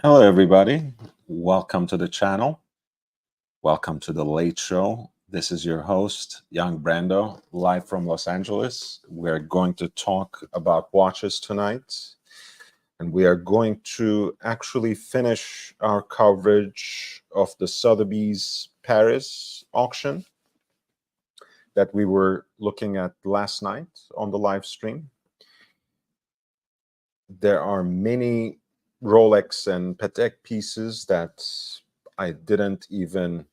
Hello, everybody. Welcome to the channel. Welcome to the Late Show. This is your host, Young Brando, live from Los Angeles. We're going to talk about watches tonight, and we are going to actually finish our coverage of the Sotheby's Paris auction that we were looking at last night on the live stream. There are many Rolex and Patek pieces that I didn't even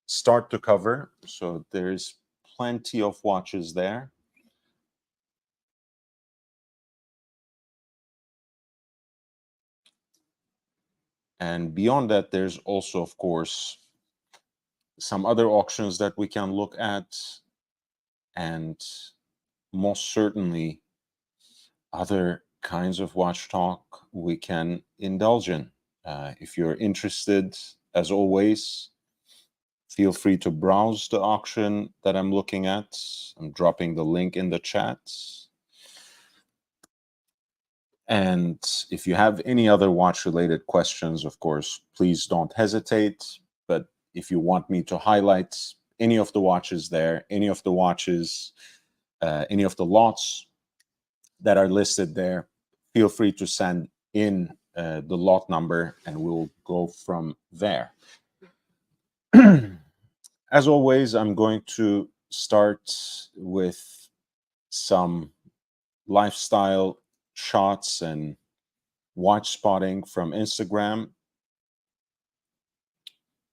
start to cover, so there's plenty of watches there. And beyond that, there's also, of course, some other auctions that we can look at, and most certainly other kinds of watch talk we can indulge in. If you're interested, as always, feel free to browse the auction that I'm looking at. I'm dropping the link in the chat. And if you have any other watch-related questions, of course, please don't hesitate. But if you want me to highlight any of the watches there, any of the watches, any of the lots that are listed there, feel free to send in the lot number and we'll go from there. As always, I'm going to start with some lifestyle shots and watch spotting from Instagram.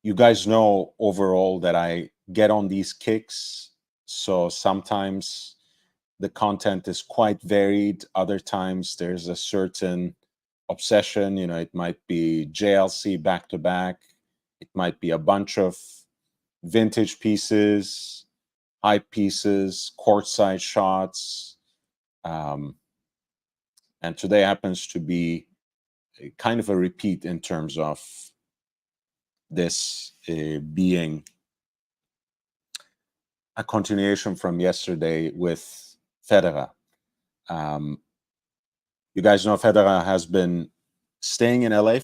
You guys know overall that I get on these kicks, so sometimes the content is quite varied. Other times there's a certain obsession. It might be JLC back to back. It might be a bunch of vintage pieces, hype pieces, courtside shots. And today happens to be kind of a repeat in terms of this being a continuation from yesterday with Federer. You guys know Federer has been staying in LA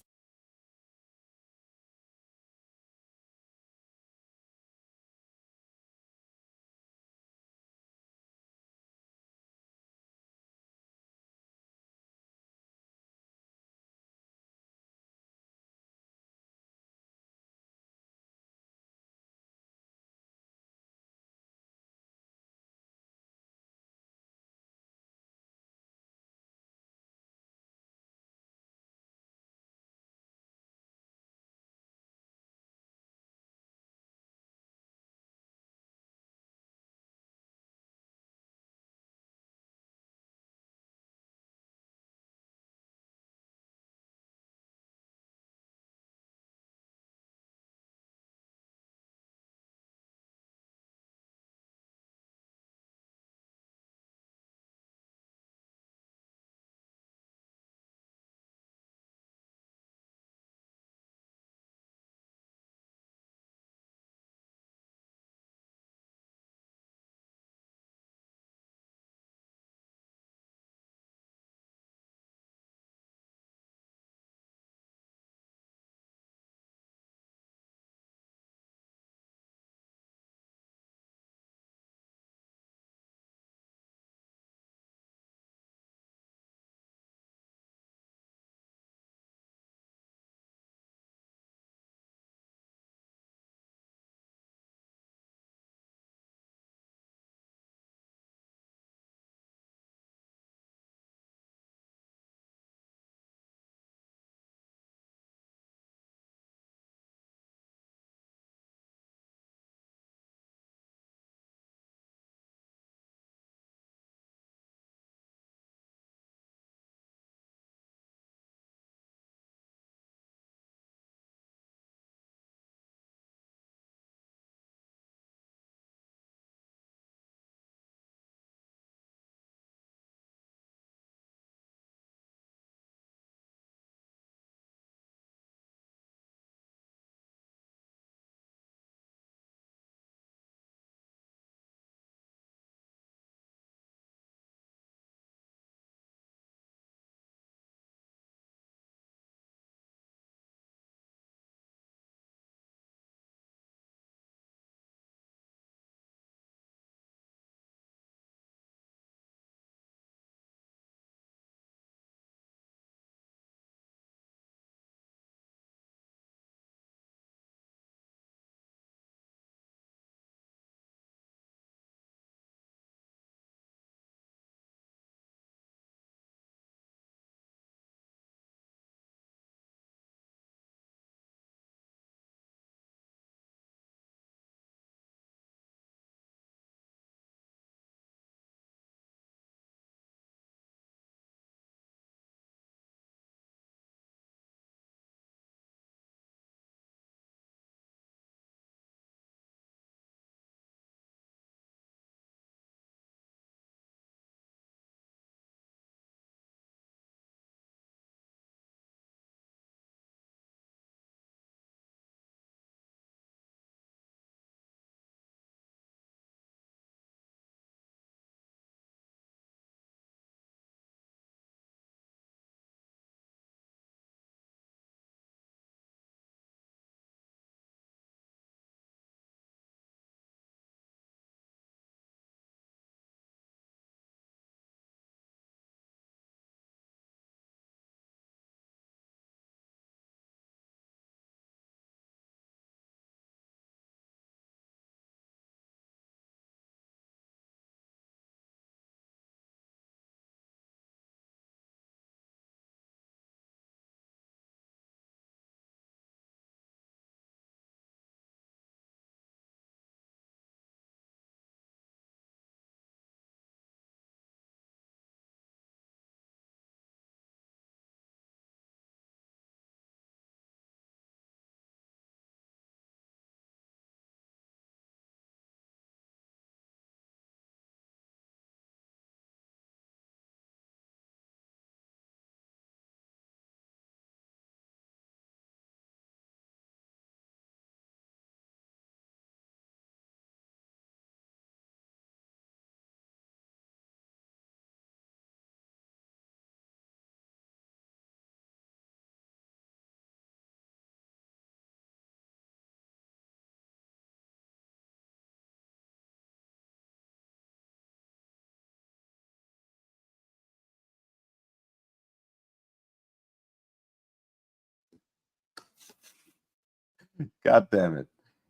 God damn it.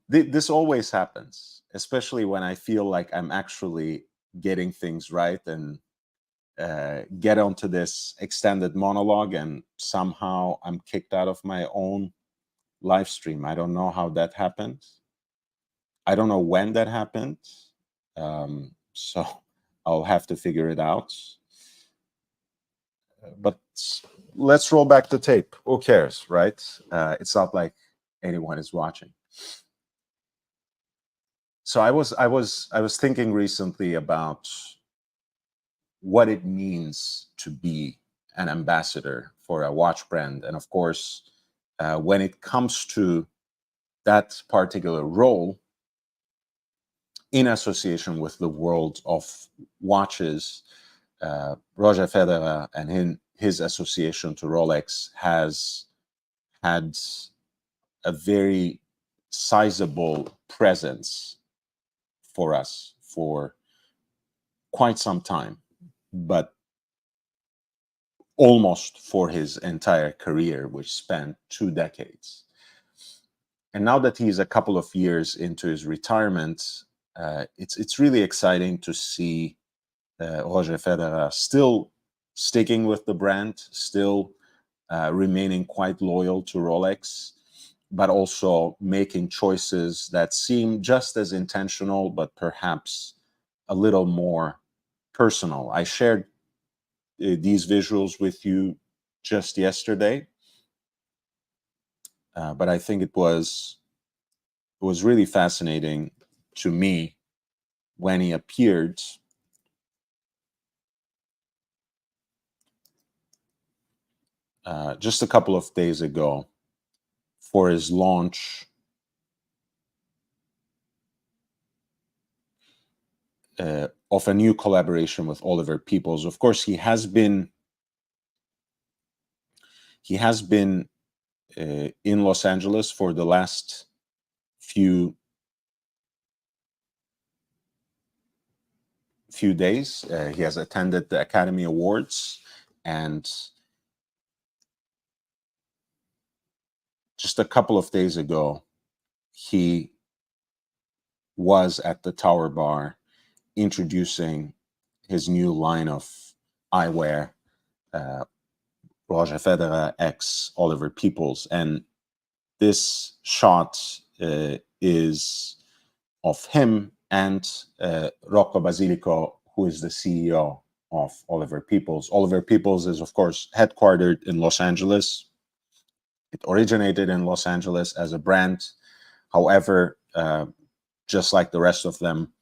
This always happens, especially when I feel like I'm actually getting things right and get onto this extended monologue, and somehow I'm kicked out of my own live stream. I don't know how that happened. I don't know when that happened. So I'll have to figure it out. But let's roll back the tape. Who cares, right? It's not like anyone is watching. So I was thinking recently about what it means to be an ambassador for a watch brand, and of course, when it comes to that particular role in association with the world of watches, Roger Federer and his association to Rolex has had a very sizable presence for us for quite some time, but almost for his entire career, which spanned 2 decades. And now that he's a couple of years into his retirement, it's really exciting to see Roger Federer still sticking with the brand, still remaining quite loyal to Rolex, but also making choices that seem just as intentional, but perhaps a little more personal. I shared these visuals with you just yesterday, but I think it was really fascinating to me when he appeared just a couple of days ago for his launch of a new collaboration with Oliver Peoples. Of course, he has been in Los Angeles for the last few days. He has attended the Academy Awards, and just a couple of days ago, he was at the Tower Bar introducing his new line of eyewear, Roger Federer X Oliver Peoples. And this shot is of him and Rocco Basilico, who is the CEO of Oliver Peoples. Oliver Peoples is, of course, headquartered in Los Angeles. It originated in Los Angeles as a brand. However, just like the rest of them,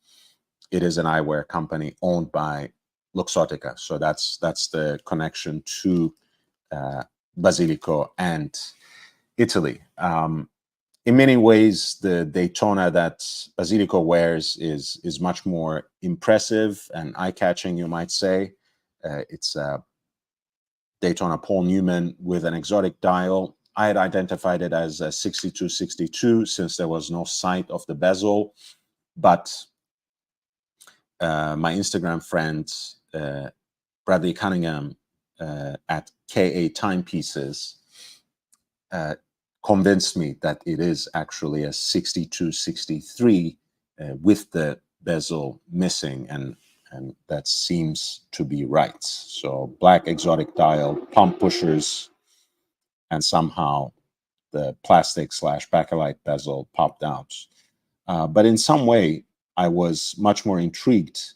it is an eyewear company owned by Luxottica. So that's the connection to Basilico and Italy. In many ways, the Daytona that Basilico wears is much more impressive and eye-catching, you might say. It's a Daytona Paul Newman with an exotic dial. I had identified it as a 6262 since there was no sight of the bezel, but my Instagram friend, Bradley Cunningham at KA Timepieces, convinced me that it is actually a 6263 with the bezel missing, and that seems to be right. So black exotic dial, pump pushers, and somehow the plastic / bakelite bezel popped out. But in some way, I was much more intrigued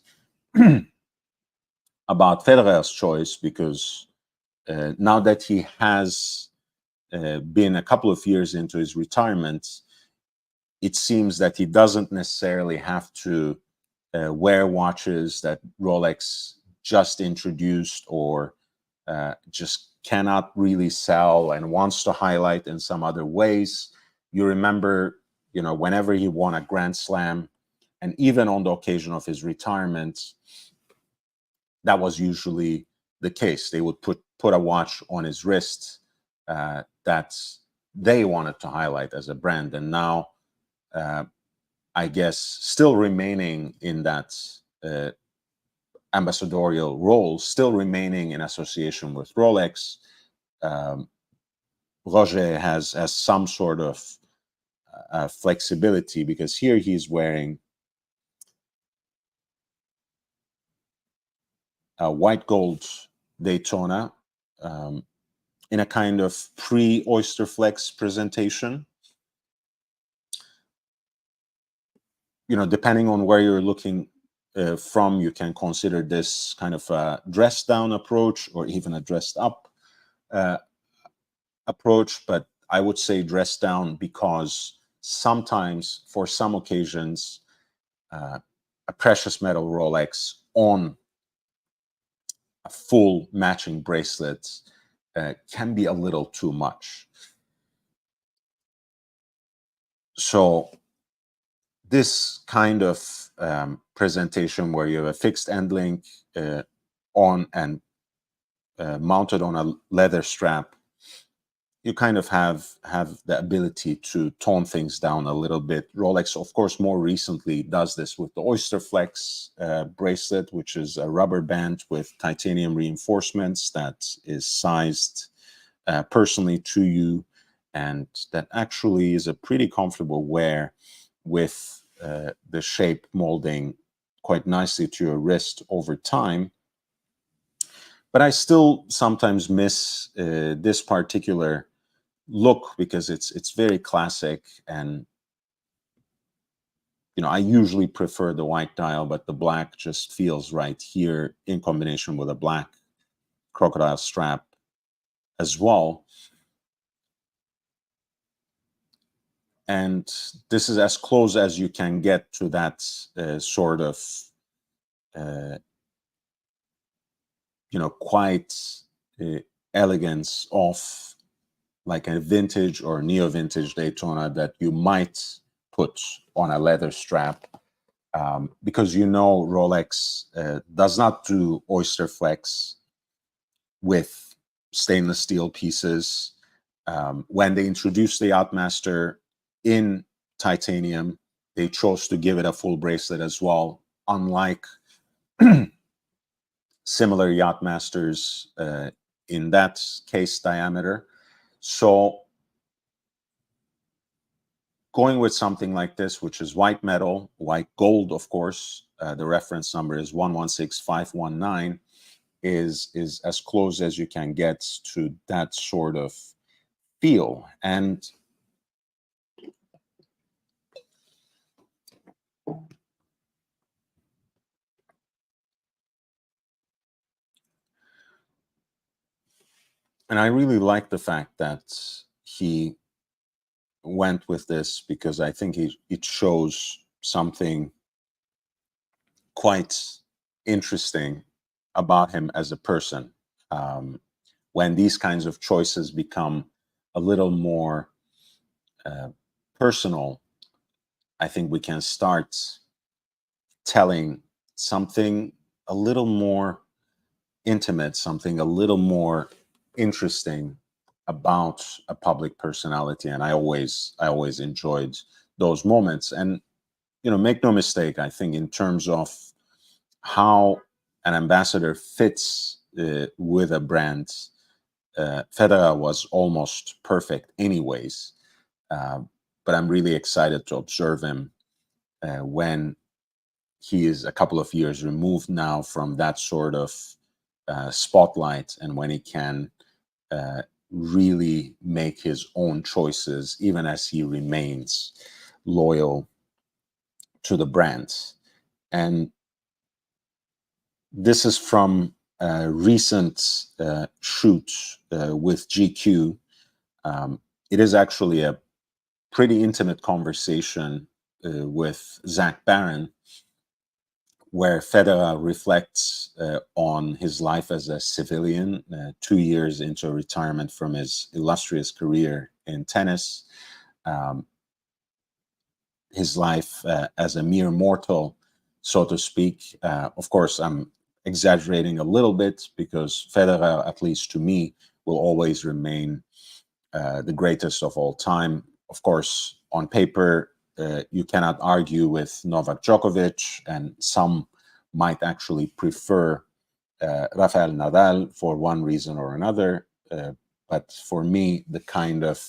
about Federer's choice because now that he has been a couple of years into his retirement, it seems that he doesn't necessarily have to wear watches that Rolex just introduced or just cannot really sell and wants to highlight in some other ways. You remember, whenever he won a Grand Slam, and even on the occasion of his retirement, that was usually the case. They would put a watch on his wrist that they wanted to highlight as a brand. And now, I guess, still remaining in that ambassadorial role, still remaining in association with Rolex, Roger has some sort of flexibility, because here he's wearing a white gold Daytona in a kind of pre-Oyster Flex presentation. Depending on where you're looking from, you can consider this kind of a dressed down approach or even a dressed up approach, but I would say dressed down because sometimes, for some occasions, a precious metal Rolex on a full matching bracelet can be a little too much. So this kind of presentation where you have a fixed end link on and mounted on a leather strap, you kind of have the ability to tone things down a little bit. Rolex, of course, more recently does this with the Oyster Flex bracelet, which is a rubber band with titanium reinforcements that is sized personally to you, and that actually is a pretty comfortable wear with the shape molding quite nicely to your wrist over time. But I still sometimes miss this particular look because it's very classic, and I usually prefer the white dial, but the black just feels right here in combination with a black crocodile strap as well. And this is as close as you can get to that sort of quite elegance of like a vintage or neo-vintage Daytona that you might put on a leather strap, because Rolex does not do Oyster Flex with stainless steel pieces. When they introduced the Yacht-Master in titanium, they chose to give it a full bracelet as well, unlike similar Yacht-Masters in that case diameter. So going with something like this, which is white metal, white gold, of course, the reference number is 116519, is as close as you can get to that sort of feel. And I really like the fact that he went with this, because I think it shows something quite interesting about him as a person. When these kinds of choices become a little more personal, I think we can start telling something a little more intimate, something a little more interesting about a public personality. And I always enjoyed those moments. And make no mistake, I think in terms of how an ambassador fits with a brand, Federer was almost perfect anyways. But I'm really excited to observe him when he is a couple of years removed now from that sort of spotlight, and when he can really make his own choices, even as he remains loyal to the brand. And this is from a recent shoot with GQ. It is actually a pretty intimate conversation with Zach Baron, where Federer reflects on his life as a civilian 2 years into retirement from his illustrious career in tennis, his life as a mere mortal, so to speak. Of course, I'm exaggerating a little bit, because Federer, at least to me, will always remain the greatest of all time. Of course, on paper, you cannot argue with Novak Djokovic, and some might actually prefer Rafael Nadal for one reason or another. But for me, the kind of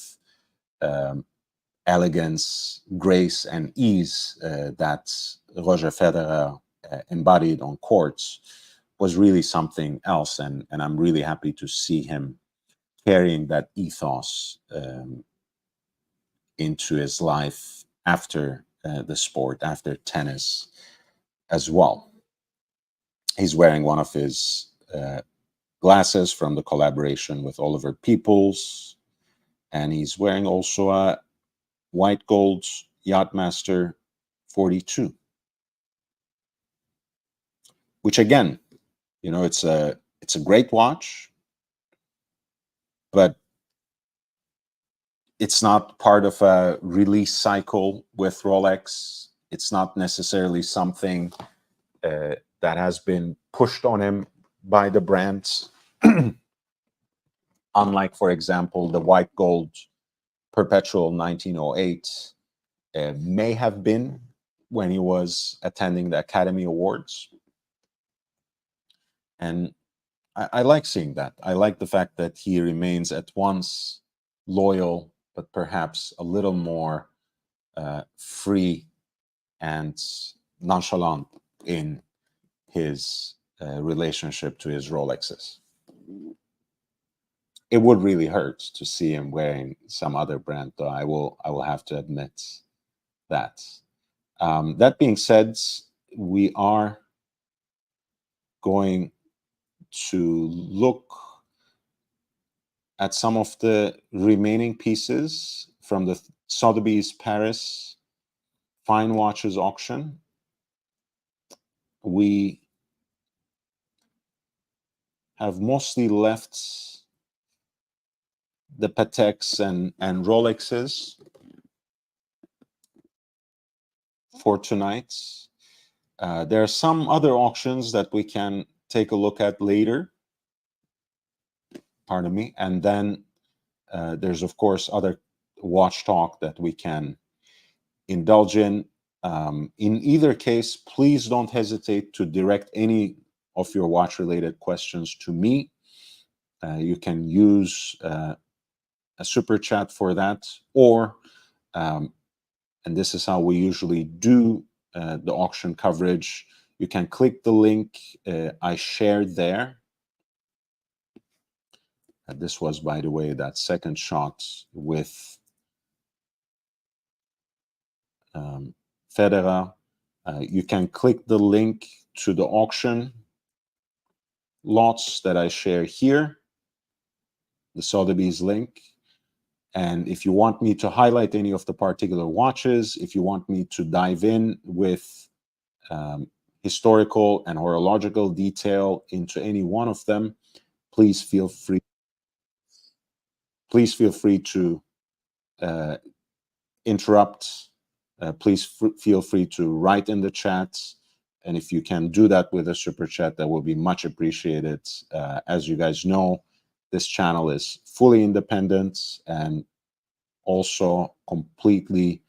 elegance, grace, and ease that Roger Federer embodied on courts was really something else. And I'm really happy to see him carrying that ethos into his life after the sport, after tennis as well. He's wearing one of his glasses from the collaboration with Oliver Peoples, and he's wearing also a white gold Yacht-Master 42, which again, you know, it's a great watch, but it's not part of a release cycle with Rolex. It's not necessarily something that has been pushed on him by the brands. Unlike, for example, the white gold perpetual 1908 may have been when he was attending the Academy Awards. And I like seeing that. I like the fact that he remains at once loyal, but perhaps a little more free and nonchalant in his relationship to his Rolexes. It would really hurt to see him wearing some other brand, though. I will have to admit that. That being said, we are going to look at some of the remaining pieces from the Sotheby's Paris Fine Watches auction. We have mostly left the Pateks and Rolexes for tonight. There are some other auctions that we can take a look at later. Pardon me. And then there's, of course, other watch talk that we can indulge in. In either case, please don't hesitate to direct any of your watch-related questions to me. You can use a super chat for that, or, and this is how we usually do the auction coverage, you can click the link I shared there. This was, by the way, that second shot with Federer. You can click the link to the auction lots that I share here, the Sotheby's link. And if you want me to highlight any of the particular watches, if you want me to dive in with historical and horological detail into any one of them, please feel free. Please feel free to interrupt. Please feel free to write in the chat. And if you can do that with a super chat, that will be much appreciated. As you guys know, this channel is fully independent and also completely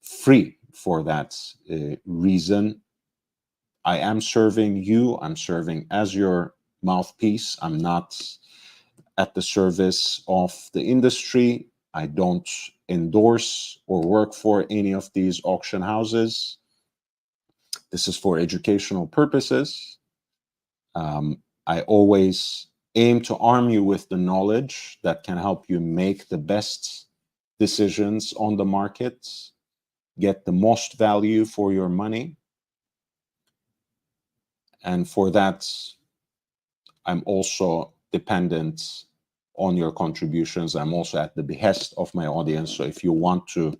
free for that reason. I am serving you. I'm serving as your mouthpiece. I'm not at the service of the industry. I don't endorse or work for any of these auction houses. This is for educational purposes. I always aim to arm you with the knowledge that can help you make the best decisions on the market, get the most value for your money. And for that, I'm also dependent on your contributions. I'm also at the behest of my audience. So if you want to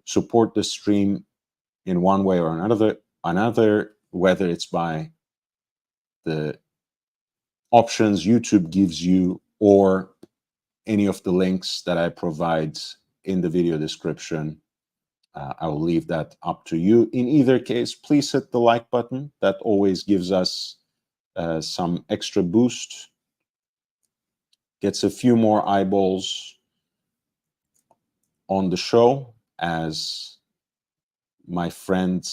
support the stream in one way or another, whether it's by the options YouTube gives you or any of the links that I provide in the video description, I will leave that up to you. In either case, please hit the like button. That always gives us some extra boost, gets a few more eyeballs on the show, as my friend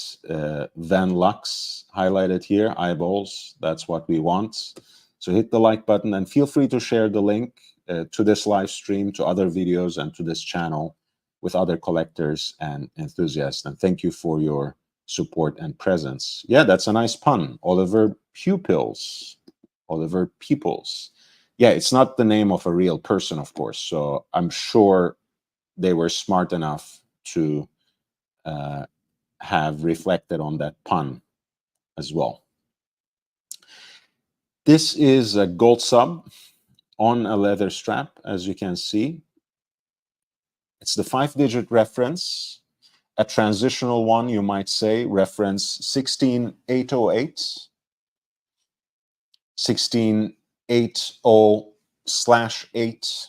Van Lux highlighted here. Eyeballs, that's what we want. So hit the like button and feel free to share the link to this live stream, to other videos, and to this channel with other collectors and enthusiasts. And thank you for your support and presence. Yeah, that's a nice pun. Oliver Pupils. Oliver Peoples. Yeah, it's not the name of a real person, of course. So I'm sure they were smart enough to have reflected on that pun as well. This is a gold sub on a leather strap, as you can see. It's the 5-digit reference, a transitional one, you might say, reference 16808, 16808/8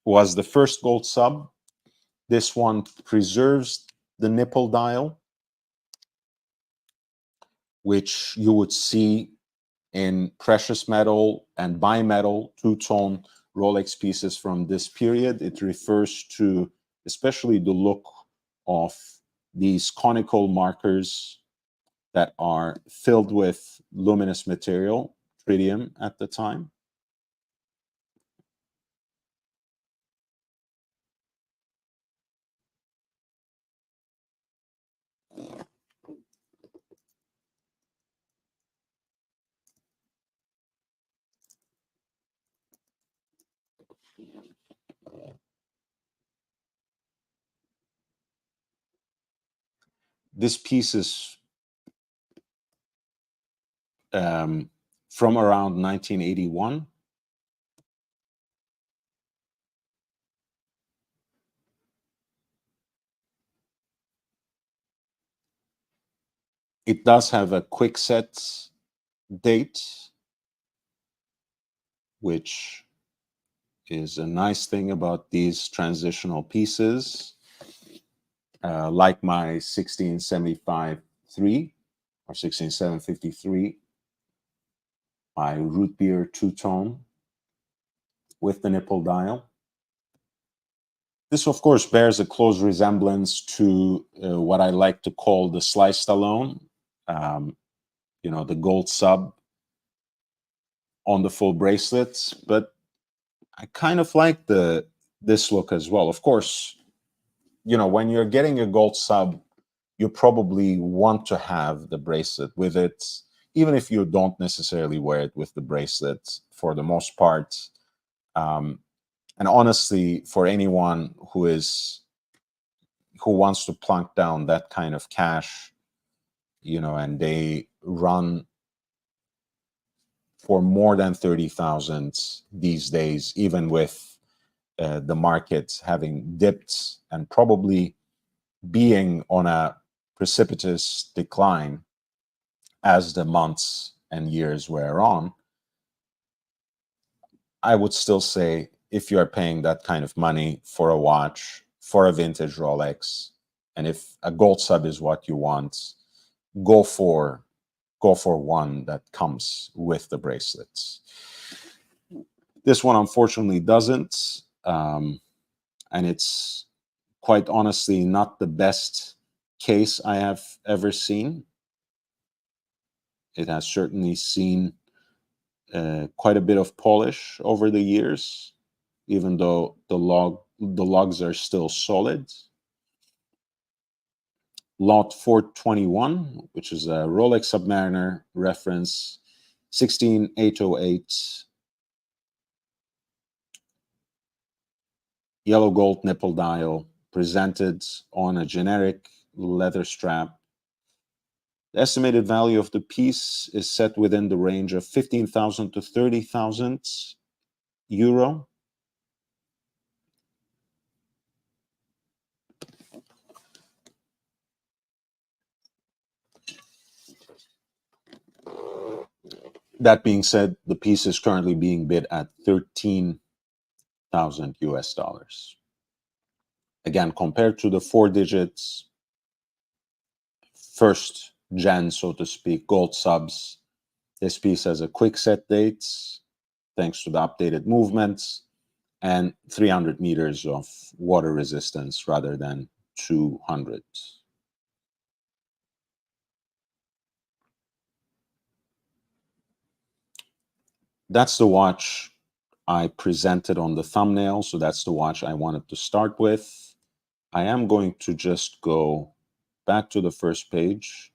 was the first gold sub. This one preserves the nipple dial, which you would see in precious metal and bimetal two-tone Rolex pieces from this period. It refers to especially the look of these conical markers that are filled with luminous material, tritium at the time. This piece is from around 1981. It does have a quick set date, which is a nice thing about these transitional pieces. Like my 16753 or 16753, my root beer two-tone with the nipple dial. This, of course, bears a close resemblance to what I like to call the sliced alone, you know, the gold sub on the full bracelets, but I kind of like this look as well. Of course, you know, when you're getting a gold sub, you probably want to have the bracelet with it, even if you don't necessarily wear it with the bracelet for the most part. And honestly, for anyone who wants to plunk down that kind of cash, you know, and they run for more than 30,000 these days, even with the market having dipped and probably being on a precipitous decline as the months and years wear on, I would still say if you are paying that kind of money for a watch, for a vintage Rolex, and if a gold sub is what you want, go for one that comes with the bracelets. This one unfortunately doesn't, and it's quite honestly not the best case I have ever seen. It has certainly seen quite a bit of polish over the years, even though the lugs are still solid. Lot 421, which is a Rolex Submariner reference 16808, yellow gold nipple dial, presented on a generic leather strap. The estimated value of the piece is set within the range of 15,000 to 30,000 euro. That being said, the piece is currently being bid at 13,000 US dollars. Again, compared to the 4 digits, first gen, so to speak, gold subs, this piece has a quick set date, thanks to the updated movements, and 300 meters of water resistance rather than 200. That's the watch I presented on the thumbnail, so that's the watch I wanted to start with. I am going to just go back to the first page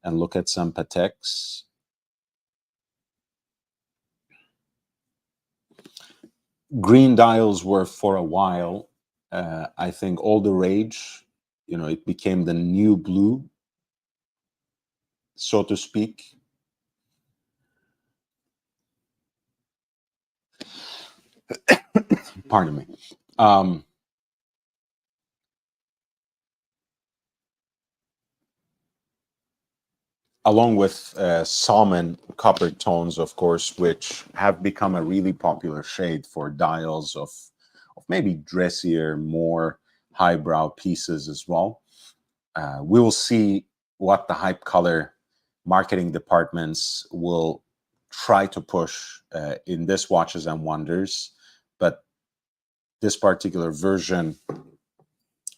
and look at some Pateks. Green dials were for a while, I think, all the rage. You know, it became the new blue, so to speak. Pardon me. Along with salmon copper tones, of course, which have become a really popular shade for dials of maybe dressier, more highbrow pieces as well. We will see what the hype color marketing departments will try to push in this Watches and Wonders, but this particular version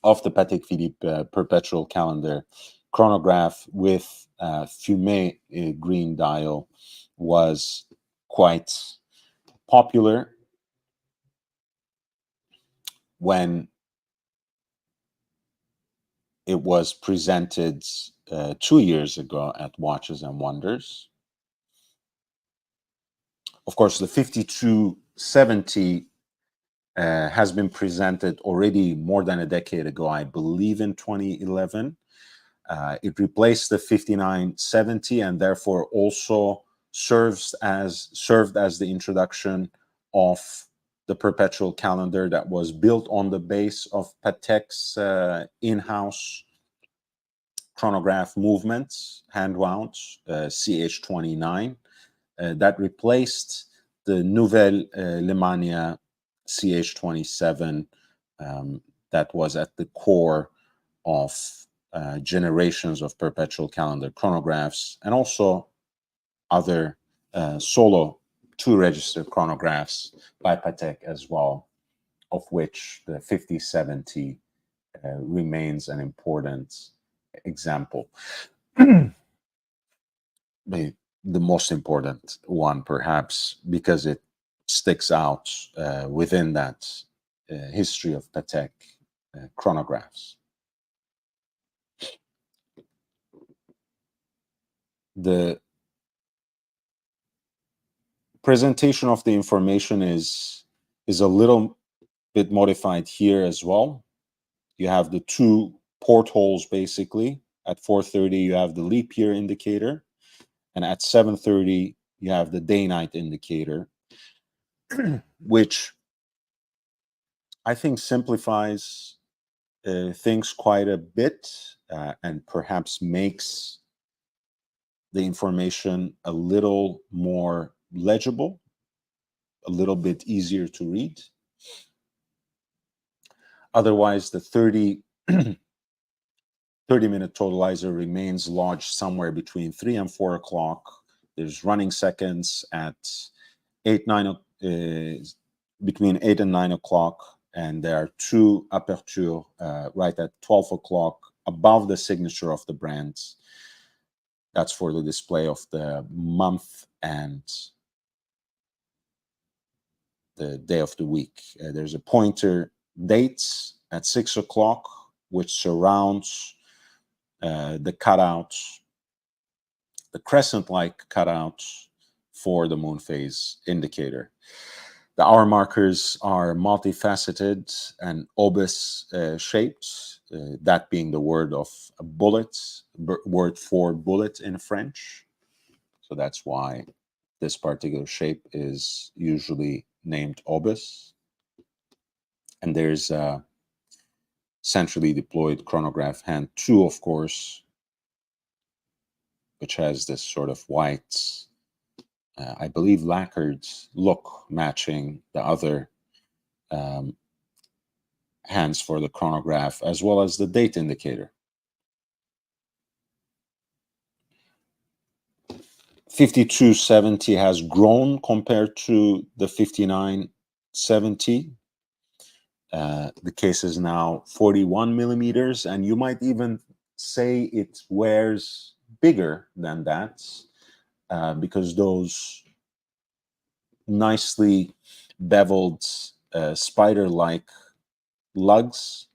of the Patek Philippe perpetual calendar chronograph with fumé green dial was quite popular when it was presented 2 years ago at Watches and Wonders. Of course, the 5270 has been presented already more than a decade ago, I believe in 2011. It replaced the 5970 and therefore also served as the introduction of the perpetual calendar that was built on the base of Patek's in-house chronograph movements, hand wound, CH29, that replaced the Nouvelle Lemania CH27 that was at the core of generations of perpetual calendar chronographs, and also other solo two-register chronographs by Patek as well, of which the 5070 remains an important example. The most important one, perhaps, because it sticks out within that history of Patek chronographs. The presentation of the information is a little bit modified here as well. You have the two portholes basically. At 4:30 you have the leap year indicator, and at 7:30 you have the day-night indicator, which I think simplifies things quite a bit and perhaps makes the information a little more legible, a little bit easier to read. Otherwise, the 30-minute totalizer remains lodged somewhere between 3 and 4 o'clock. There's running seconds at 8, 9, between 8 and 9 o'clock, and there are two aperture right at 12 o'clock above the signature of the brands. That's for the display of the month and the day of the week. There's a pointer dates at 6 o'clock, which surrounds the cutouts, the crescent-like cutouts for the moon phase indicator. The hour markers are multifaceted and obus shaped, that being the word of a bullet, word for bullet in French. So that's why this particular shape is usually named obus. And there's a centrally deployed chronograph hand 2, of course, which has this sort of white, I believe, lacquered look matching the other hands for the chronograph, as well as the date indicator. 5270 has grown compared to the 5970. The case is now 41 millimeters, and you might even say it wears bigger than that because those nicely beveled spider-like lugs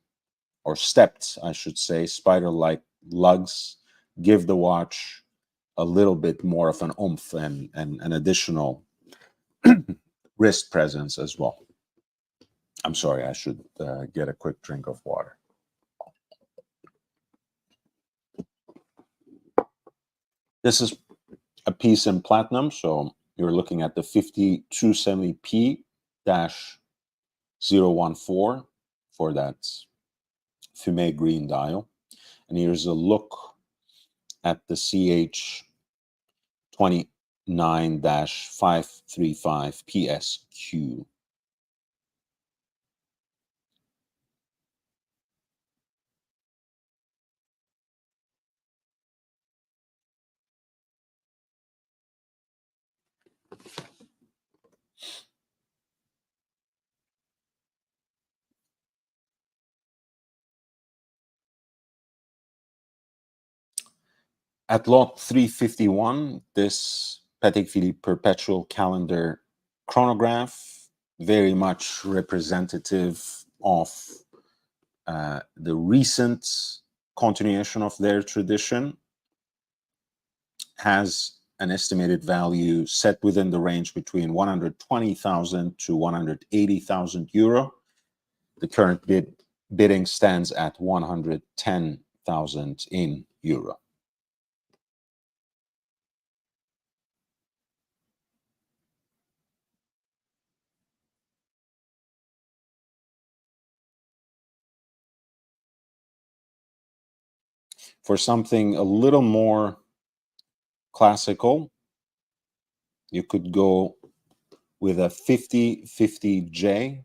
or stepped, I should say, spider-like lugs give the watch a little bit more of an oomph and an additional wrist presence as well. I'm sorry, I should get a quick drink of water. This is a piece in platinum, so you're looking at the 5270P-014 for that fumé green dial. And here's a look at the CH29-535 PSQ. At lot 351, this Patek Philippe perpetual calendar chronograph, very much representative of the recent continuation of their tradition, has an estimated value set within the range between 120,000 to 180,000 euro. The current bidding stands at 110,000 in euro. For something a little more classical, you could go with a 50-50J.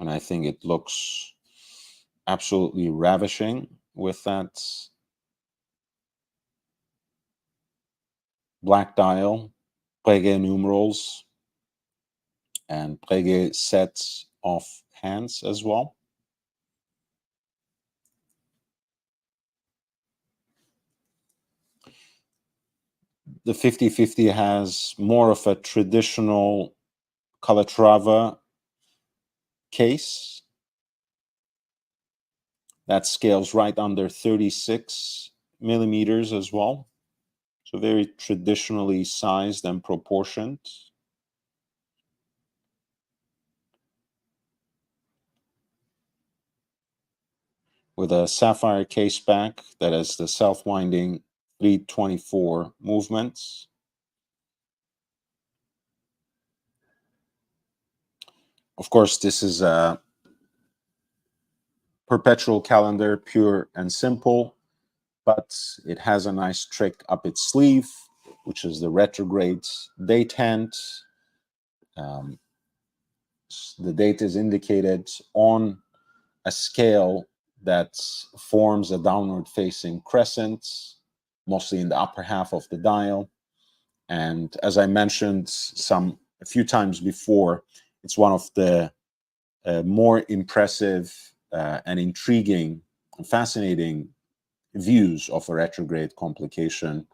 And I think it looks absolutely ravishing with that black dial, Breguet numerals, and Breguet sets of hands as well. The 50-50 has more of a traditional Calatrava case that scales right under 36 millimeters as well. So very traditionally sized and proportioned. With a sapphire case back that has the self-winding 324 movements. Of course, this is a perpetual calendar, pure and simple, but it has a nice trick up its sleeve, which is the retrograde date hand. The date is indicated on a scale that forms a downward facing crescent, mostly in the upper half of the dial. And as I mentioned a few times before, it's one of the more impressive and intriguing and fascinating views of a retrograde complication,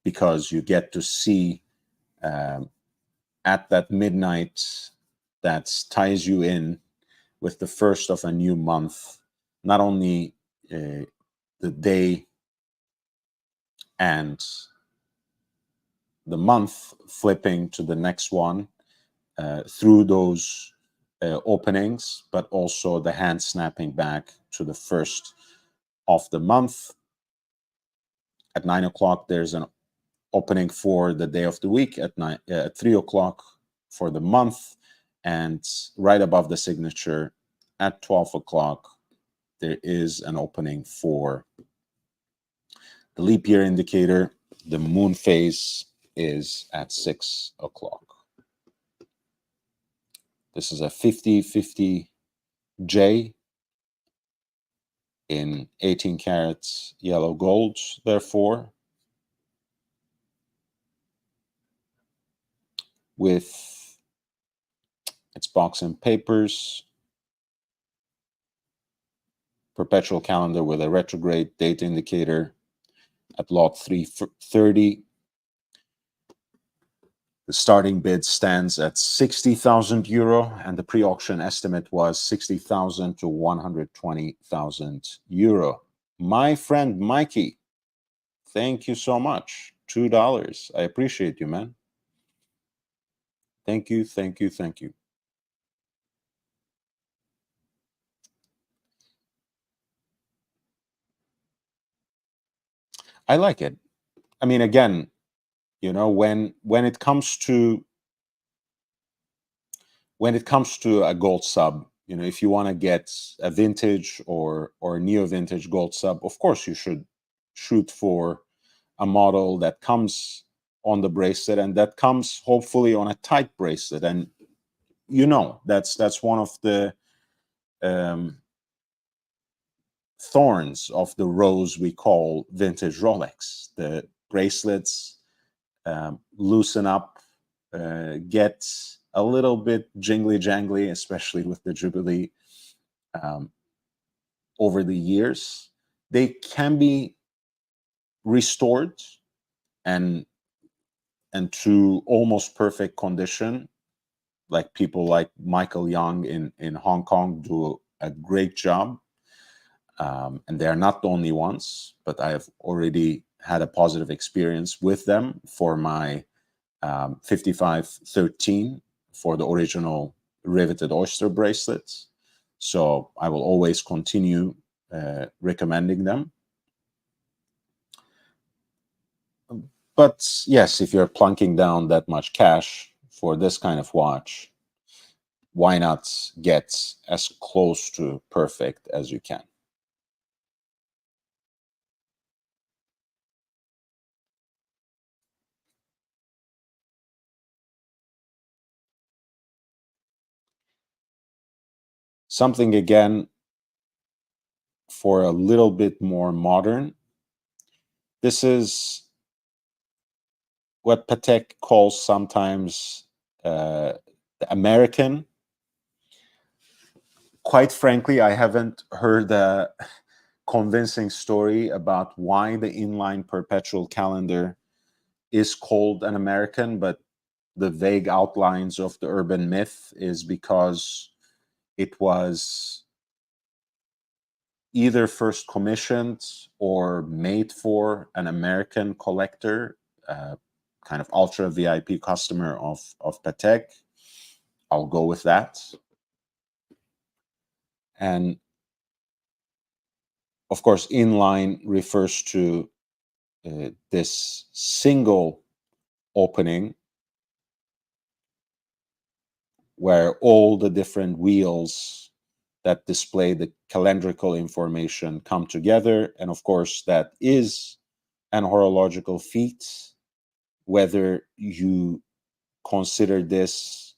because you get to see at that midnight that ties you in with the first of a new month, not only the day and the month flipping to the next one through those openings, but also the hand snapping back to the first of the month. At 9 o'clock, there's an opening for the day of the week. At 3 o'clock for the month, and right above the signature at 12 o'clock, there is an opening for the leap year indicator. The moon phase is at 6 o'clock. This is a 50-50J in 18 carats yellow gold, therefore, with its box and papers, perpetual calendar with a retrograde date indicator at lot 330, The starting bid stands at 60,000 euro, and the pre-auction estimate was 60,000 to 120,000 euro. My friend Mikey, thank you so much. $2. I appreciate you, man. Thank you, thank you, thank you. I like it. I mean, again, you know, when it comes to a gold sub, you know, if you want to get a vintage or a neo vintage gold sub, of course you should shoot for a model that comes on the bracelet and that comes hopefully on a tight bracelet. And you know, that's one of the thorns of the rose we call vintage Rolex. The bracelets loosen up, get a little bit jingly jangly, especially with the Jubilee over the years. They can be restored and to almost perfect condition. Like people like Michael Young in Hong Kong do a great job. And they're not the only ones, but I have already had a positive experience with them for my 5513 for the original riveted oyster bracelets. So I will always continue recommending them. But yes, if you're plunking down that much cash for this kind of watch, why not get as close to perfect as you can? Something again for a little bit more modern. This is what Patek calls sometimes the American. Quite frankly, I haven't heard a convincing story about why the inline perpetual calendar is called an American, but the vague outlines of the urban myth is because it was either first commissioned or made for an American collector, kind of ultra VIP customer of Patek. I'll go with that. And of course, inline refers to this single opening where all the different wheels that display the calendrical information come together. And of course, that is an horological feat, whether you consider this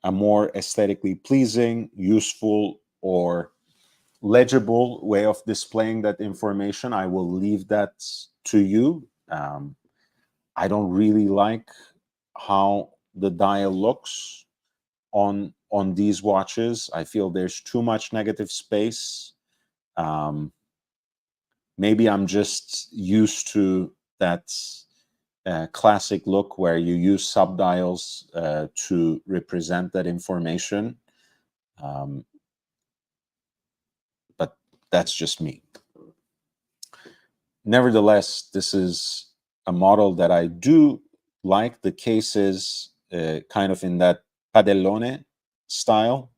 a more aesthetically pleasing, useful, or legible way of displaying that information. I will leave that to you. I don't really like how the dial looks on these watches. I feel there's too much negative space. Maybe I'm just used to that classic look where you use subdials to represent that information. But that's just me. Nevertheless, this is a model that I do like. The case is kind of in that padellone style,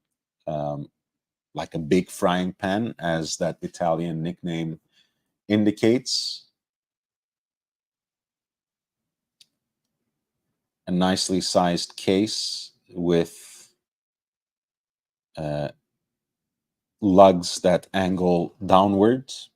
like a big frying pan, as that Italian nickname indicates. A nicely sized case with lugs that angle downwards.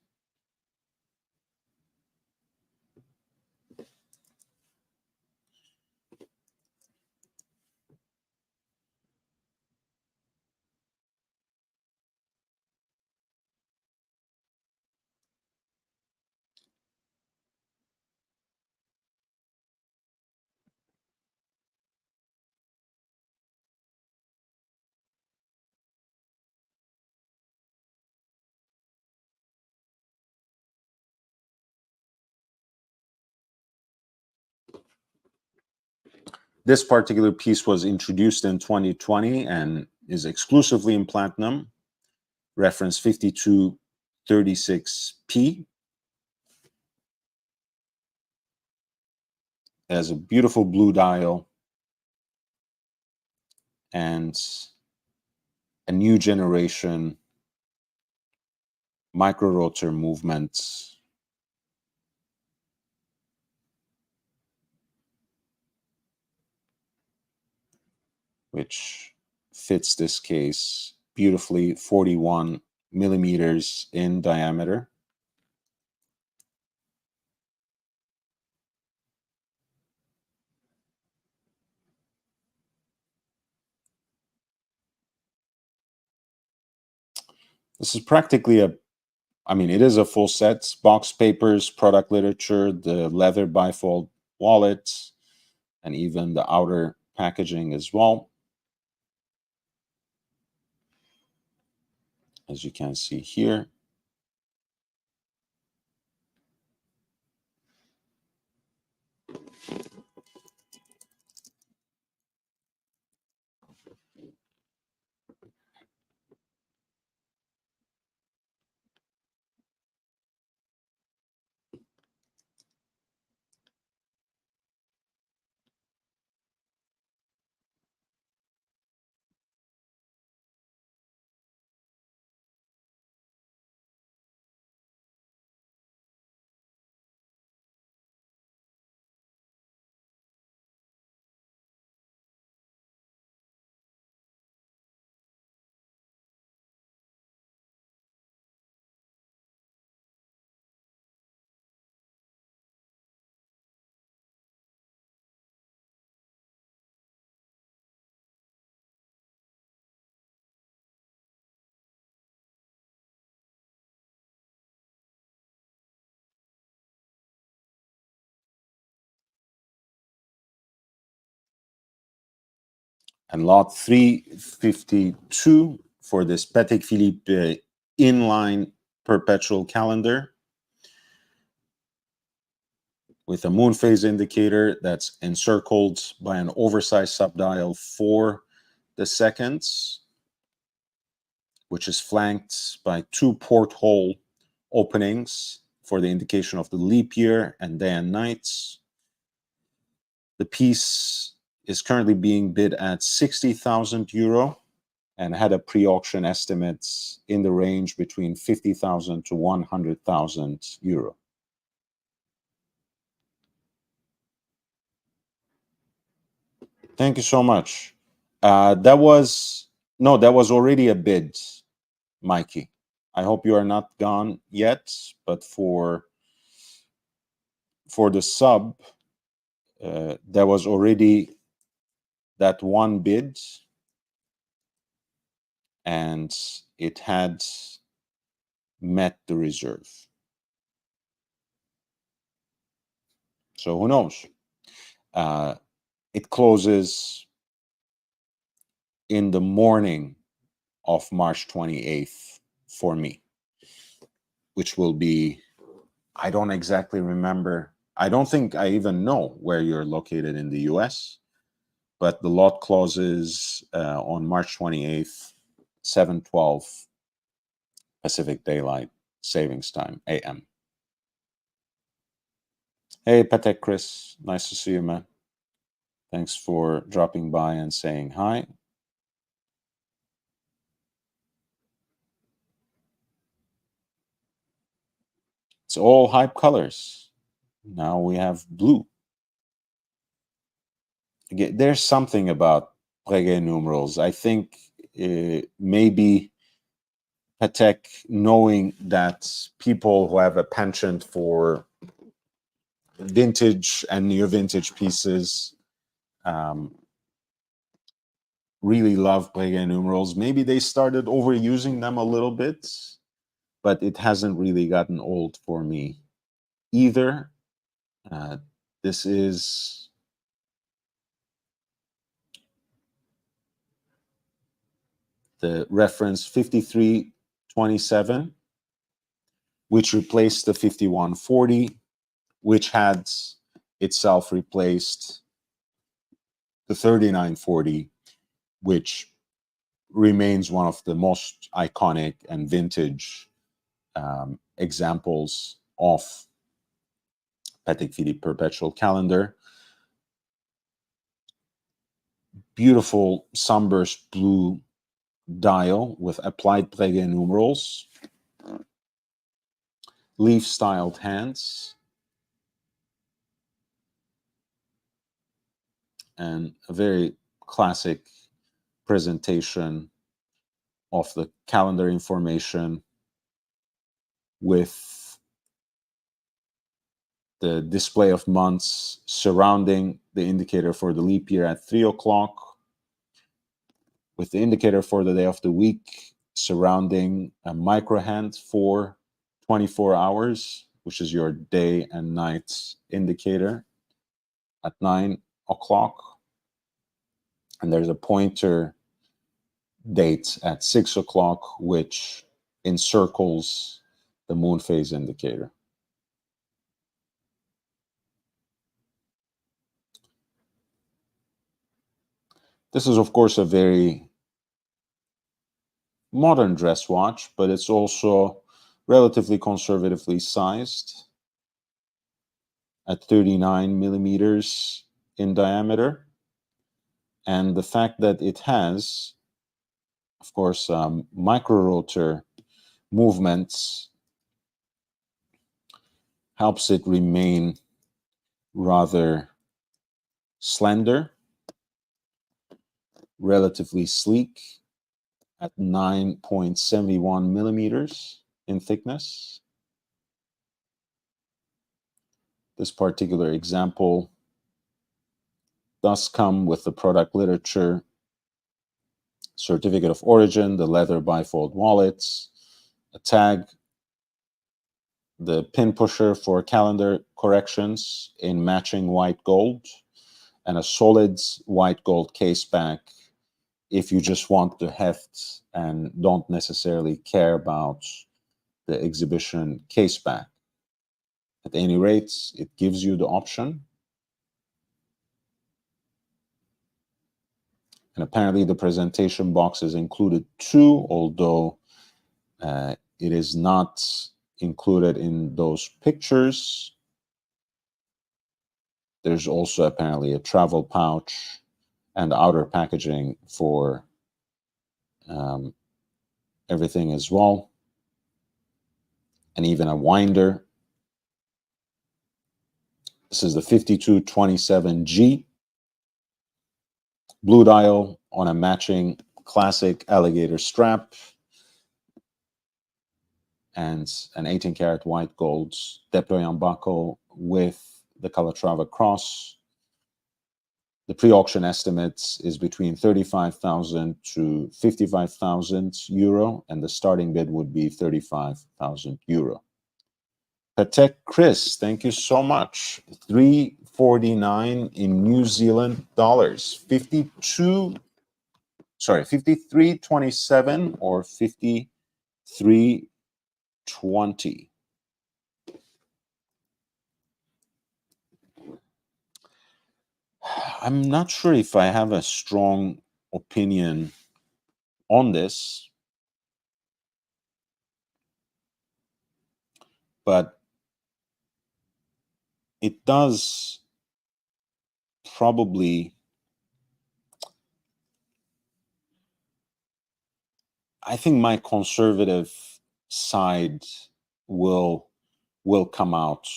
This particular piece was introduced in 2020 and is exclusively in platinum, reference 5236P. It has a beautiful blue dial and a new generation micro rotor movement, which fits this case beautifully, 41 millimeters in diameter. This is practically a, I mean, it is a full set. Box papers, product literature, the leather bifold wallet, and even the outer packaging as well. As you can see here. And lot 352 for this Patek Philippe inline perpetual calendar with a moon phase indicator that's encircled by an oversized subdial for the seconds, which is flanked by two porthole openings for the indication of the leap year and day and nights. The piece is currently being bid at 60,000 euro and had a pre-auction estimates in the range between 50,000 to 100,000 euro. Thank you so much. That was already a bid, Mikey. I hope you are not gone yet, but for the sub, there was already that one bid, and it had met the reserve. So who knows? It closes in the morning of March 28th for me, which will be, I don't exactly remember. I don't think I even know where you're located in the US, but the lot closes on March 28th, 7:12 Pacific Daylight Savings Time, AM. Hey, Patek Chris, nice to see you, man. Thanks for dropping by and saying hi. It's all hype colors. Now we have blue. Again, there's something about Breguet numerals. I think maybe Patek, knowing that people who have a penchant for vintage and near vintage pieces really love Breguet numerals. Maybe they started overusing them a little bit, but it hasn't really gotten old for me either. This is the reference 5327, which replaced the 5140, which had itself replaced the 3940, which remains one of the most iconic and vintage examples of Patek Philippe perpetual calendar. Beautiful sunburst blue dial with applied Breguet numerals, leaf-styled hands, and a very classic presentation of the calendar information with the display of months surrounding the indicator for the leap year at 3 o'clock, with the indicator for the day of the week surrounding a micro hand for 24 hours, which is your day and night indicator at 9 o'clock. And there's a pointer date at 6 o'clock, which encircles the moon phase indicator. This is, of course, a very modern dress watch, but it's also relatively conservatively sized at 39 millimeters in diameter. And the fact that it has, of course, micro rotor movements helps it remain rather slender, relatively sleek at 9.71 millimeters in thickness. This particular example does come with the product literature, certificate of origin, the leather bifold wallets, a tag, the pin pusher for calendar corrections in matching white gold, and a solid white gold case back if you just want to heft and don't necessarily care about the exhibition case back. At any rate, it gives you the option. And apparently the presentation box is included too, although it is not included in those pictures. There's also apparently a travel pouch and outer packaging for everything as well, and even a winder. This is the 5227G, blue dial on a matching classic alligator strap, and an 18-karat white gold deployant buckle with the Calatrava cross. The pre-auction estimate is between 35,000 to 55,000 euro, and the starting bid would be 35,000 euro. Patek Chris, thank you so much. 349 in New Zealand dollars. 5327 or 5320. I'm not sure if I have a strong opinion on this, but it does probably, I think my conservative side will come out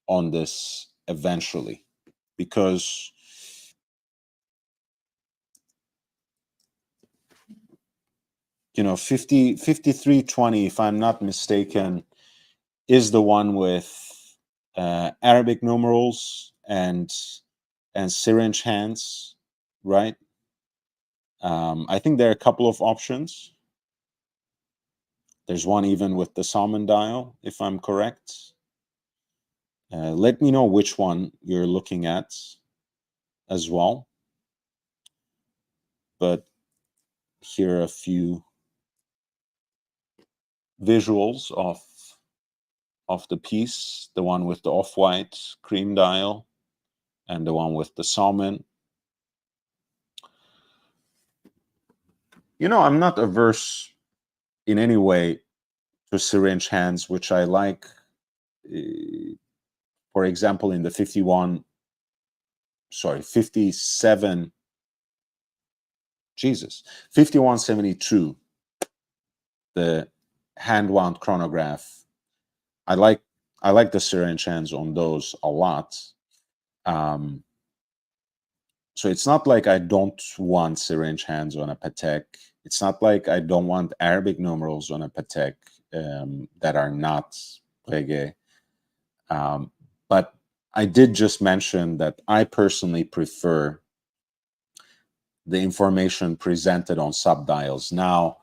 on this eventually, because you know, 5320, if I'm not mistaken, is the one with Arabic numerals and syringe hands, right? I think there are a couple of options. There's one even with the salmon dial, if I'm correct. Let me know which one you're looking at as well. But here are a few visuals of the piece, the one with the off-white cream dial and the one with the salmon. I'm not averse in any way to syringe hands, which I like. For example, in the 5172, the hand wound chronograph. I like the syringe hands on those a lot. So it's not like I don't want syringe hands on a Patek. It's not like I don't want Arabic numerals on a Patek that are not Breguet. But I did just mention that I personally prefer the information presented on subdials. Now,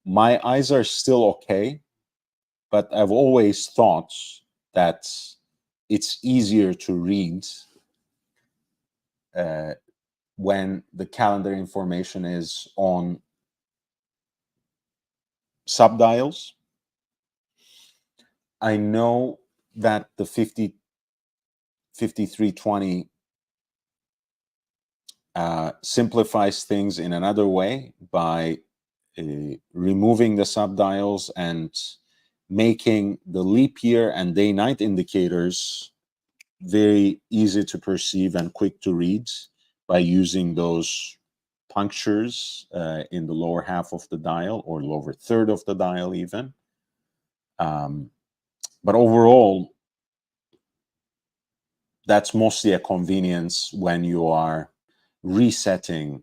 my eyes are still okay, but I've always thought that it's easier to read when the calendar information is on subdials. I know that the 5320 simplifies things in another way by removing the subdials and making the leap year and day-night indicators very easy to perceive and quick to read by using those punctures in the lower half of the dial or lower third of the dial even. But overall, that's mostly a convenience when you are resetting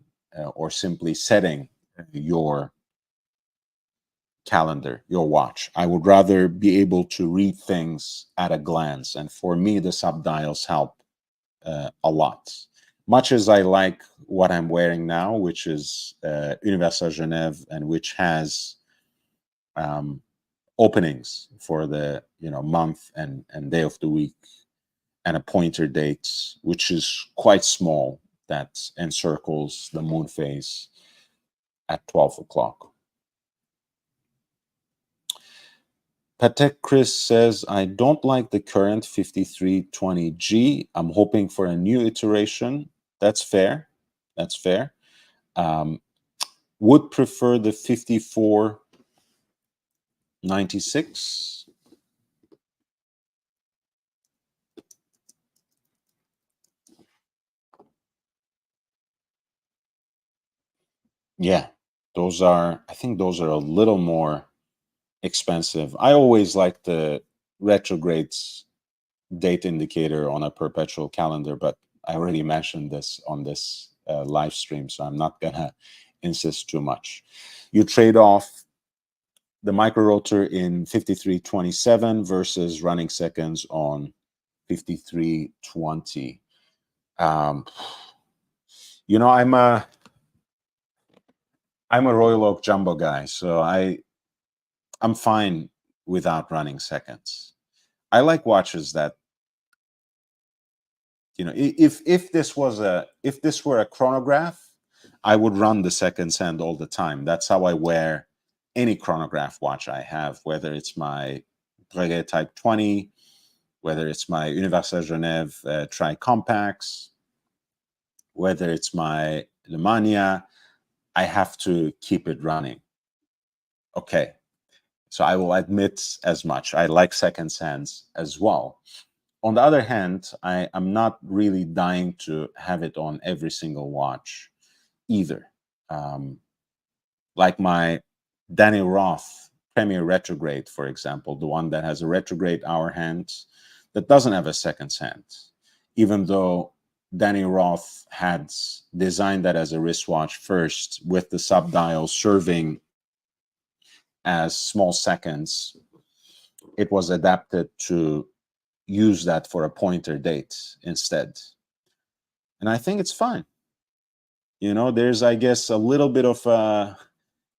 or simply setting your calendar, your watch. I would rather be able to read things at a glance. And for me, the subdials help a lot. Much as I like what I'm wearing now, which is Universal Genève, and which has openings for the month and day of the week, and a pointer date, which is quite small, that encircles the moon phase at 12 o'clock. Patek Chris says, I don't like the current 5320G. I'm hoping for a new iteration. That's fair. That's fair. Would prefer the 5496. Yeah, I think those are a little more expensive. I always like the retrograde date indicator on a perpetual calendar, but I already mentioned this on this live stream, so I'm not gonna insist too much. You trade off the micro rotor in 5327 versus running seconds on 5320. I'm a Royal Oak Jumbo guy, so I'm fine without running seconds. I like watches that, if this were a chronograph, I would run the seconds hand all the time. That's how I wear any chronograph watch I have, whether it's my Breguet Type 20, whether it's my Universal Genève Tri-Compacts, whether it's my Lemania, I have to keep it running. Okay, so I will admit as much. I like seconds hands as well. On the other hand, I am not really dying to have it on every single watch either. Like my Danny Roth Premier Retrograde, for example, the one that has a retrograde hour hand that doesn't have a seconds hand, even though Danny Roth had designed that as a wristwatch first with the subdial serving as small seconds. It was adapted to use that for a pointer date instead. And I think it's fine. There's, I guess, a little bit of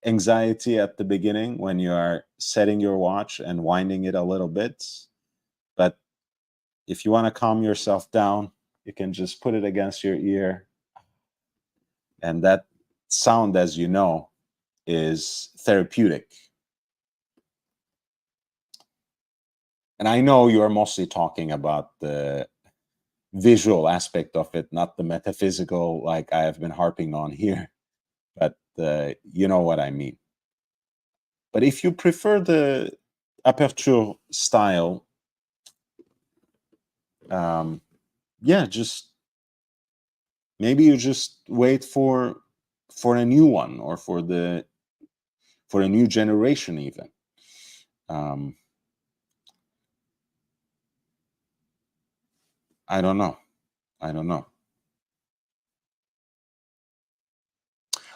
anxiety at the beginning when you are setting your watch and winding it a little bit. But if you want to calm yourself down, you can just put it against your ear. And that sound, as you know, is therapeutic. And I know you are mostly talking about the visual aspect of it, not the metaphysical, like I have been harping on here. but you know what I mean. But if you prefer the aperture style, yeah, just maybe you just wait for a new one, or for a new generation even. I don't know.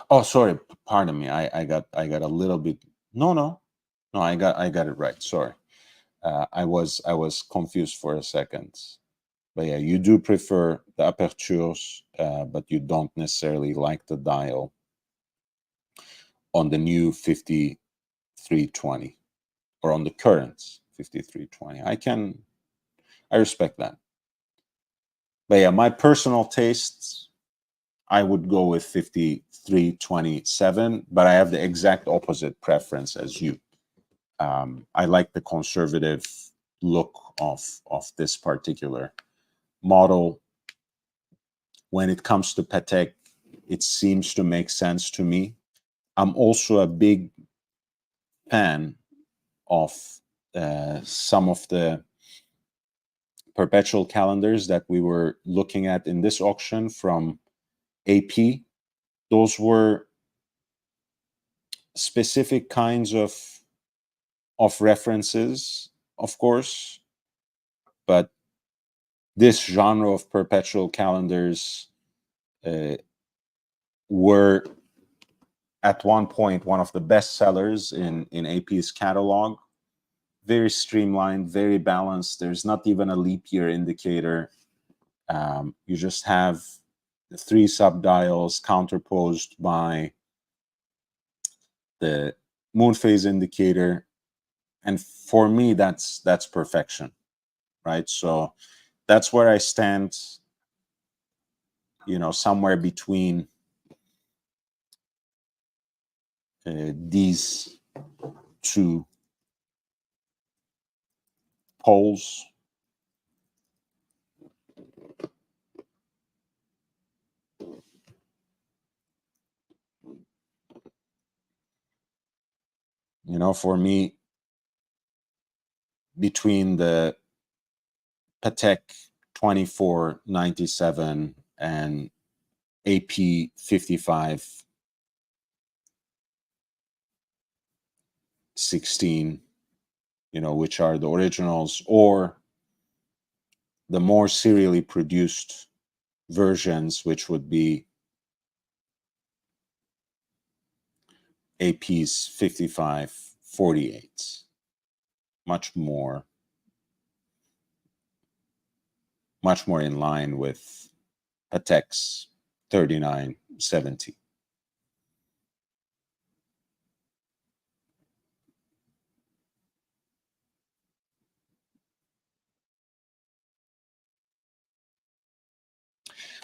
Oh, sorry. Pardon me. I got a little bit. No. I got it right. Sorry. I was confused for a second. But yeah, you do prefer the apertures, but you don't necessarily like the dial on the new 5320, or on the current 5320. I respect that. But yeah, my personal tastes, I would go with 5327, but I have the exact opposite preference as you. I like the conservative look of this particular model. When it comes to Patek, it seems to make sense to me. I'm also a big fan of some of the perpetual calendars that we were looking at in this auction from AP. Those were specific kinds of references, of course, but this genre of perpetual calendars were at one point one of the best sellers in AP's catalog. Very streamlined, very balanced. There's not even a leap year indicator. You just have the 3 subdials counterposed by the moon phase indicator, and for me that's perfection, right? So that's where I stand, somewhere between these two poles. For me, between the Patek 2497 and AP 5516, which are the originals, or the more serially produced versions, which would be AP's 5548. Much more in line with Patek's 3970.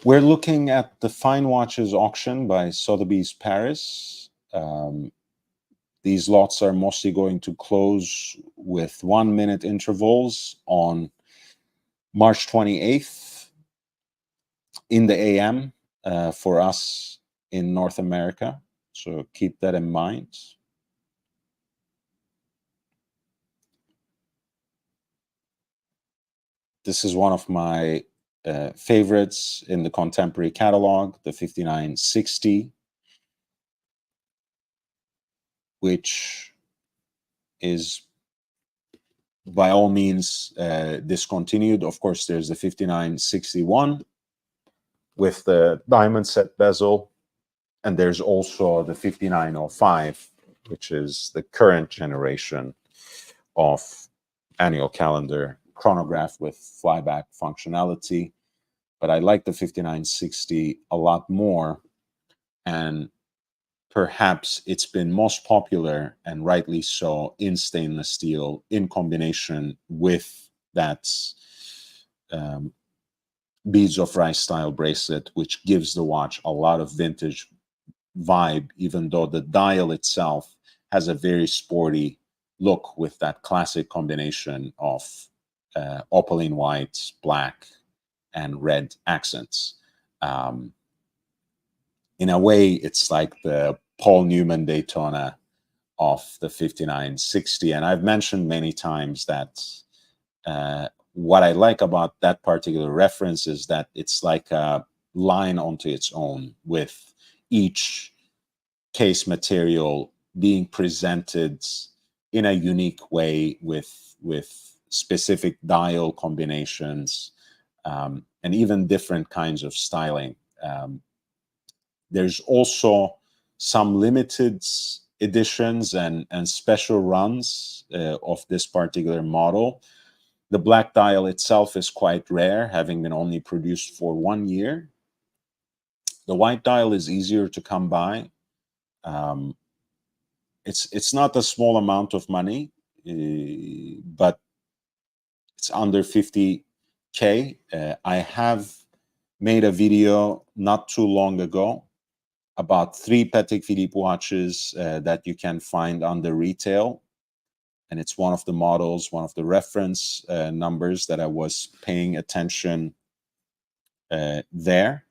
We're looking at the Fine Watches auction by Sotheby's Paris. These lots are mostly going to close with 1-minute intervals on March 28th in the AM for us in North America. So keep that in mind. This is one of my favorites in the contemporary catalog, the 5960, which is by all means discontinued. Of course, there's the 5961 with the diamond set bezel, and there's also the 5905, which is the current generation of annual calendar chronograph with flyback functionality. But I like the 5960 a lot more, and perhaps it's been most popular, and rightly so, in stainless steel, in combination with that beads of rice style bracelet, which gives the watch a lot of vintage vibe, even though the dial itself has a very sporty look with that classic combination of opaline white, black, and red accents. in a way, it's like the Paul Newman Daytona of the 5960. And I've mentioned many times that what I like about that particular reference is that it's like a line onto its own, with each case material being presented in a unique way with specific dial combinations, and even different kinds of styling. There's also some limited editions and special runs of this particular model. The black dial itself is quite rare, having been only produced for 1 year. The white dial is easier to come by. It's not a small amount of money, but it's under 50K. I have made a video not too long ago about 3 Patek Philippe watches that you can find under retail. And it's one of the models, one of the reference numbers that I was paying attention there.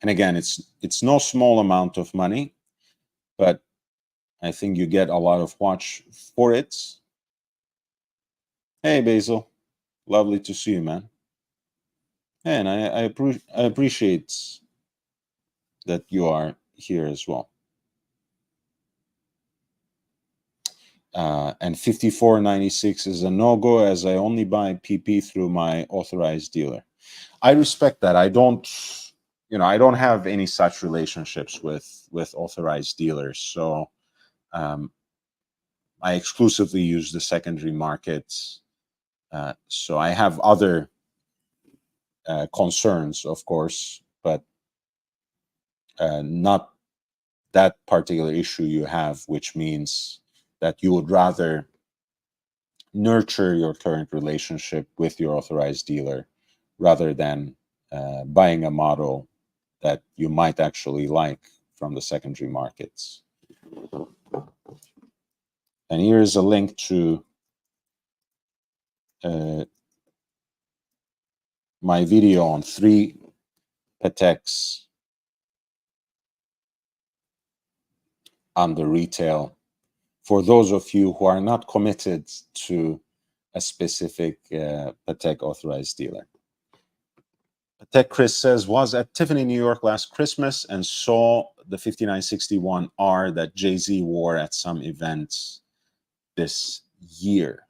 And again, it's no small amount of money, but I think you get a lot of watch for it. Hey, Basil. Lovely to see you, man. And I appreciate that you are here as well. And 54.96 is a no-go, as I only buy PP through my authorized dealer. I respect that. I don't have any such relationships with authorized dealers. So I exclusively use the secondary markets. So I have other concerns, of course, but not that particular issue you have, which means that you would rather nurture your current relationship with your authorized dealer rather than buying a model that you might actually like from the secondary markets. And here is a link to my video on 3 Pateks under retail for those of you who are not committed to a specific Patek authorized dealer. Patek Chris says, was at Tiffany, New York last Christmas and saw the 5961R that Jay-Z wore at some events this year.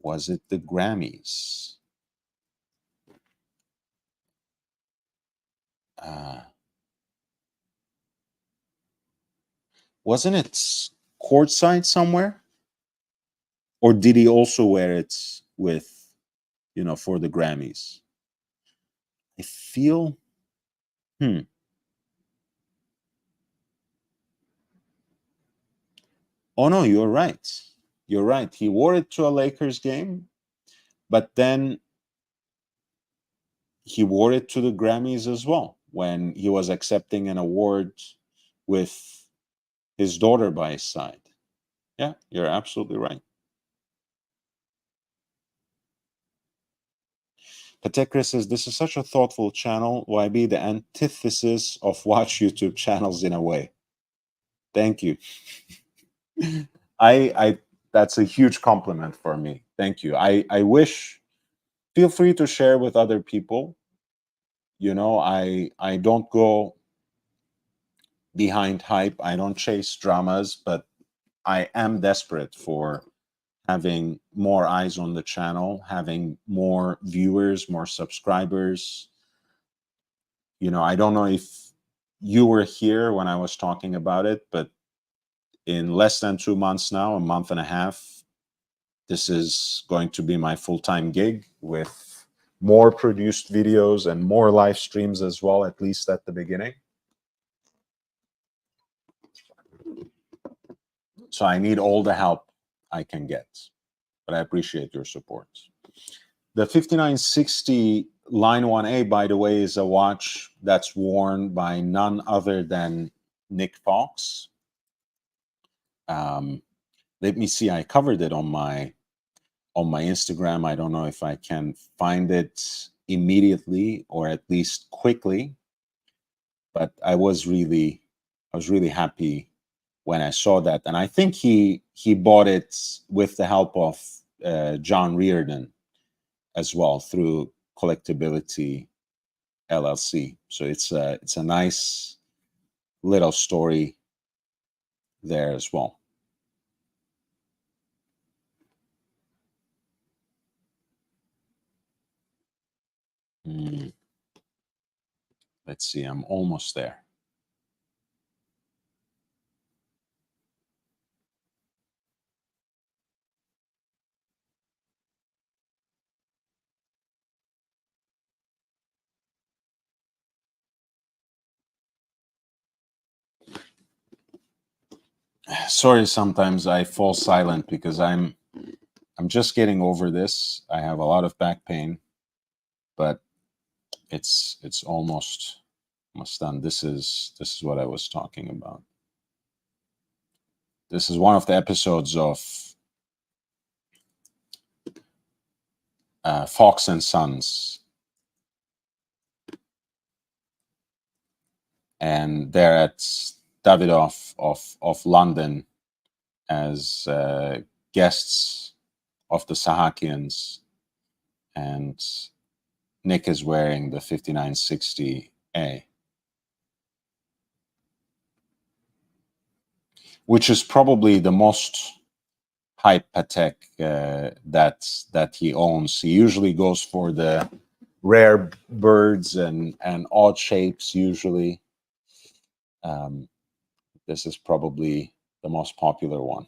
Was it the Grammys? Wasn't it courtside somewhere? Or did he also wear it with, for the Grammys? I feel, Oh no, you're right. You're right. He wore it to a Lakers game, but then he wore it to the Grammys as well when he was accepting an award with his daughter by his side. Yeah, you're absolutely right. Patek says, this is such a thoughtful channel. YB, the antithesis of watch YouTube channels in a way. Thank you. I that's a huge compliment for me. Thank you. I wish, feel free to share with other people. I don't go behind hype. I don't chase dramas, but I am desperate for having more eyes on the channel, having more viewers, more subscribers. I don't know if you were here when I was talking about it, but in less than 2 months now, a month and a half, this is going to be my full-time gig with more produced videos and more live streams as well, at least at the beginning. So I need all the help I can get, but I appreciate your support. The 5960 Line 1A, by the way, is a watch that's worn by none other than Nick Fox. let me see, I covered it on my Instagram. I don't know if I can find it immediately or at least quickly, but I was really happy when I saw that. And I think he bought it with the help of John Reardon as well through Collectability LLC. So it's a nice little story there as well. Let's see, I'm almost there. Sorry, sometimes I fall silent because I'm just getting over this. I have a lot of back pain, but it's almost done. This is what I was talking about. This is one of the episodes of Fox and Sons, and they're at Davidoff of London as guests of the Sahakians, and Nick is wearing the 5960A, which is probably the most hype Patek that he owns. He usually goes for the rare birds and odd shapes usually. This is probably the most popular one.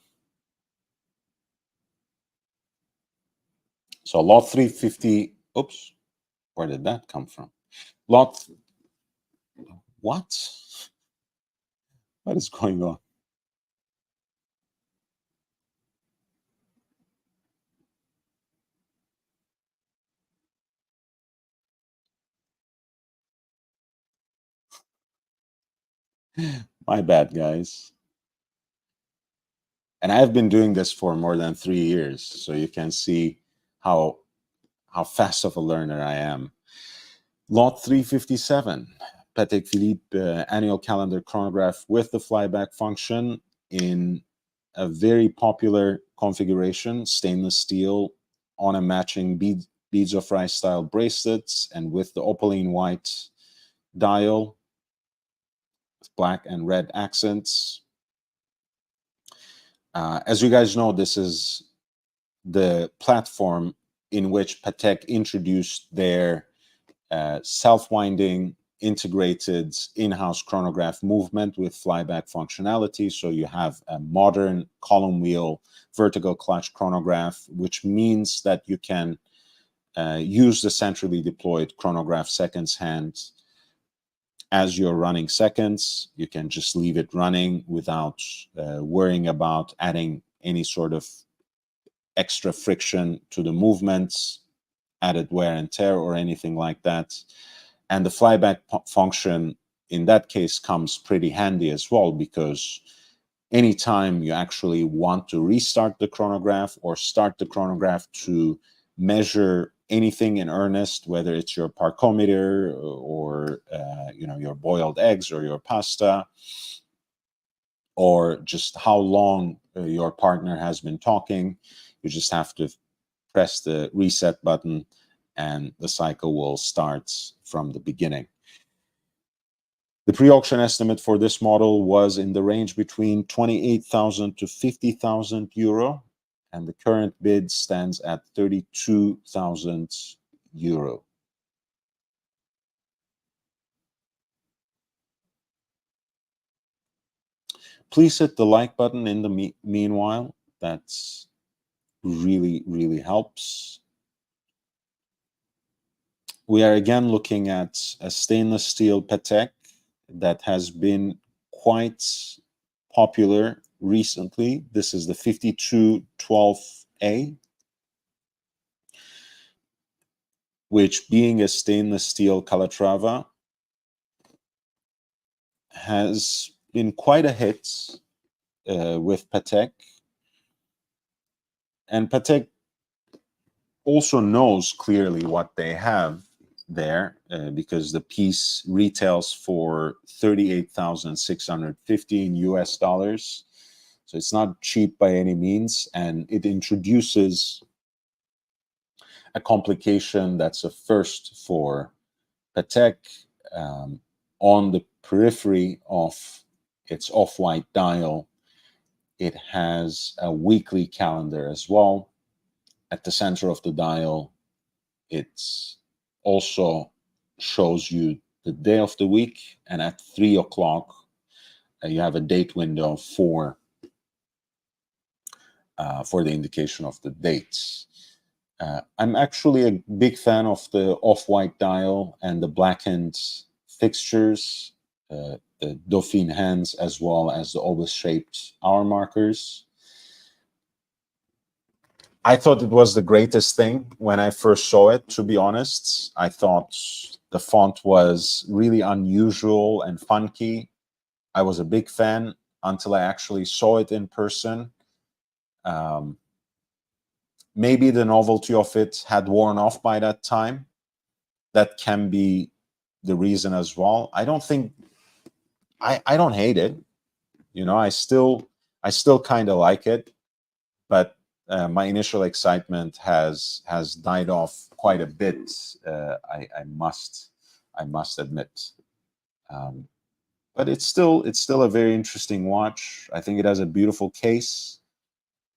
So lot 350, oops, where did that come from? Lot, what? What is going on? My bad, guys. And I've been doing this for more than 3 years, so you can see how fast of a learner I am. Lot 357, Patek Philippe annual calendar chronograph with the flyback function in a very popular configuration, stainless steel on a matching beads of rice style bracelets and with the opaline white dial with black and red accents. As you guys know, this is the platform in which Patek introduced their self-winding integrated in-house chronograph movement with flyback functionality. So you have a modern column wheel vertical clutch chronograph, which means that you can use the centrally deployed chronograph seconds hand as you're running seconds. You can just leave it running without worrying about adding any sort of extra friction to the movements, added wear and tear or anything like that. And the flyback function in that case comes pretty handy as well, because anytime you actually want to restart the chronograph or start the chronograph to measure anything in earnest, whether it's your parkometer or your boiled eggs or your pasta, or just how long your partner has been talking, you just have to press the reset button and the cycle will start from the beginning. The pre-auction estimate for this model was in the range between 28,000 to 50,000 euro, and the current bid stands at 32,000 euro. Please hit the like button in the meanwhile. That's really helps. We are again looking at a stainless steel Patek that has been quite popular recently. This is the 5212A, which, being a stainless steel Calatrava, has been quite a hit with Patek. And Patek also knows clearly what they have there, because the piece retails for 38,650 in US dollars. So it's not cheap by any means, and it introduces a complication that's a first for Patek. On the periphery of its off-white dial, it has a weekly calendar as well. At the center of the dial, it's also shows you the day of the week, and at 3 o'clock, you have a date window for the indication of the dates. I'm actually a big fan of the off-white dial and the blackened fixtures, the Dauphine hands, as well as the oval-shaped hour markers. I thought it was the greatest thing when I first saw it, to be honest. I thought the font was really unusual and funky. I was a big fan until I actually saw it in person. Maybe the novelty of it had worn off by that time. That can be the reason as well. I don't think I don't hate it. You know, I still kind of like it, but my initial excitement has died off quite a bit. I must admit. But it's still a very interesting watch. I think it has a beautiful case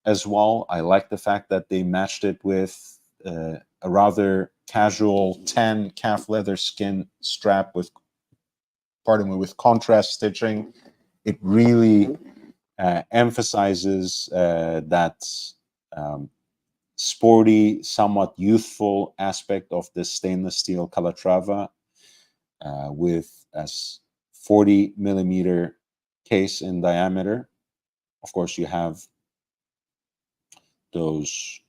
as well. I like the fact that they matched it with a rather casual tan calf leather skin strap with, pardon me, with contrast stitching. It really emphasizes that sporty, somewhat youthful aspect of the stainless steel Calatrava with a 40 millimeter case in diameter. Of course, you have those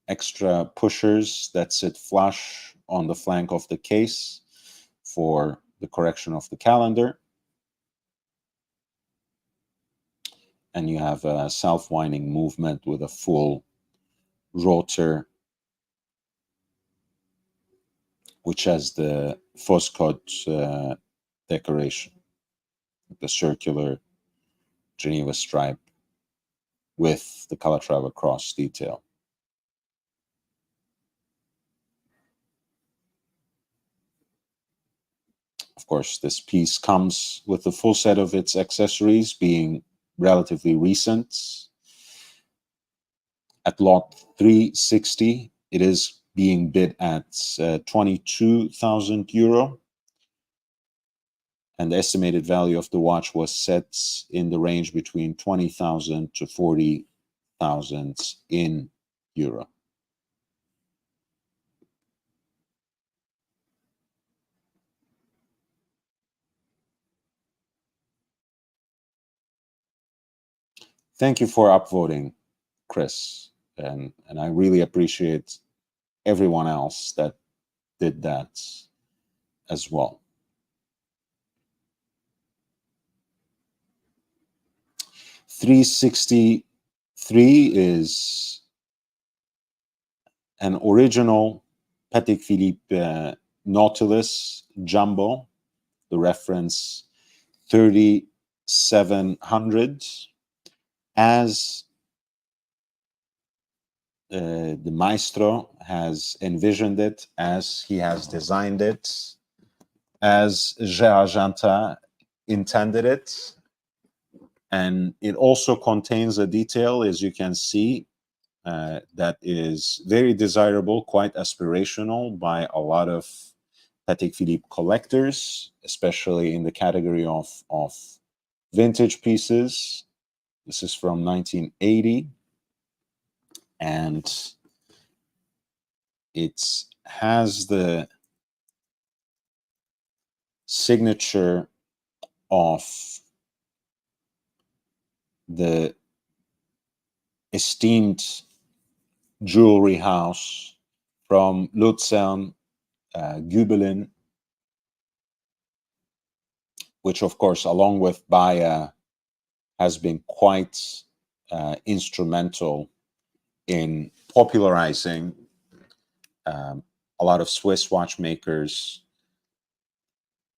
extra pushers that sit flush on the flank of the case for the correction of the calendar. And you have a self-winding movement with a full rotor, which has the Foscot decoration, the circular Geneva stripe with the Calatrava cross detail. Of course, this piece comes with the full set of its accessories, being relatively recent. At lot 360, it is being bid at 22,000 euro. And the estimated value of the watch was set in the range between 20,000 to 40,000 in euro. Thank you for upvoting, Chris. And I really appreciate everyone else that did that as well. 363 is an original Patek Philippe Nautilus Jumbo, the reference 3700, as the maestro has envisioned it, as he has designed it, as Gérard Jantin intended it. And it also contains a detail, as you can see, that is very desirable, quite aspirational by a lot of Patek Philippe collectors, especially in the category of vintage pieces. This is from 1980, and it has the signature of the esteemed jewelry house from Luzern, Gubelin, which of course, along with Bayer, has been quite instrumental in popularizing a lot of Swiss watchmakers,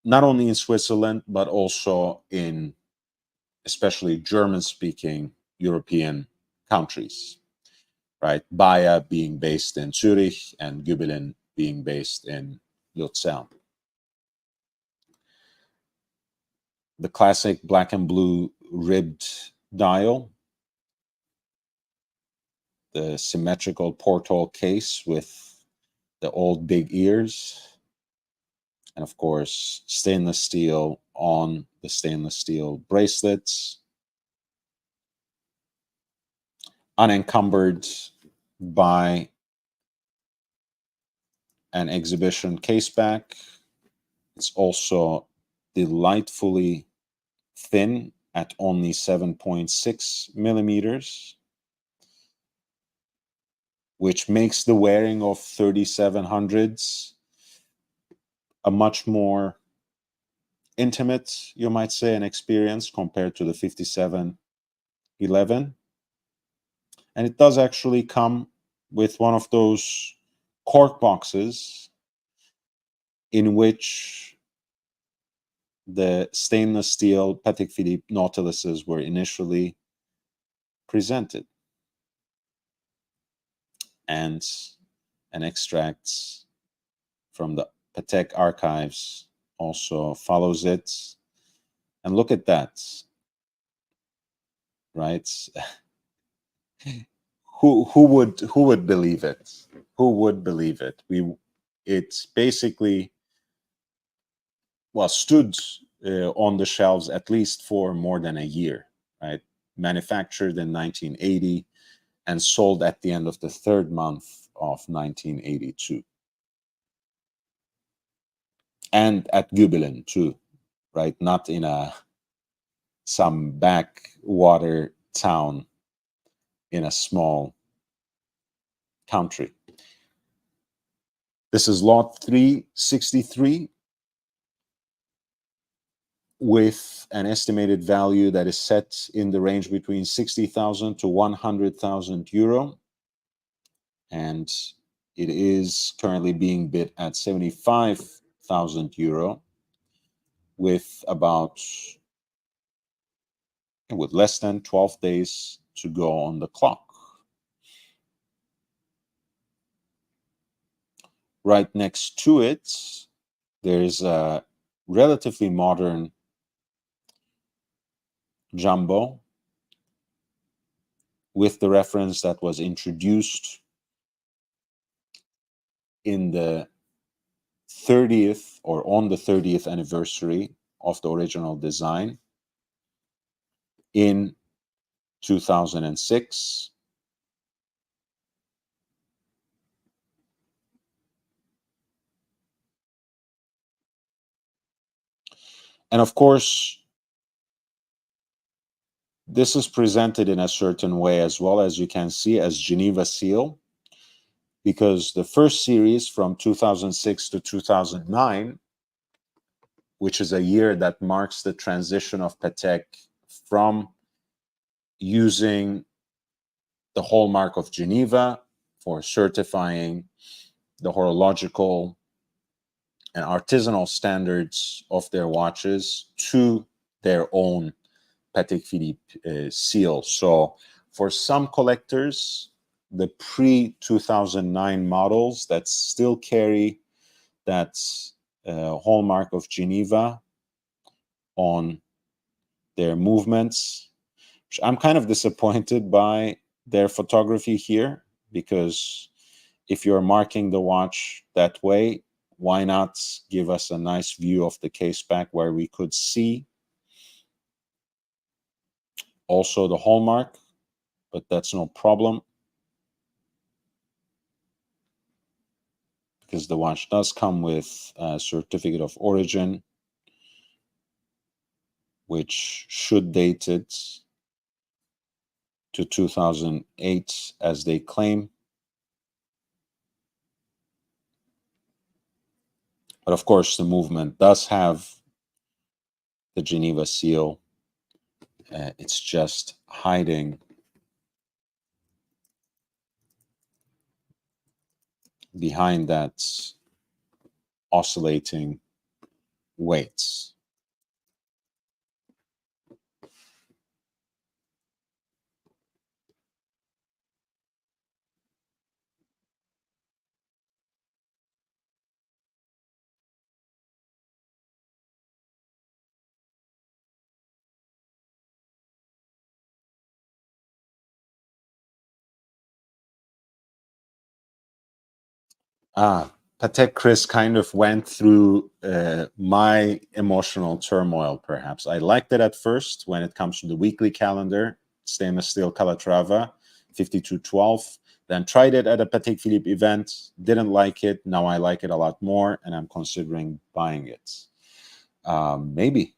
not only in Switzerland, but also in especially German-speaking European countries, right? Bayer being based in Zurich and Gübelin being based in Luzern. The classic black and blue ribbed dial, the symmetrical porthole case with the old big ears, and of course, stainless steel on the stainless steel bracelets, unencumbered by an exhibition case back. It's also delightfully thin at only 7.6 millimeters, which makes the wearing of 3700s a much more intimate, you might say, an experience compared to the 5711. And it does actually come with one of those cork boxes in which the stainless steel Patek Philippe Nautiluses were initially presented. And an extract from the Patek archives also follows it. And look at that, right? Who would believe it? Who would believe it? It's basically, well, stood on the shelves at least for more than a year, right? Manufactured in 1980 and sold at the end of the third month of 1982. And at Gübelin too, right? Not in some backwater town in a small country. This is lot 363 with an estimated value that is set in the range between 60,000 to 100,000 euro. And it is currently being bid at 75,000 euro with less than 12 days to go on the clock. Right next to it, there's a relatively modern jumbo with the reference that was introduced in the 30th or on the 30th anniversary of the original design in 2006. And of course, this is presented in a certain way as well, as you can see, as Geneva Seal, because the first series from 2006 to 2009, which is a year that marks the transition of Patek from using the hallmark of Geneva for certifying the horological and artisanal standards of their watches to their own Patek Philippe seal. So for some collectors, the pre-2009 models that still carry that hallmark of Geneva on their movements, which I'm kind of disappointed by their photography here, because if you're marking the watch that way, why not give us a nice view of the case back where we could see also the hallmark, but that's no problem because the watch does come with a certificate of origin, which should date it to 2008 as they claim. But of course, the movement does have the Geneva seal. It's just hiding behind that oscillating weights. Patek Chris kind of went through my emotional turmoil, perhaps. I liked it at first when it comes to the weekly calendar, stainless steel Calatrava, 5212. Then tried it at a Patek Philippe event, didn't like it. Now I like it a lot more, and I'm considering buying it. Maybe,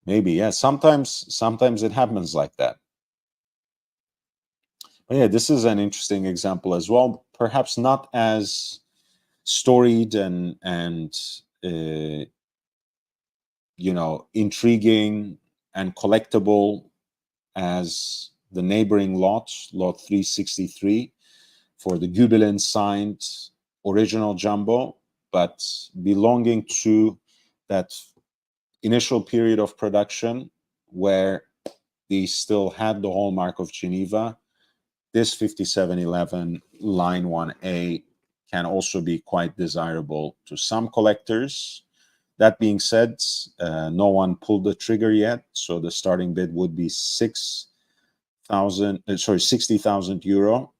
yeah. Sometimes it happens like that. But yeah, this is an interesting example as well. Perhaps not as storied and intriguing and collectible as the neighboring lot 363 for the Gubelin signed original jumbo, but belonging to that initial period of production where they still had the hallmark of Geneva. This 5711 line 1A can also be quite desirable to some collectors. That being said, no one pulled the trigger yet, so the starting bid would be 60,000 euro,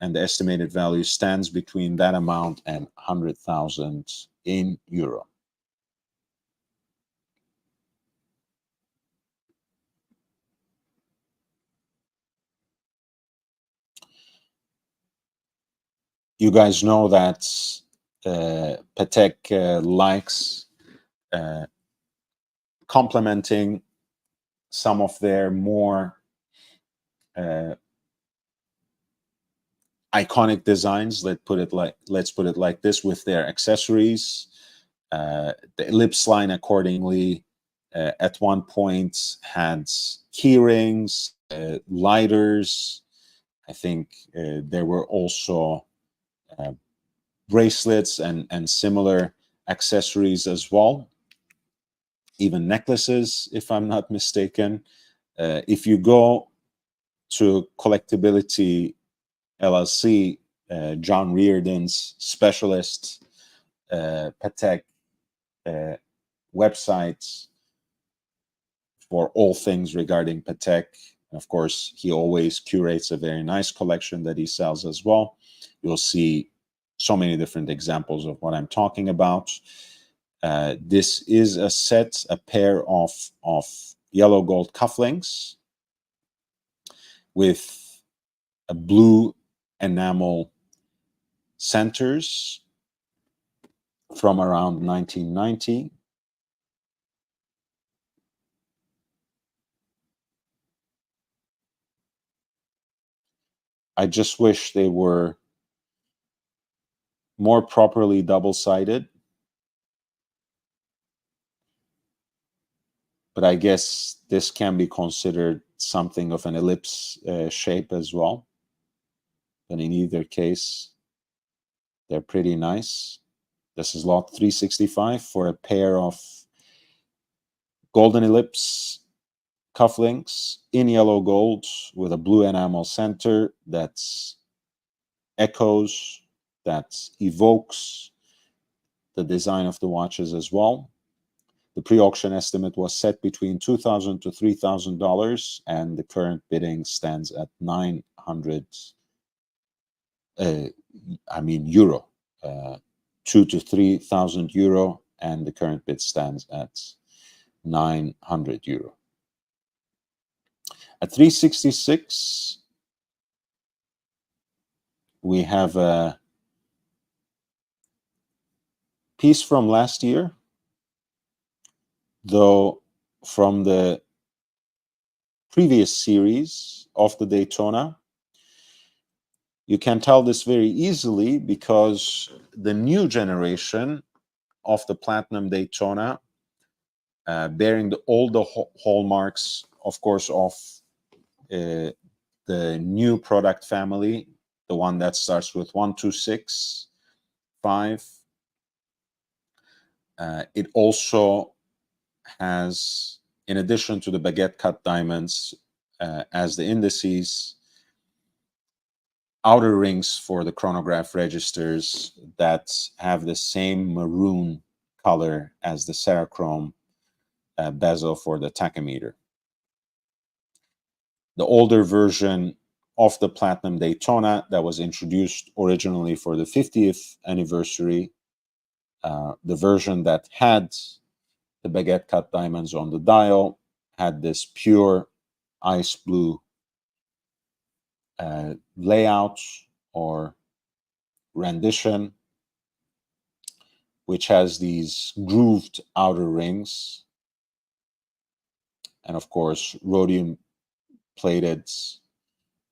and the estimated value stands between that amount and 100,000 in euro. You guys know that Patek likes complementing some of their more iconic designs. Let's put it like this, with their accessories. The Ellipse line, accordingly, at one point had key rings, lighters. I think there were also bracelets and similar accessories as well, even necklaces, if I'm not mistaken. If you go to Collectability LLC, John Reardon's specialist Patek website for all things regarding Patek. Of course, he always curates a very nice collection that he sells as well. You'll see so many different examples of what I'm talking about. This is a pair of yellow gold cufflinks with a blue enamel centers from around 1990. I just wish they were more properly double-sided. But I guess this can be considered something of an ellipse shape as well. But in either case, they're pretty nice. This is lot 365 for a pair of golden ellipse cufflinks in yellow gold with a blue enamel center that's echoes, that evokes the design of the watches as well. The pre-auction estimate was set between $2,000 to $3,000, and the current bidding stands at 900. Euro, 2 to 3,000 euro, and the current bid stands at 900 euro. At 366, we have a piece from last year, though from the previous series of the Daytona. You can tell this very easily because the new generation of the Platinum Daytona, bearing all the hallmarks, of course, of the new product family, the one that starts with 1265. It also has, in addition to the baguette cut diamonds as the indices, outer rings for the chronograph registers that have the same maroon color as the Cerachrome bezel for the tachometer. The older version of the Platinum Daytona that was introduced originally for the 50th anniversary, the version that had the baguette cut diamonds on the dial, had this pure ice blue layout or rendition, which has these grooved outer rings, and of course rhodium plated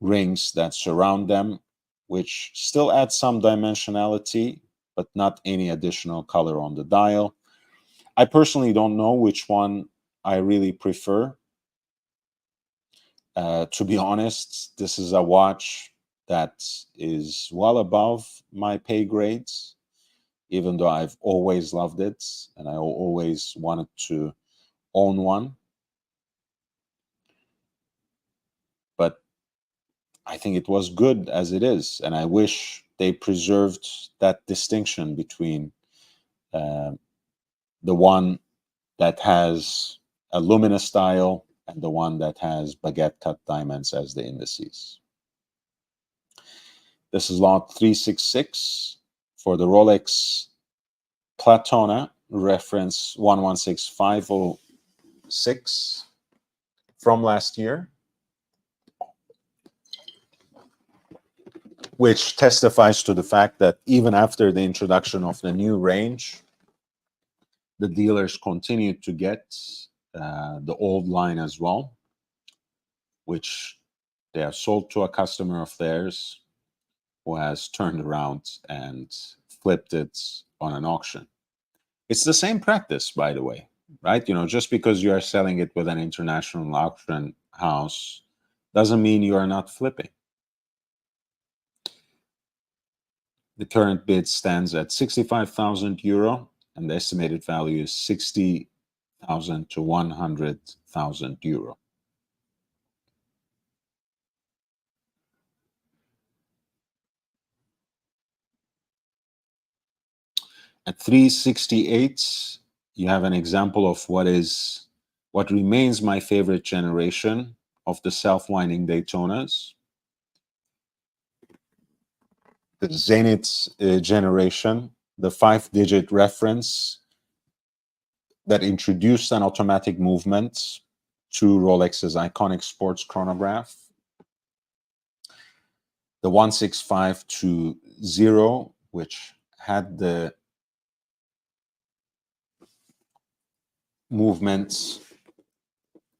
rings that surround them, which still add some dimensionality, but not any additional color on the dial. I personally don't know which one I really prefer. To be honest, this is a watch that is well above my pay grades, even though I've always loved it and I always wanted to own one. But I think it was good as it is, and I wish they preserved that distinction between the one that has a luminous dial and the one that has baguette cut diamonds as the indices. This is lot 366 for the Rolex Platona, reference 116506 from last year, which testifies to the fact that even after the introduction of the new range, the dealers continued to get the old line as well, which they have sold to a customer of theirs who has turned around and flipped it on an auction. It's the same practice, by the way, right? You know, just because you are selling it with an international auction house doesn't mean you are not flipping. The current bid stands at 65,000 euro, and the estimated value is 60,000 to 100,000 euro. At 368, you have an example of what remains my favorite generation of the self-winding Daytonas. The Zenith generation, the 5-digit reference that introduced an automatic movement to Rolex's iconic sports chronograph. The 16520, which had the movement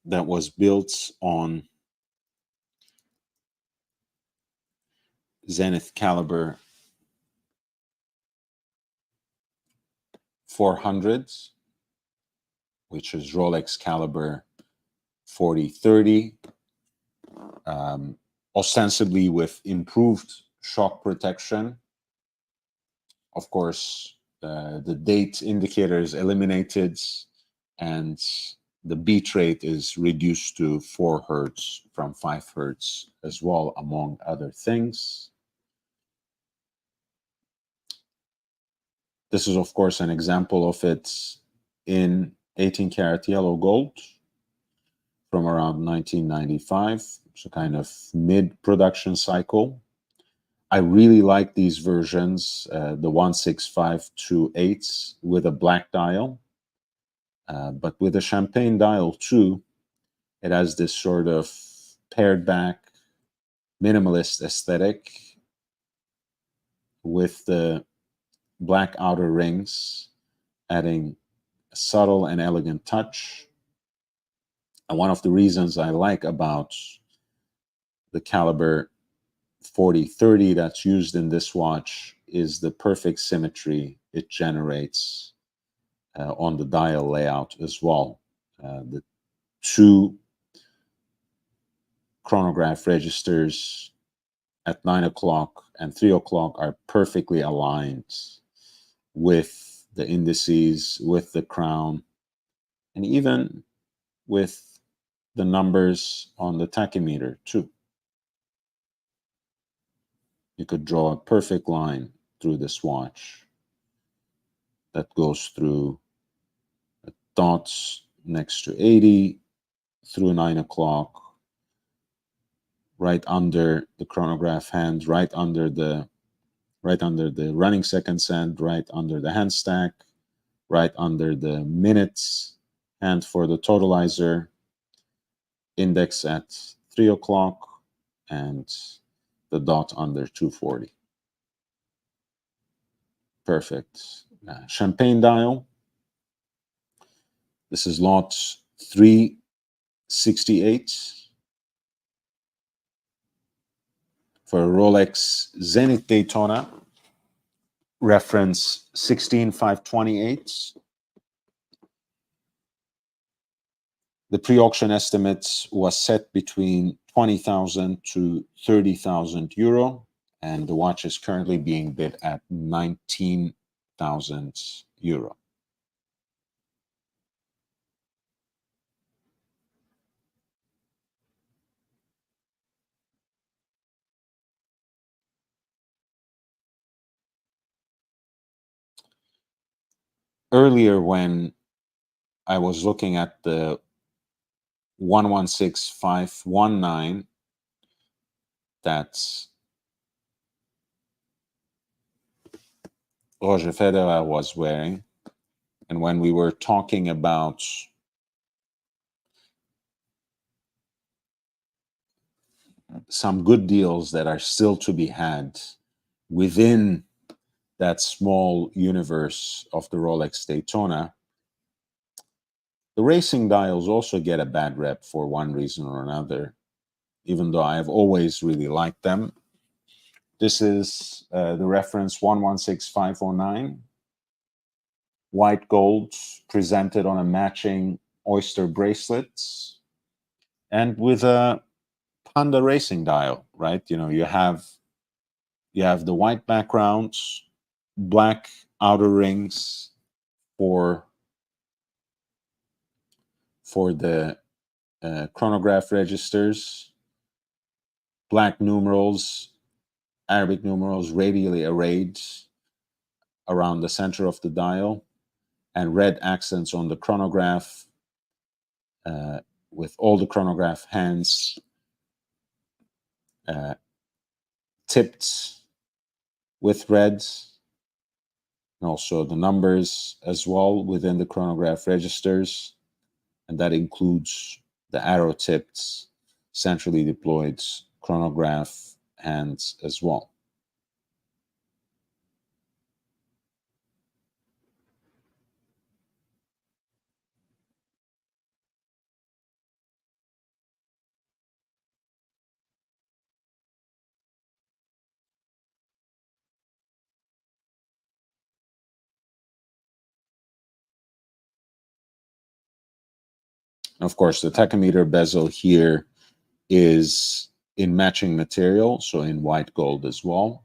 that was built on Zenith caliber 400s, which is Rolex caliber 4030, ostensibly with improved shock protection. Of course, the date indicator is eliminated and the beat rate is reduced to 4 hertz from 5 hertz as well, among other things. This is, of course, an example of it in 18 karat yellow gold from around 1995. So kind of mid-production cycle. I really like these versions, the 16528 with a black dial, but with a champagne dial too. It has this sort of pared back minimalist aesthetic with the black outer rings, adding a subtle and elegant touch. And one of the reasons I like about the caliber 4030 that's used in this watch is the perfect symmetry it generates on the dial layout as well. The 2 chronograph registers at 9 o'clock and 3 o'clock are perfectly aligned with the indices, with the crown, and even with the numbers on the tachymeter too. You could draw a perfect line through this watch that goes through the dots next to 80, through 9 o'clock, right under the chronograph hand, right under the running seconds hand, right under the hand stack, right under the minutes hand for the totalizer, index at 3 o'clock, and the dot under 240. Perfect. Champagne dial. This is lot 368 for a Rolex Zenith Daytona, reference 16528. The pre-auction estimate was set between 20,000 to 30,000 euro, and the watch is currently being bid at 19,000 euro. Earlier, when I was looking at the 116519 that Roger Federer was wearing, and when we were talking about some good deals that are still to be had within that small universe of the Rolex Daytona, the racing dials also get a bad rep for one reason or another, even though I have always really liked them. This is the reference 116509, white gold presented on a matching oyster bracelets, and with a Panda racing dial, right? You know, you have the white backgrounds, black outer rings for the chronograph registers, black numerals, Arabic numerals radially arrayed around the center of the dial, and red accents on the chronograph, with all the chronograph hands tipped with red, and also the numbers as well within the chronograph registers, and that includes the arrow-tipped, centrally deployed chronograph hands as well. Of course, the tachymeter bezel here is in matching material, so in white gold as well.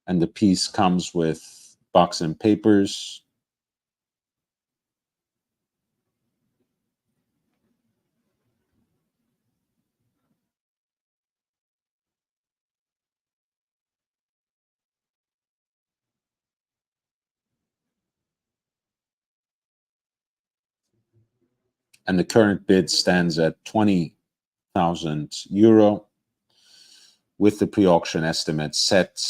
And the piece comes with box and papers. And the current bid stands at 20,000 euro, with the pre-auction estimate set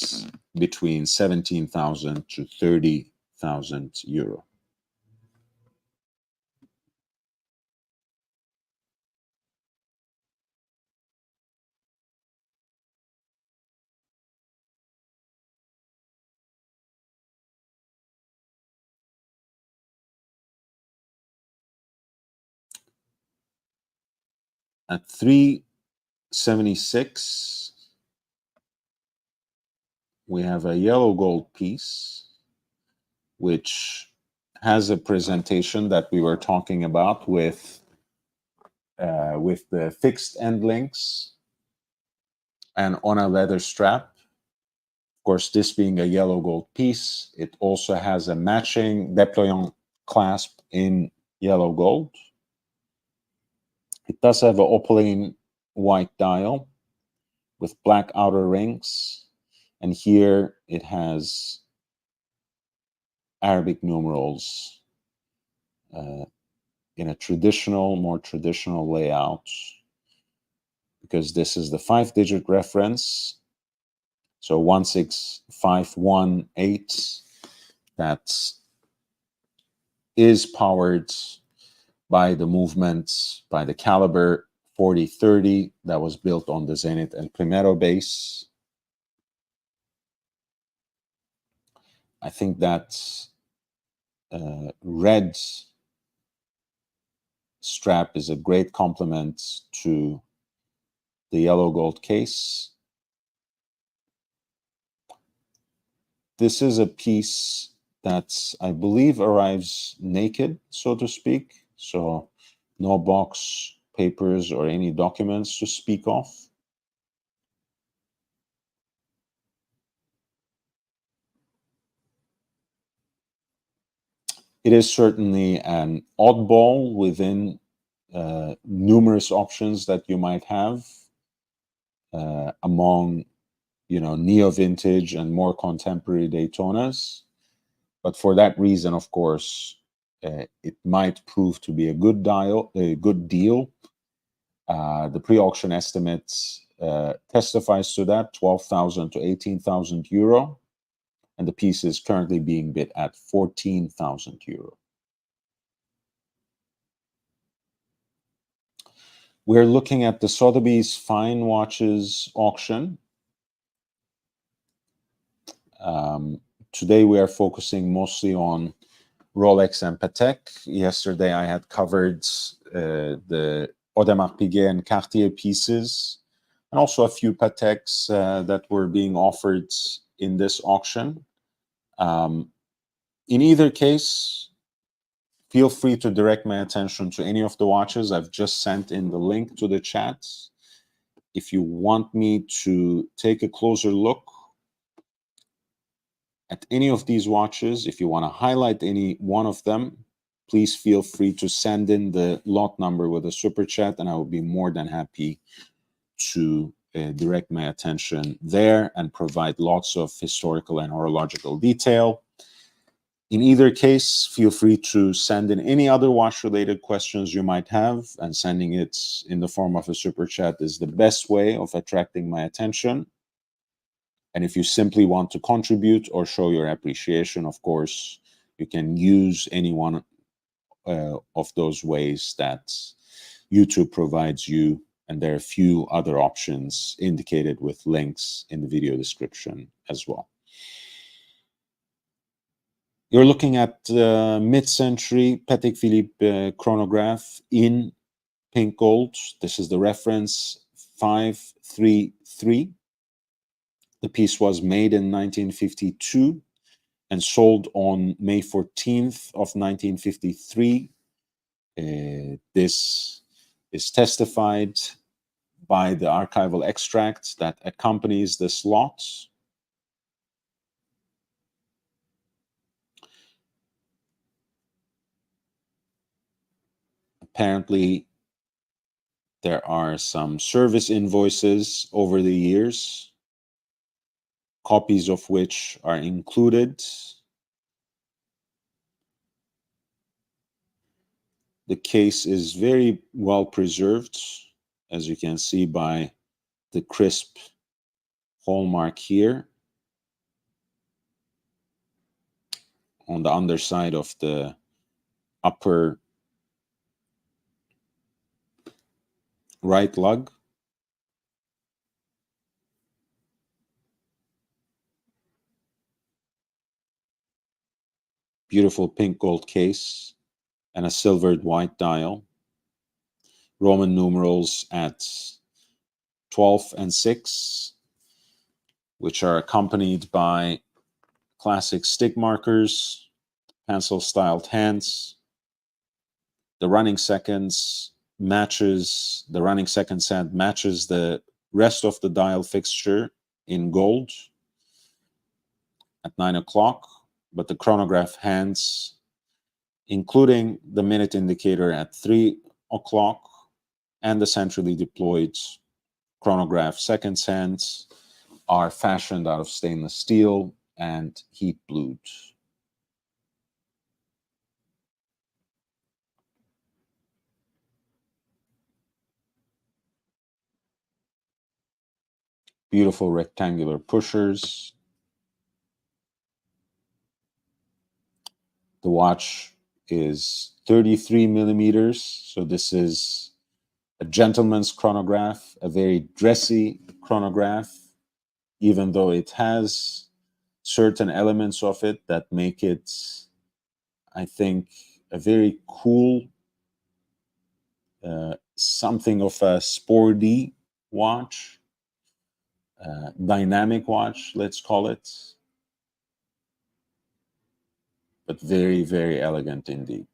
between 17,000 to 30,000 euro. At 376, we have a yellow gold piece, which has a presentation that we were talking about with the fixed end links and on a leather strap. Of course, this being a yellow gold piece, it also has a matching déployant clasp in yellow gold. It does have an opaline white dial with black outer rings, and here it has Arabic numerals in a more traditional layout, because this is the 5-digit reference. So 16518, that is powered by the movements, by the caliber 4030 that was built on the Zenith and Primero base. I think that red strap is a great complement to the yellow gold case. This is a piece that I believe arrives naked, so to speak. So no box, papers, or any documents to speak of. It is certainly an oddball within numerous options that you might have among, neo-vintage and more contemporary Daytonas. But for that reason, of course, it might prove to be a good deal. The pre-auction estimates testifies to that, 12,000 to 18,000 euro, and the piece is currently being bid at 14,000 euro. We're looking at the Sotheby's Fine Watches auction. Today we are focusing mostly on Rolex and Patek. Yesterday I had covered the Audemars Piguet and Cartier pieces, and also a few Pateks that were being offered in this auction. In either case, feel free to direct my attention to any of the watches. I've just sent in the link to the chat. If you want me to take a closer look at any of these watches, if you want to highlight any one of them, please feel free to send in the lot number with a super chat, and I will be more than happy to direct my attention there and provide lots of historical and horological detail. In either case, feel free to send in any other watch-related questions you might have, and sending it in the form of a super chat is the best way of attracting my attention. And if you simply want to contribute or show your appreciation, of course, you can use any one of those ways that YouTube provides you, and there are a few other options indicated with links in the video description as well. You're looking at mid-century Patek Philippe chronograph in pink gold. This is the reference 533. The piece was made in 1952 and sold on May 14th of 1953. This is testified by the archival extract that accompanies this lot. Apparently, there are some service invoices over the years, copies of which are included. The case is very well preserved, as you can see by the crisp hallmark here on the underside of the upper right lug. Beautiful pink gold case and a silvered white dial. Roman numerals at 12 and 6, which are accompanied by classic stick markers, pencil-styled hands. The running seconds the running seconds hand matches the rest of the dial fixture in gold at 9 o'clock, but the chronograph hands, including the minute indicator at 3 o'clock and the centrally deployed chronograph seconds hands, are fashioned out of stainless steel and heat blued. Beautiful rectangular pushers. The watch is 33 millimeters, so this is a gentleman's chronograph, a very dressy chronograph, even though it has certain elements of it that make it, I think, a very cool, something of a sporty watch, dynamic watch, let's call it, but very, very elegant indeed.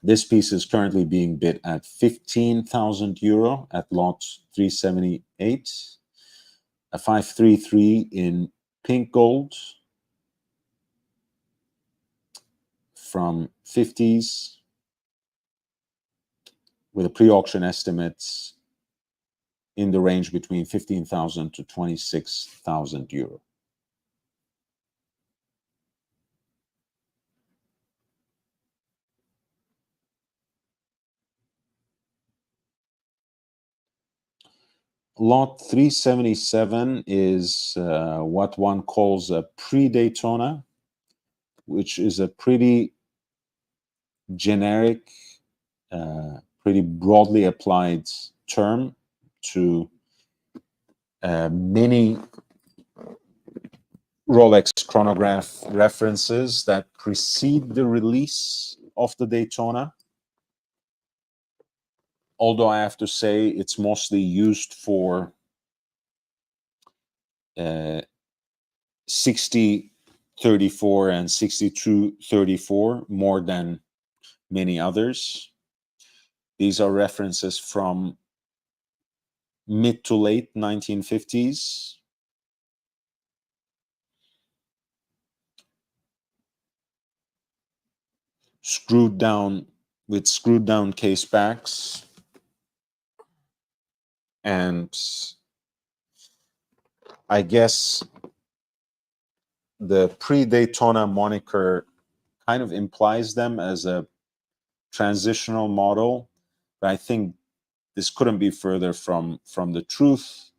This piece is currently being bid at 15,000 euro at lot 378, a 533 in pink gold from 50s, with a pre-auction estimate in the range between 15,000 to 26,000 euro. Lot 377 is what one calls a pre-Daytona, which is a pretty generic, pretty broadly applied term to many Rolex chronograph references that precede the release of the Daytona. Although I have to say it's mostly used for 6034 and 6234 more than many others. These are references from mid to late 1950s. Screwed down with screwed down case backs, and I guess the pre-Daytona moniker kind of implies them as a transitional model, but I think this couldn't be further from the truth,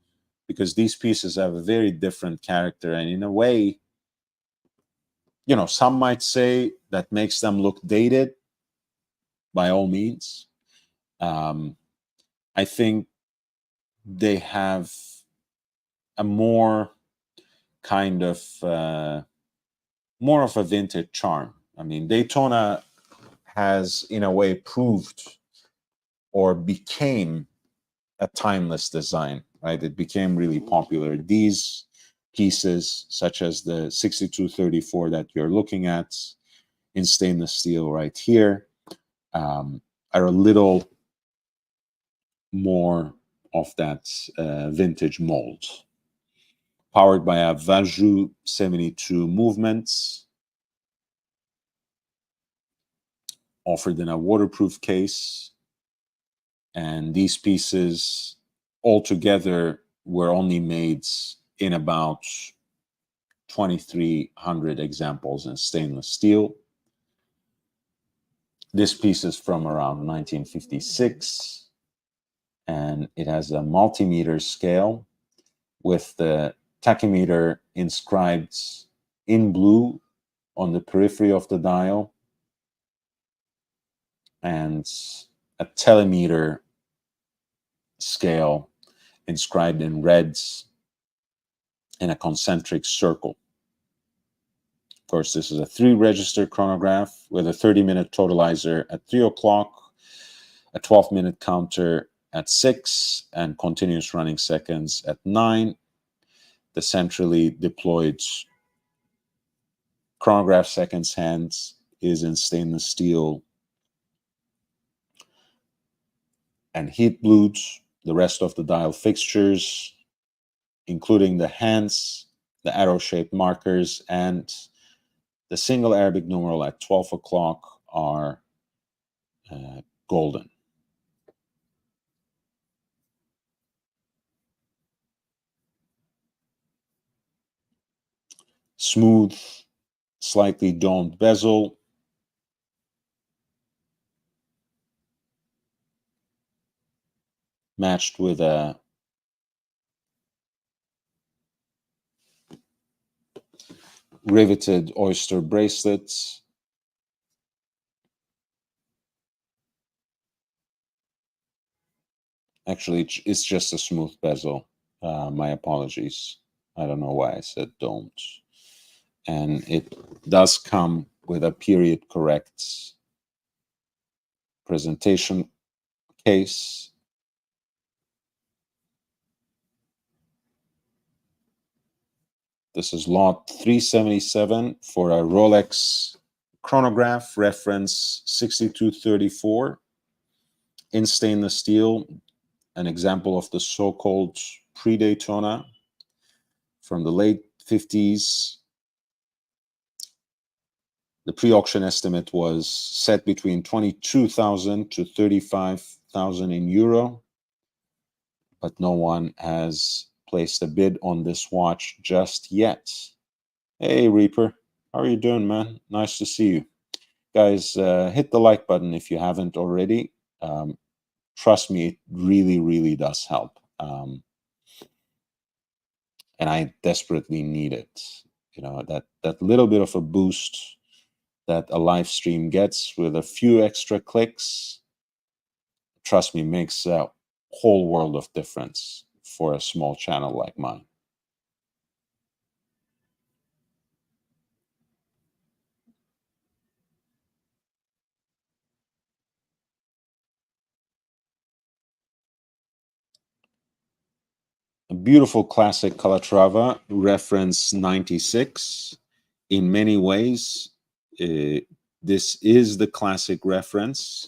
because these pieces have a very different character, and in a way, you know, some might say that makes them look dated. By all means, I think they have a more kind of more of a vintage charm. I mean, Daytona has in a way proved or became a timeless design, right? It became really popular. These pieces, such as the 6234 that you're looking at in stainless steel right here, are a little more of that vintage mold. Powered by a Vacheron 72 movements, offered in a waterproof case, and these pieces altogether were only made in about 2,300 examples in stainless steel. This piece is from around 1956, and it has a multimeter scale with the tachymeter inscribed in blue on the periphery of the dial, and a telemeter scale inscribed in red in a concentric circle. course, this is a 3-register chronograph with a 30-minute totalizer at 3 o'clock, a 12-minute counter at 6, and continuous running seconds at 9. The centrally deployed chronograph seconds hand is in stainless steel and heat blued. The rest of the dial fixtures, including the hands, the arrow-shaped markers, and the single Arabic numeral at 12 o'clock, are golden. Smooth, slightly domed bezel. Matched with a riveted oyster bracelet. Actually, it's just a smooth bezel. My apologies. I don't know why I said domed. And it does come with a period correct presentation case. This is lot 377 for a Rolex chronograph, reference 6234, in stainless steel, an example of the so-called pre-Daytona from the late 50s. The pre-auction estimate was set between 22,000 to 35,000 in euro, but no one has placed a bid on this watch just yet. Hey, Reaper, how are you doing, man? Nice to see you. Guys, hit the like button if you haven't already. Trust me, it really, really does help. And I desperately need it. You know, that little bit of a boost that a live stream gets with a few extra clicks, trust me, makes a whole world of difference for a small channel like mine. A beautiful classic Calatrava, reference 96. In many ways, this is the classic reference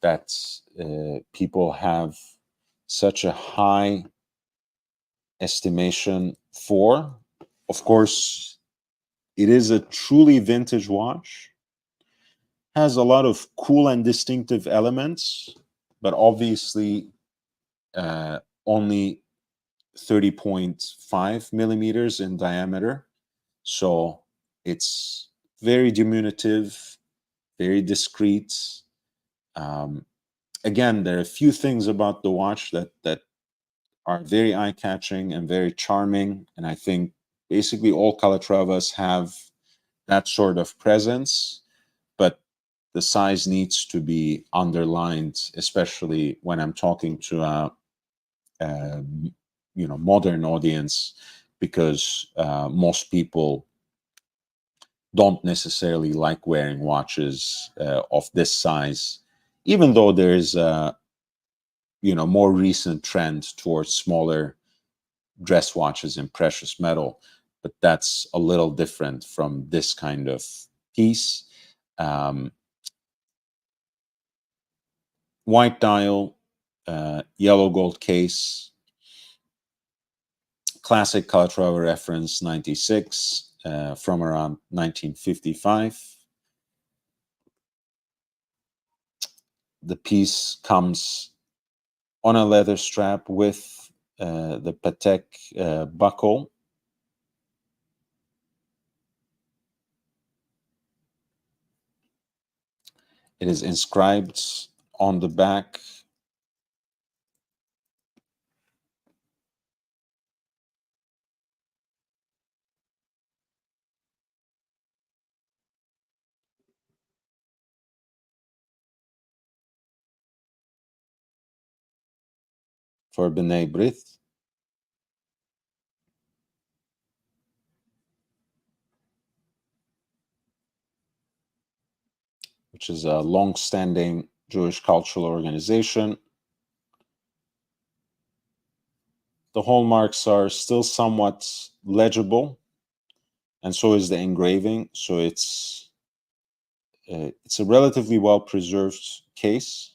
that people have such a high estimation for. Of course, it is a truly vintage watch, has a lot of cool and distinctive elements, but obviously only 30.5 millimeters in diameter. So it's very diminutive, very discreet. Again, there are a few things about the watch that are very eye-catching and very charming. And I think basically all Calatravas have that sort of presence, but the size needs to be underlined, especially when I'm talking to a modern audience, because most people don't necessarily like wearing watches of this size, even though there's a more recent trend towards smaller dress watches in precious metal, but that's a little different from this kind of piece. White dial, yellow gold case, classic Calatrava reference 96 from around 1955. The piece comes on a leather strap with the Patek buckle. It is inscribed on the back for B'nai B'rith. which is a long-standing Jewish cultural organization. The hallmarks are still somewhat legible, and so is the engraving. So it's a relatively well-preserved case.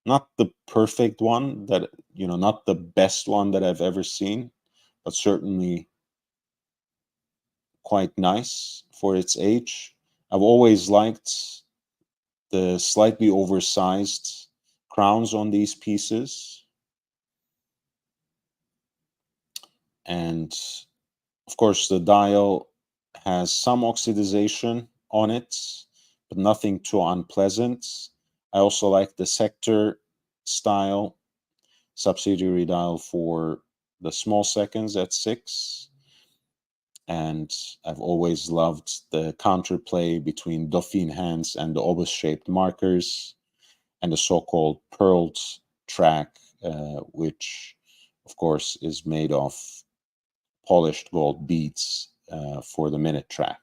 Not the perfect one that, not the best one that I've ever seen, but certainly quite nice for its age. I've always liked the slightly oversized crowns on these pieces. And of course, the dial has some oxidization on it, but nothing too unpleasant. I also like the sector style subsidiary dial for the small seconds at 6. And I've always loved the counterplay between Dauphine hands and the obus-shaped markers, and the so-called pearled track, which, of course, is made of polished gold beads for the minute track.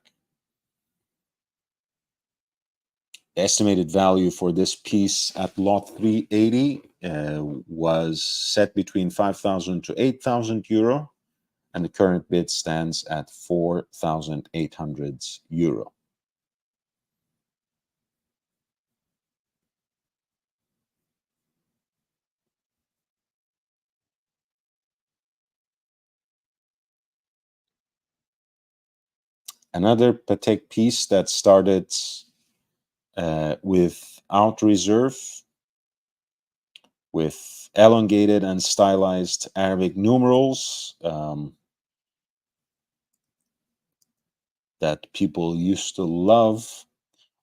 The estimated value for this piece at lot 380 was set between 5,000 to 8,000 euro, and the current bid stands at 4,800 euro. Another Patek piece that started without reserve, with elongated and stylized Arabic numerals that people used to love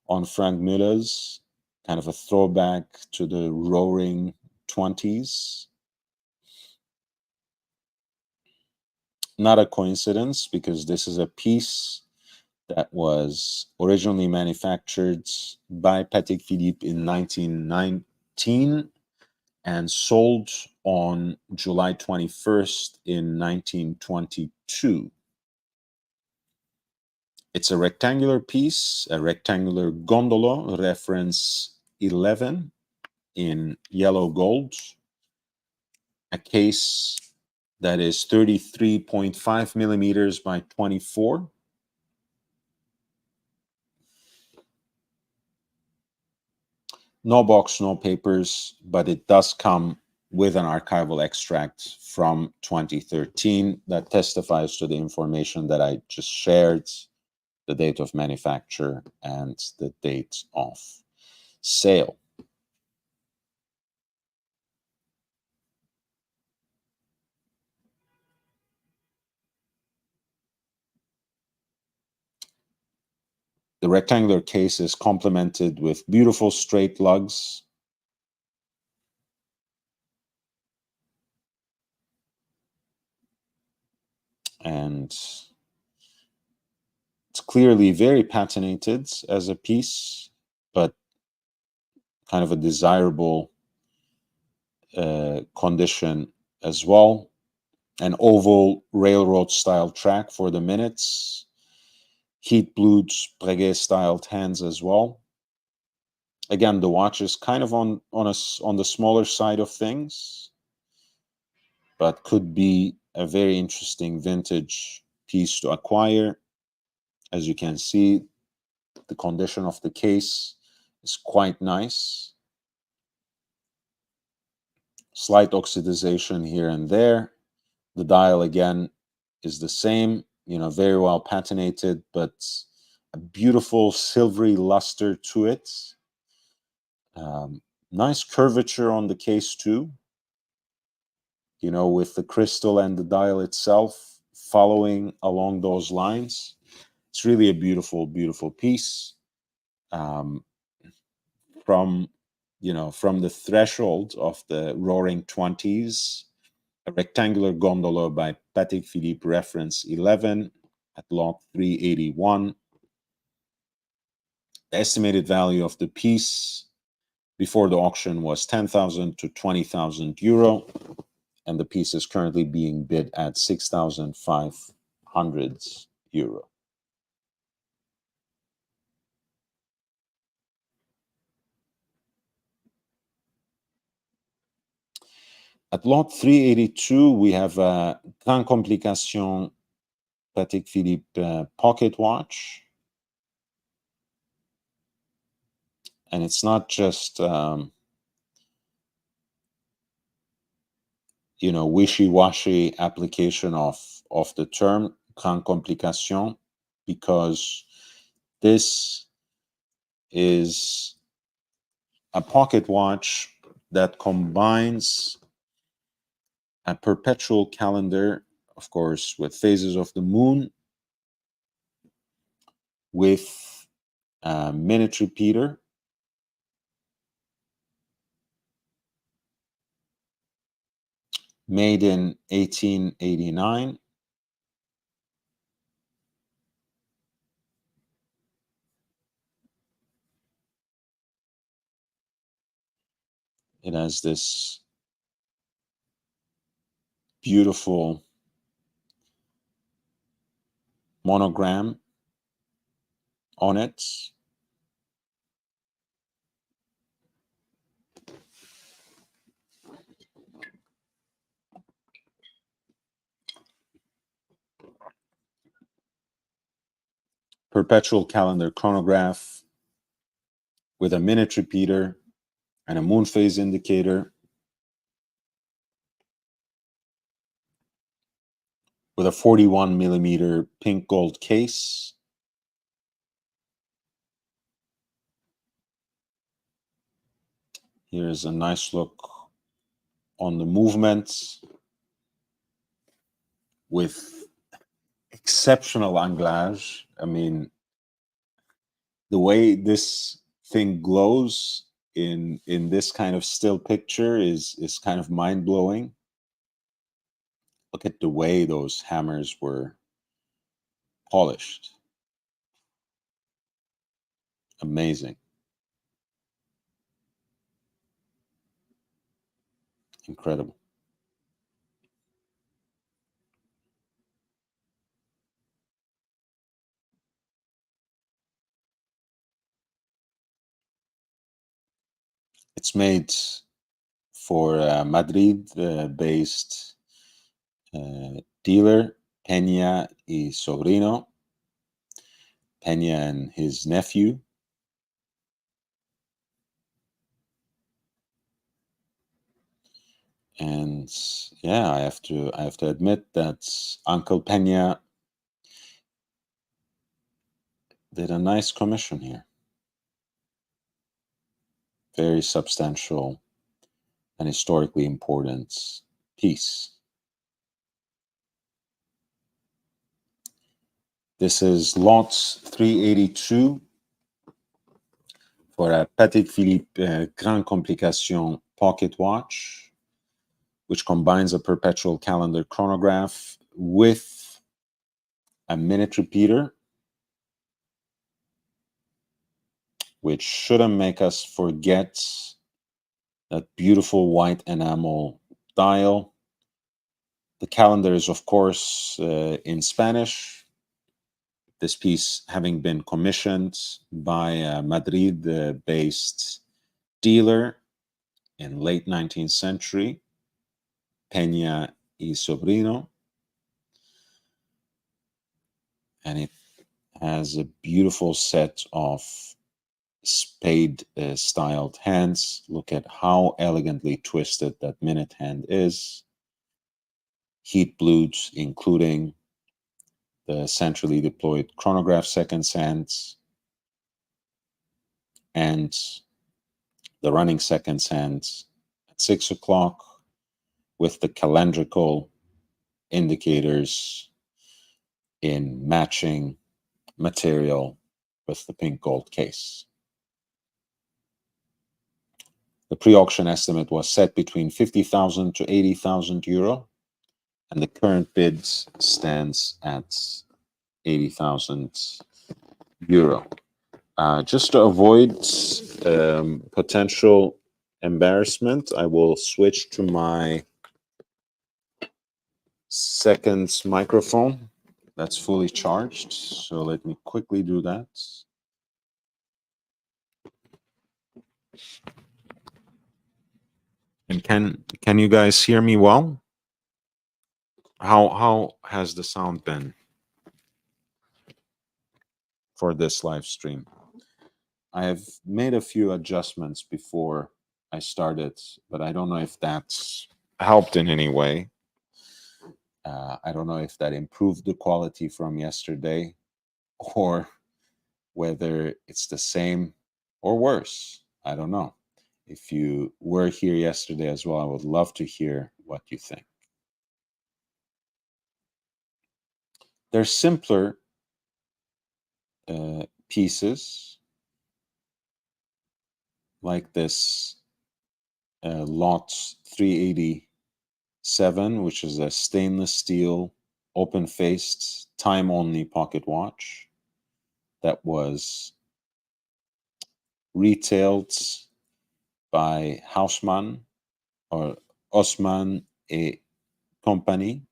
on Frank Müller's, kind of a throwback to the roaring 20s. Not a coincidence, because this is a piece that was originally manufactured by Patek Philippe in 1919 and sold on July 21st in 1922. It's a rectangular piece, a rectangular gondola, reference 11 in yellow gold, a case that is 33.5 millimeters by 24. No box, no papers, but it does come with an archival extract from 2013 that testifies to the information that I just shared, the date of manufacture and the date of sale. The rectangular case is complemented with beautiful straight lugs, and it's clearly very patinated as a piece, but kind of a desirable condition as well. An oval railroad style track for the minutes, heat blued Breguet styled hands as well. Again, the watch is kind of on the smaller side of things, but could be a very interesting vintage piece to acquire. As you can see, the condition of the case is quite nice. Slight oxidization here and there. The dial again is the same, very well patinated, but a beautiful silvery luster to it. Nice curvature on the case too, with the crystal and the dial itself following along those lines. It's really a beautiful, beautiful piece. From the threshold of the roaring 20s, a rectangular gondola by Patek Philippe, reference 11 at lot 381. The estimated value of the piece before the auction was 10,000 to 20,000 euro, and the piece is currently being bid at 6,500 euro. At lot 382, we have a Grand Complication Patek Philippe pocket watch. And it's not just, wishy-washy application of the term Grand Complication, because this is a pocket watch that combines a perpetual calendar, of course, with phases of the moon, with a minute repeater, made in 1889. It has this beautiful monogram on it. Perpetual calendar chronograph with a minute repeater and a moon phase indicator, with a 41 millimeter pink gold case. Here's a nice look on the movements with exceptional anglage. I mean, the way this thing glows in this kind of still picture is kind of mind-blowing. Look at the way those hammers were polished. Amazing. Incredible. It's made for a Madrid-based dealer, Peña y Sobrino, Peña and his nephew. And yeah, I have to admit that Uncle Peña did a nice commission here. Very substantial and historically important piece. This is lot 382 for a Patek Philippe Grand Complication pocket watch, which combines a perpetual calendar chronograph with a minute repeater, which shouldn't make us forget that beautiful white enamel dial. The calendar is, of course, in Spanish. This piece having been commissioned by a Madrid-based dealer in late 19th century, Peña y Sobrino. And it has a beautiful set of spade-styled hands. Look at how elegantly twisted that minute hand is. Heat blues, including the centrally deployed chronograph seconds hands and the running seconds hands at 6 o'clock, with the calendrical indicators in matching material with the pink gold case. The pre-auction estimate was set between 50,000 to 80,000 euro, and the current bid stands at 80,000 euro. Just to avoid potential embarrassment, I will switch to my second microphone that's fully charged. So let me quickly do that. And can you guys hear me well? How has the sound been for this live stream? I have made a few adjustments before I started, but I don't know if that's helped in any way. I don't know if that improved the quality from yesterday or whether it's the same or worse. I don't know. If you were here yesterday as well, I would love to hear what you think. They're simpler pieces like this Lot 387, which is a stainless steel, open-faced, time-only pocket watch that was retailed by Haussmann or Osman et Company,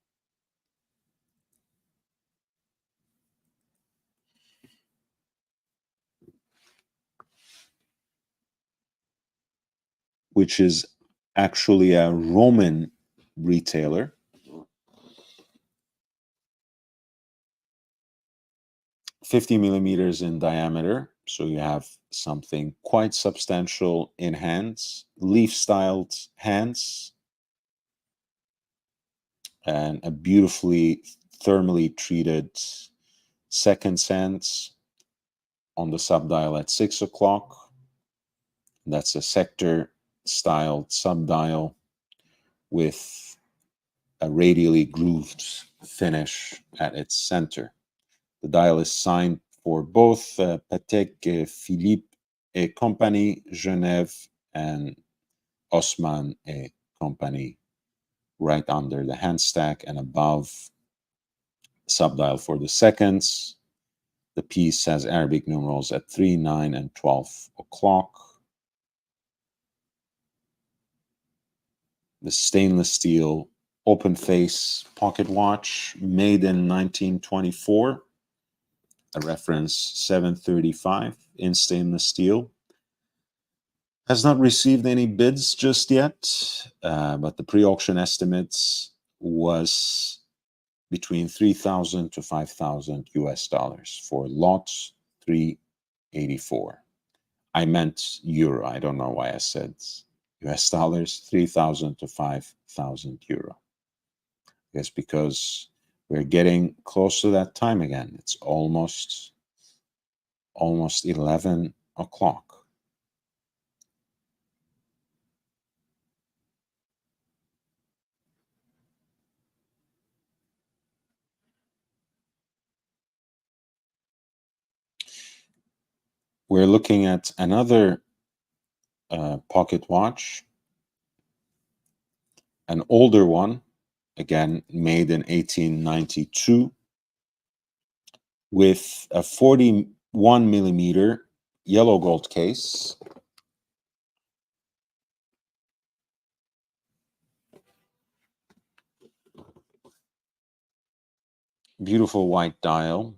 which is actually a Roman retailer. 50 millimeters in diameter, so you have something quite substantial in hands, leaf-styled hands, and a beautifully thermally treated seconds hands on the subdial at 6 o'clock. That's a sector-styled subdial with a radially grooved finish at its center. The dial is signed for both Patek Philippe et Compagnie Genève and Osman et Compagnie right under the hand stack and above subdial for the seconds. The piece has Arabic numerals at 3, 9, and 12 o'clock. The stainless steel open face pocket watch made in 1924. A reference 735 in stainless steel. Has not received any bids just yet, but the pre-auction estimates was between 3,000 to 5,000 US dollars for lot 384. I meant euro. I don't know why I said US dollars. 3,000 to 5,000 euro. I guess because we're getting close to that time again. It's almost 11 o'clock. We're looking at another pocket watch, an older one, again made in 1892, with a 41 millimeter yellow gold case. Beautiful white dial.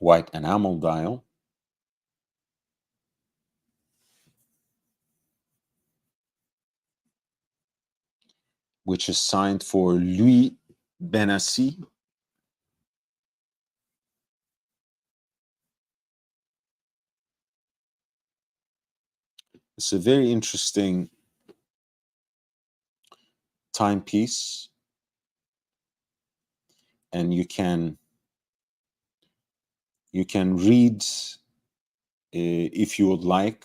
White enamel dial. Which is signed for Louis Benassi. It's a very interesting timepiece, and you can read, if you would like,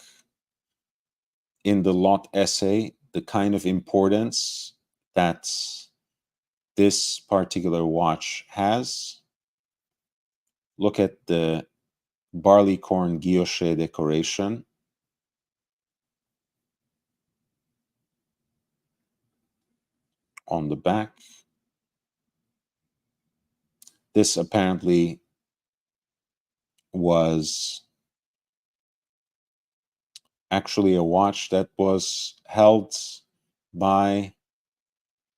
in the lot essay, the kind of importance that this particular watch has. Look at the barleycorn guilloche decoration. On the back. This apparently was actually a watch that was held by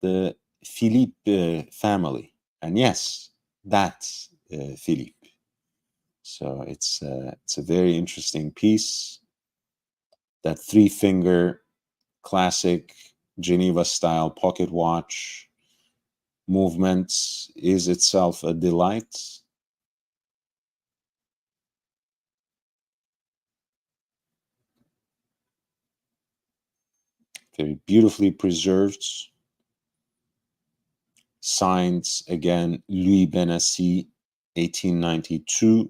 the Philippe family. And yes, that's Philippe. So it's a very interesting piece. That 3-finger classic Geneva style pocket watch movement is itself a delight. Very beautifully preserved. Signed again Louis Benassi, 1892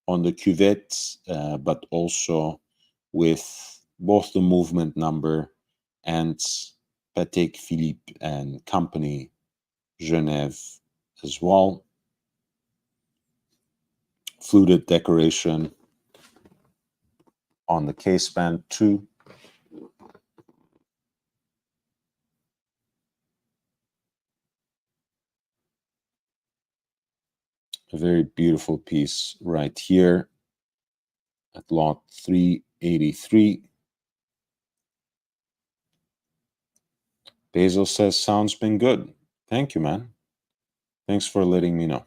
on the cuvette, but also with both the movement number and Patek Philippe and Company Genève as well. Fluted decoration on the caseband too. A very beautiful piece right here at lot 383. Basil says, sounds been good. Thank you, man. Thanks for letting me know.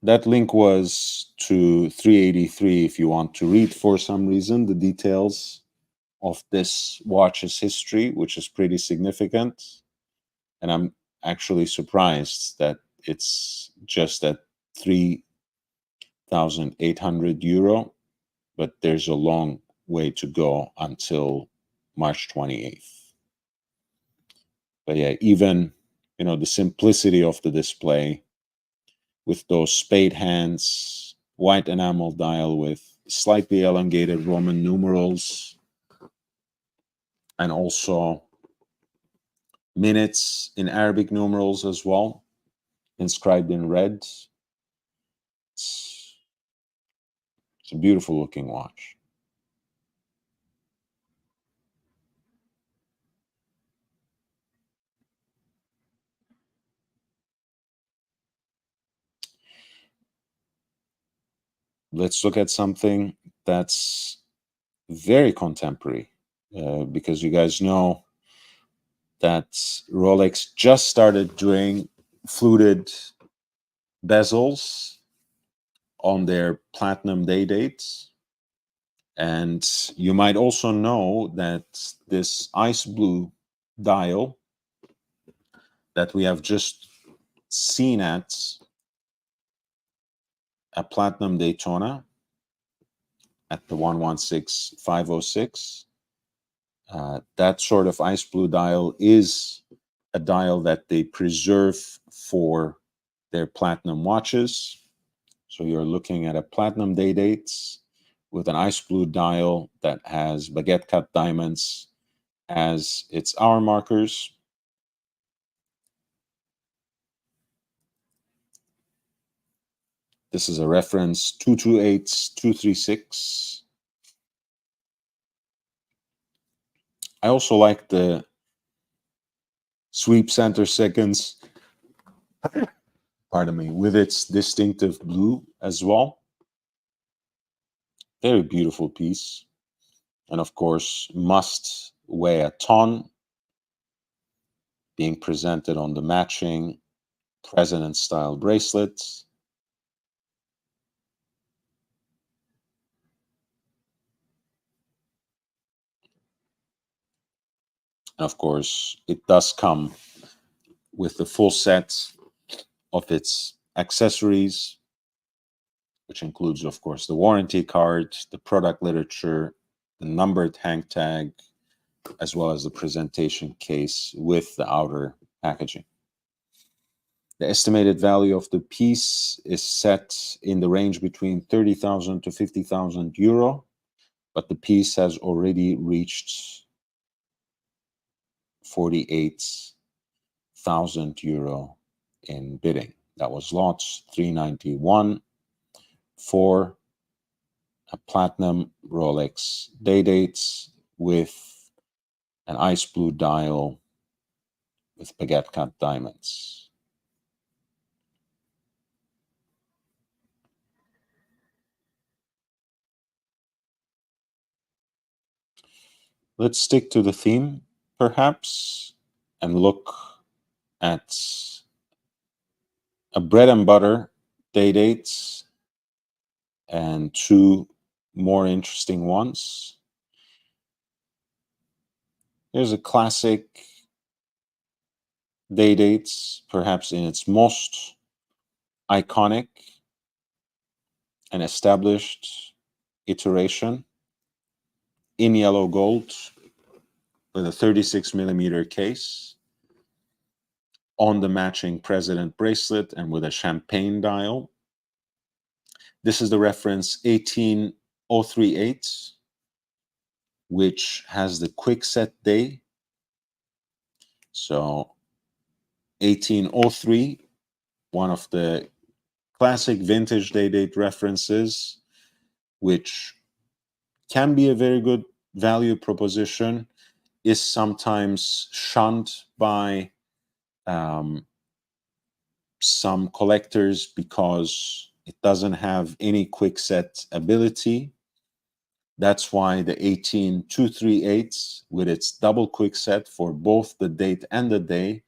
That link was to 383 if you want to read for some reason the details of this watch's history, which is pretty significant. And I'm actually surprised that it's just at 3,800 euro, but there's a long way to go until March 28th. But yeah, even, the simplicity of the display with those spade hands, white enamel dial with slightly elongated Roman numerals, and also minutes in Arabic numerals as well, inscribed in red. It's a beautiful looking watch. Let's look at something that's very contemporary, because you guys know that Rolex just started doing fluted bezels on their platinum day dates. And you might also know that this ice blue dial that we have just seen at a platinum Daytona at the 116506, that sort of ice blue dial is a dial that they preserve for their platinum watches. So you're looking at a platinum day dates with an ice blue dial that has baguette cut diamonds as its hour markers. This is a reference 228236. I also like the sweep center seconds, pardon me, with its distinctive blue as well. Very beautiful piece. And of course, must weigh a ton, being presented on the matching president style bracelet. And of course, it does come with the full set of its accessories, which includes, of course, the warranty card, the product literature, the numbered hang tag, as well as the presentation case with the outer packaging. The estimated value of the piece is set in the range between 30,000 to 50,000 euro, but the piece has already reached 48,000 euro in bidding. That was lots 391 for a platinum Rolex day dates with an ice blue dial with baguette cut diamonds. Let's stick to the theme, perhaps, and look at a bread and butter day dates and two more interesting ones. Here's a classic day dates, perhaps in its most iconic and established iteration, in yellow gold with a 36 millimeter case, on the matching president bracelet and with a champagne dial. This is the reference 18038, which has the quick set day. So 1803, one of the classic vintage day date references, which can be a very good value proposition, is sometimes shunned by some collectors because it doesn't have any quick set ability. That's why the 18238 with its double quick set for both the date and the day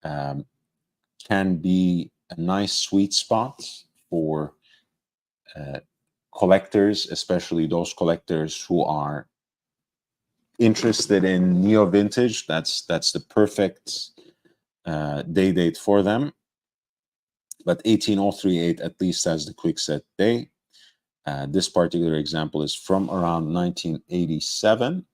can be a nice sweet spot for collectors, especially those collectors who are interested in neo vintage. That's the perfect day date for them. But 18038 at least has the quick set day. This particular example is from around 1987.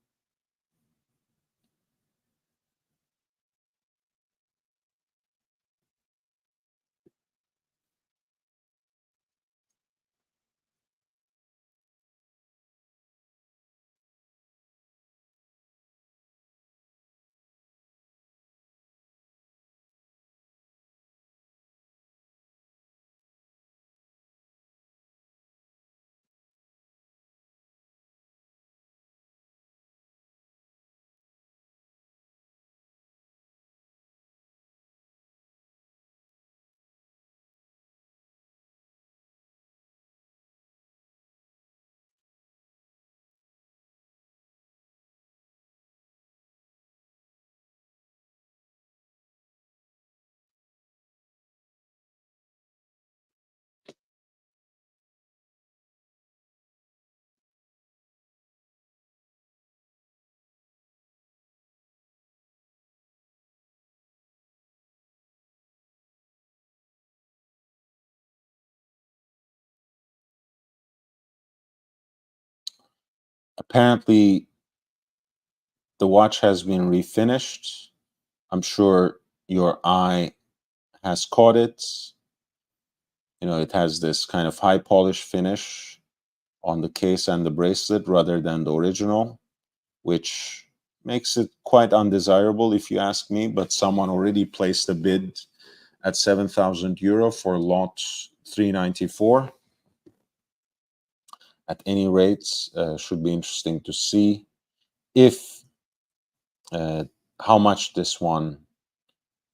Apparently, the watch has been refinished. I'm sure your eye has caught it. You know, it has this kind of high polish finish on the case and the bracelet rather than the original, which makes it quite undesirable if you ask me, but someone already placed a bid at 7,000 euro for lot 394. At any rate, should be interesting to see if how much this one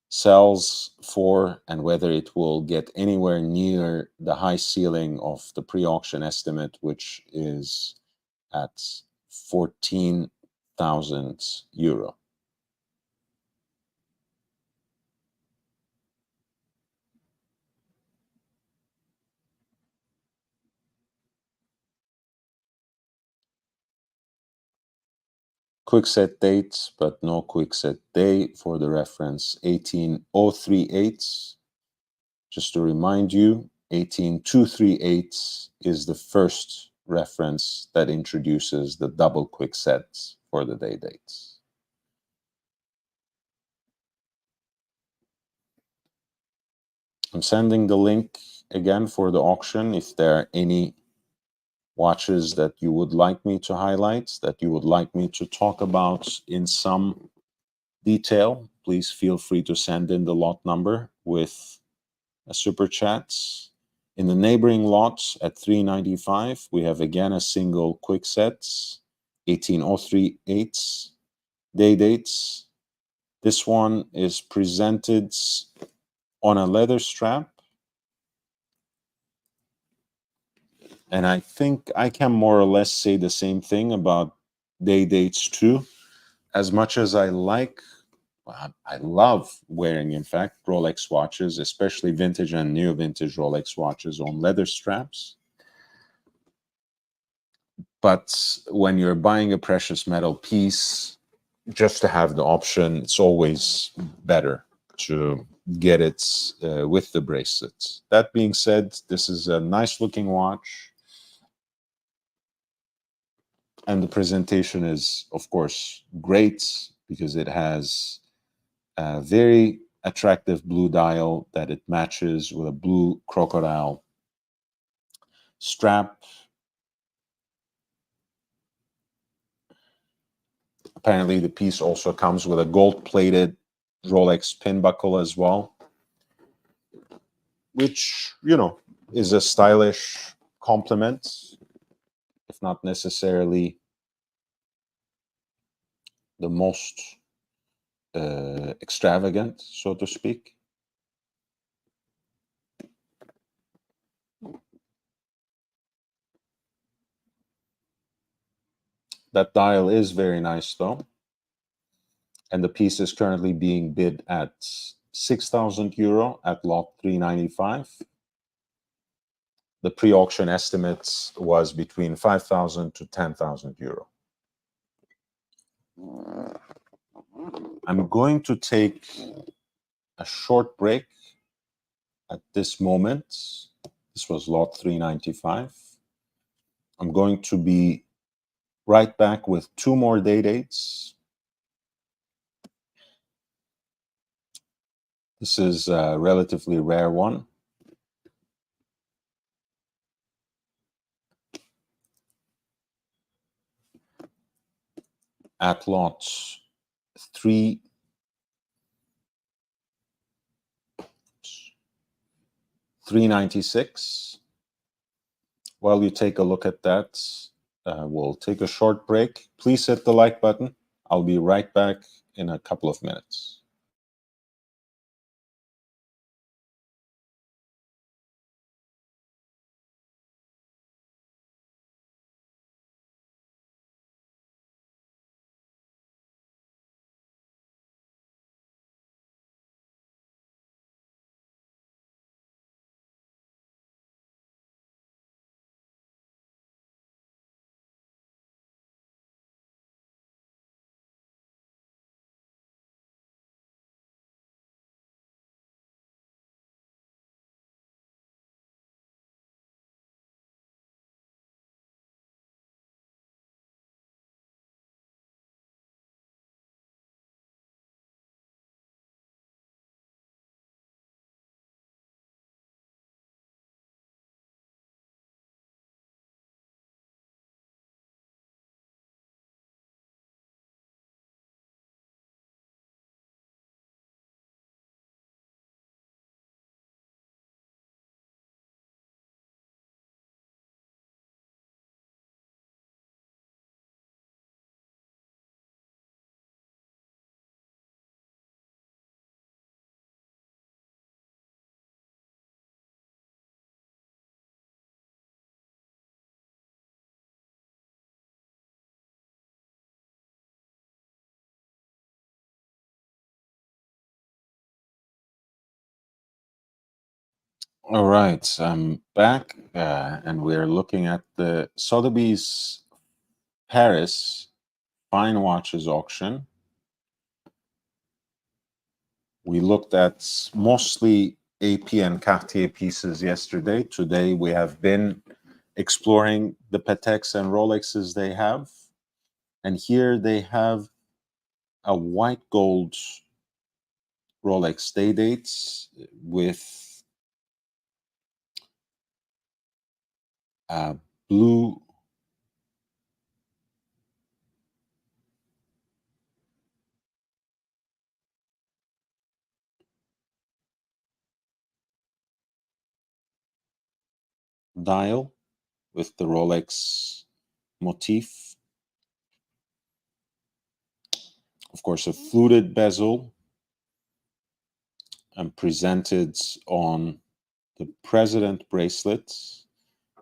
sells for and whether it will get anywhere near the high ceiling of the pre-auction estimate, which is at 14,000 euro. Quick set date, but no quick set day for the reference 18038. Just to remind you, 18238 is the first reference that introduces the double quick set for the day dates. I'm sending the link again for the auction. If there are any watches that you would like me to highlight, that you would like me to talk about in some detail, please feel free to send in the lot number with a super chat. In the neighboring lots at 395, we have again a single quick set, 18038 day dates. This one is presented on a leather strap. And I think I can more or less say the same thing about day dates too. As much as I like I love wearing, in fact, Rolex watches, especially vintage and neo vintage Rolex watches on leather straps. But when you're buying a precious metal piece, just to have the option, it's always better to get it with the bracelets. That being said, this is a nice looking watch. And the presentation is, of course, great because it has a very attractive blue dial that it matches with a blue crocodile strap. Apparently, the piece also comes with a gold-plated Rolex pin buckle as well, which, you know, is a stylish complement, if not necessarily the most extravagant, so to speak. That dial is very nice, though. And the piece is currently being bid at 6,000 euro at lot 395. The pre-auction estimates was between 5,000 to 10,000 euro. I'm going to take a short break at this moment. This was lot 395. I'm going to be right back with 2 more day dates. This is a relatively rare one. At lot 396. While you take a look at that, we'll take a short break. Please hit the like button. I'll be right back in a couple of minutes. All right, I'm back, and we're looking at the Sotheby's Paris Fine Watches auction. We looked at mostly AP and Cartier pieces yesterday. Today we have been exploring the Pateks and Rolexes they have. And here they have a white gold Rolex day dates with a blue dial with the Rolex motif. Of course, a fluted bezel and presented on the President bracelet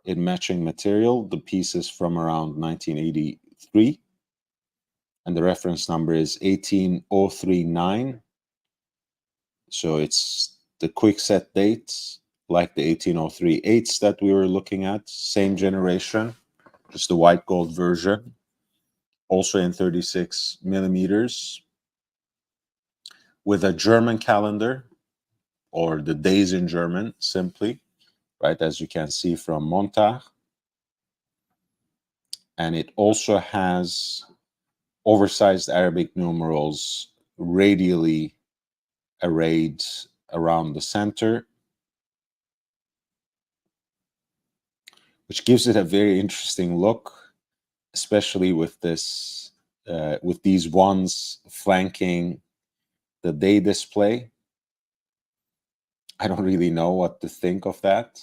in matching material. The piece is from around 1983. and the reference number is 18039. So it's the quick set dates, like the 18038s that we were looking at, same generation, just the white gold version, also in 36 millimeters, with a German calendar, or the days in German, simply, right, as you can see from Montag. And it also has oversized Arabic numerals radially arrayed around the center, which gives it a very interesting look, especially with this, with these ones flanking the day display. I don't really know what to think of that,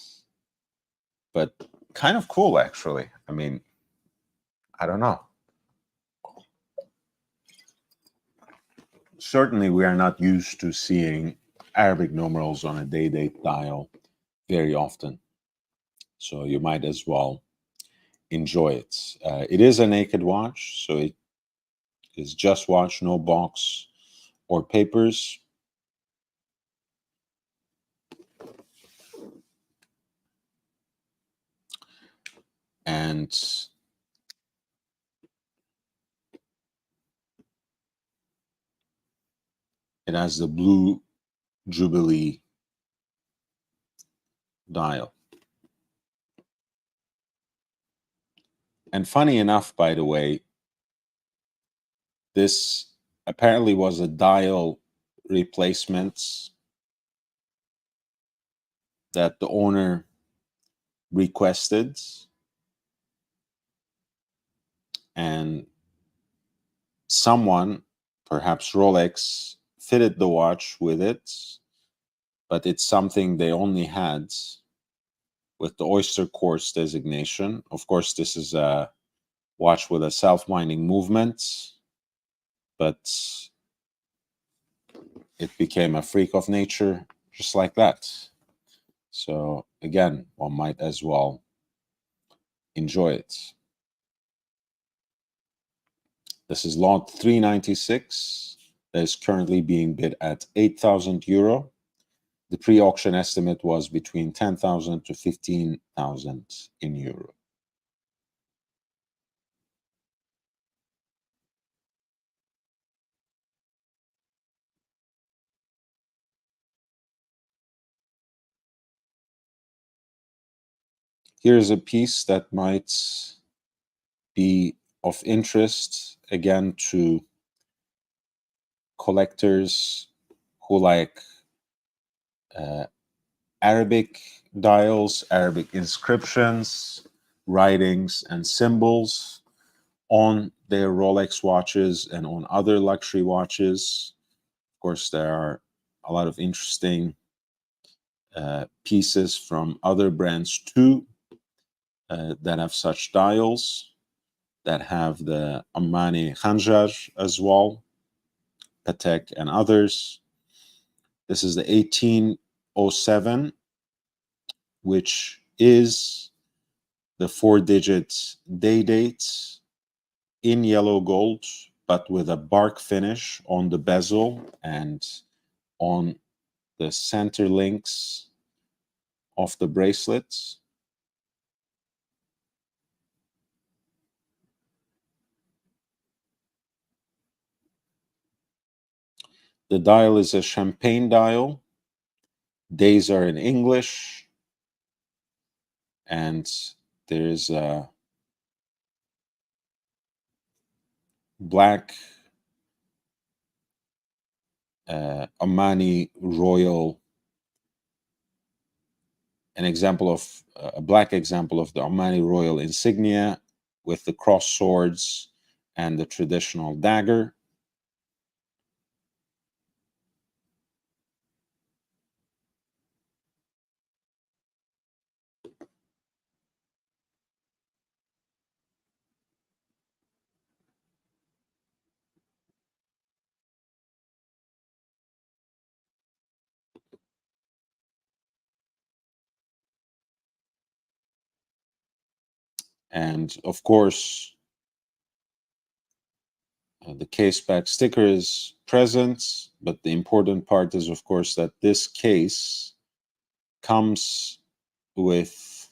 but kind of cool, actually. I mean, I don't know. Certainly, we are not used to seeing Arabic numerals on a day-date dial very often, so you might as well enjoy it. It is a naked watch, so it is just watch, no box or papers. And it has the blue Jubilee dial. And funny enough, by the way, this apparently was a dial replacement that the owner requested, and someone, perhaps Rolex, fitted the watch with it, but it's something they only had with the Oyster Quartz designation. Of course, this is a watch with a self-winding movement, but it became a freak of nature just like that. So again, one might as well enjoy it. This is lot 396 that is currently being bid at 8,000 euro. The pre-auction estimate was between 10,000 to 15,000 in euro. Here's a piece that might be of interest, again, to collectors who like Arabic dials, Arabic inscriptions, writings, and symbols on their Rolex watches and on other luxury watches. Of course, there are a lot of interesting pieces from other brands too that have such dials, that have the Armani Khanjar as well, Patek and others. This is the 1807, which is the 4-digit day date in yellow gold, but with a bark finish on the bezel and on the center links of the bracelets. The dial is a champagne dial. Days are in English, and there's a black Omani royal, an example of a black example of the Omani royal insignia with the cross swords and the traditional dagger. And of course, The case back sticker is present, but the important part is, of course, that this case comes with,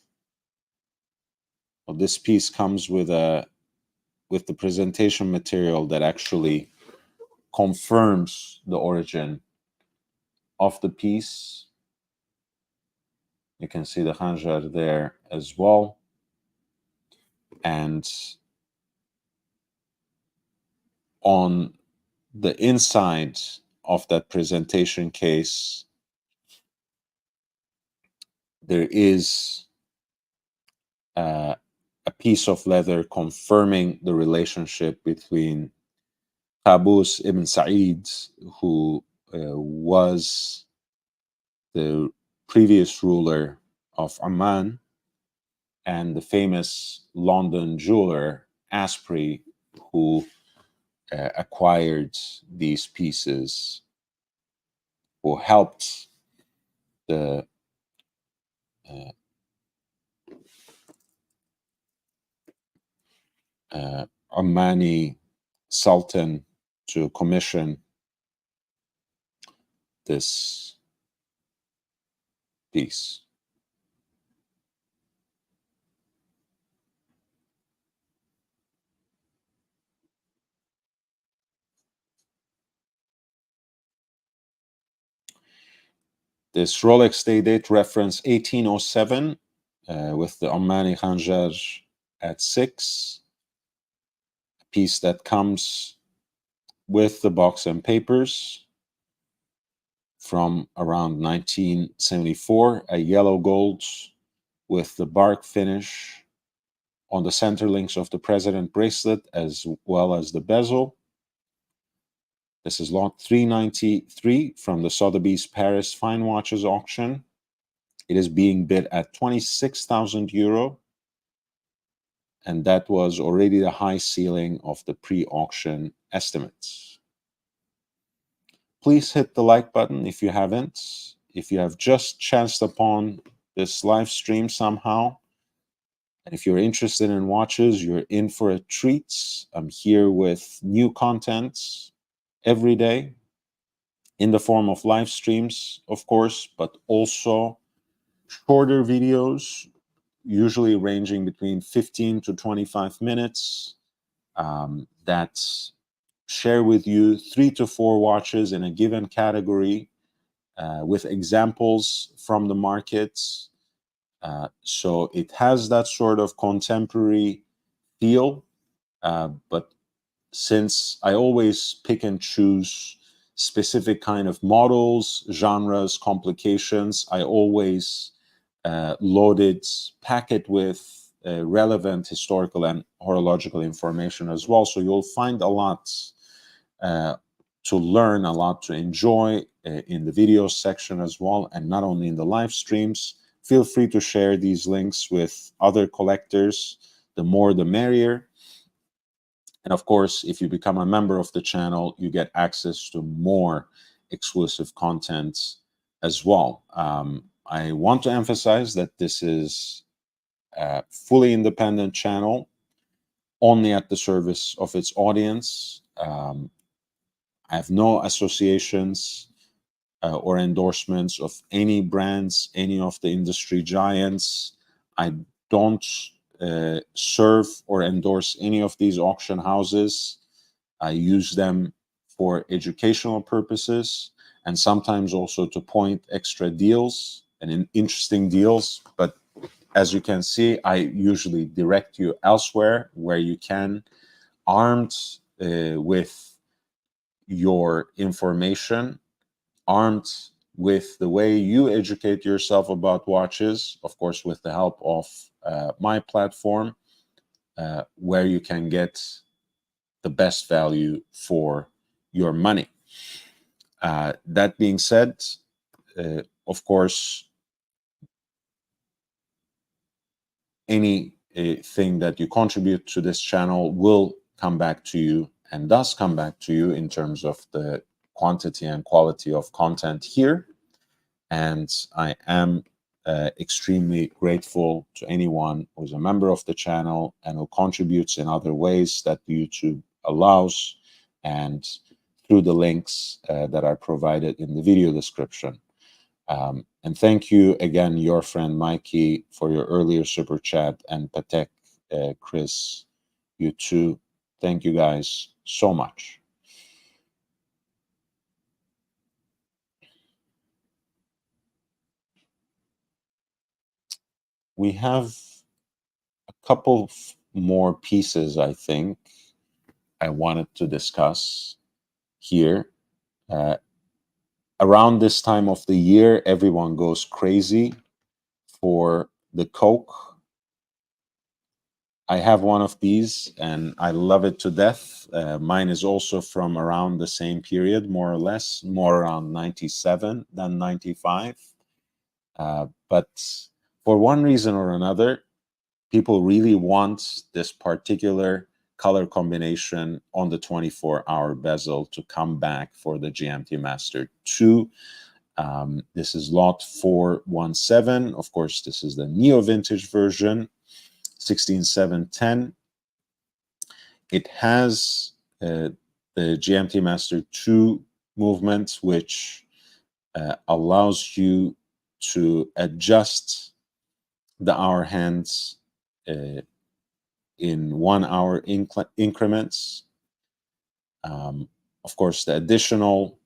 or this piece comes with the presentation material that actually confirms the origin of the piece. You can see the khanjar there as well. And on the inside of that presentation case, there is a piece of leather confirming the relationship between Qaboos ibn Sa'id, who was the previous ruler of Oman, and the famous London jeweler Asprey, who acquired these pieces, who helped the Omani Sultan to commission this piece. This Rolex day date reference 1807 with the Omani Khanjar at 6, a piece that comes with the box and papers from around 1974, a yellow gold with the bark finish on the center links of the president bracelet as well as the bezel. This is lot 393 from the Sotheby's Paris Fine Watches auction. It is being bid at 26,000 euro, and that was already the high ceiling of the pre-auction estimates. Please hit the like button if you haven't. If you have just chanced upon this live stream somehow, and if you're interested in watches, you're in for a treat. I'm here with new content every day in the form of live streams, of course, but also shorter videos, usually ranging between 15 to 25 minutes, that share with you 3 to 4 watches in a given category with examples from the markets. So it has that sort of contemporary feel, but since I always pick and choose specific kind of models, genres, complications, I always pack it with relevant historical and horological information as well. So you'll find a lot to learn, a lot to enjoy in the video section as well, and not only in the live streams. Feel free to share these links with other collectors. The more the merrier. And of course, if you become a member of the channel, you get access to more exclusive content as well. I want to emphasize that this is a fully independent channel, only at the service of its audience. I have no associations or endorsements of any brands, any of the industry giants. I don't serve or endorse any of these auction houses. I use them for educational purposes and sometimes also to point extra deals and interesting deals. But as you can see, I usually direct you elsewhere where you can, armed with your information, armed with the way you educate yourself about watches, of course, with the help of my platform, where you can get the best value for your money. That being said, of course, anything that you contribute to this channel will come back to you and does come back to you in terms of the quantity and quality of content here. And I am extremely grateful to anyone who's a member of the channel and who contributes in other ways that YouTube allows and through the links that are provided in the video description. And thank you again, your friend Mikey, for your earlier super chat, and Patek, Chris, you too. Thank you guys so much. We have a couple more pieces, I think, I wanted to discuss here. Around this time of the year, everyone goes crazy for the Coke. I have one of these and I love it to death. Mine is also from around the same period, more or less, more around 97 than 95. But for one reason or another, people really want this particular color combination on the 24-hour bezel to come back for the GMT-Master 2. This is lot 417. Of course, this is the neo-vintage version, 16710. It has the GMT-Master 2 movement, which allows you to adjust the hour hands in 1 hour increments. Of course, the additional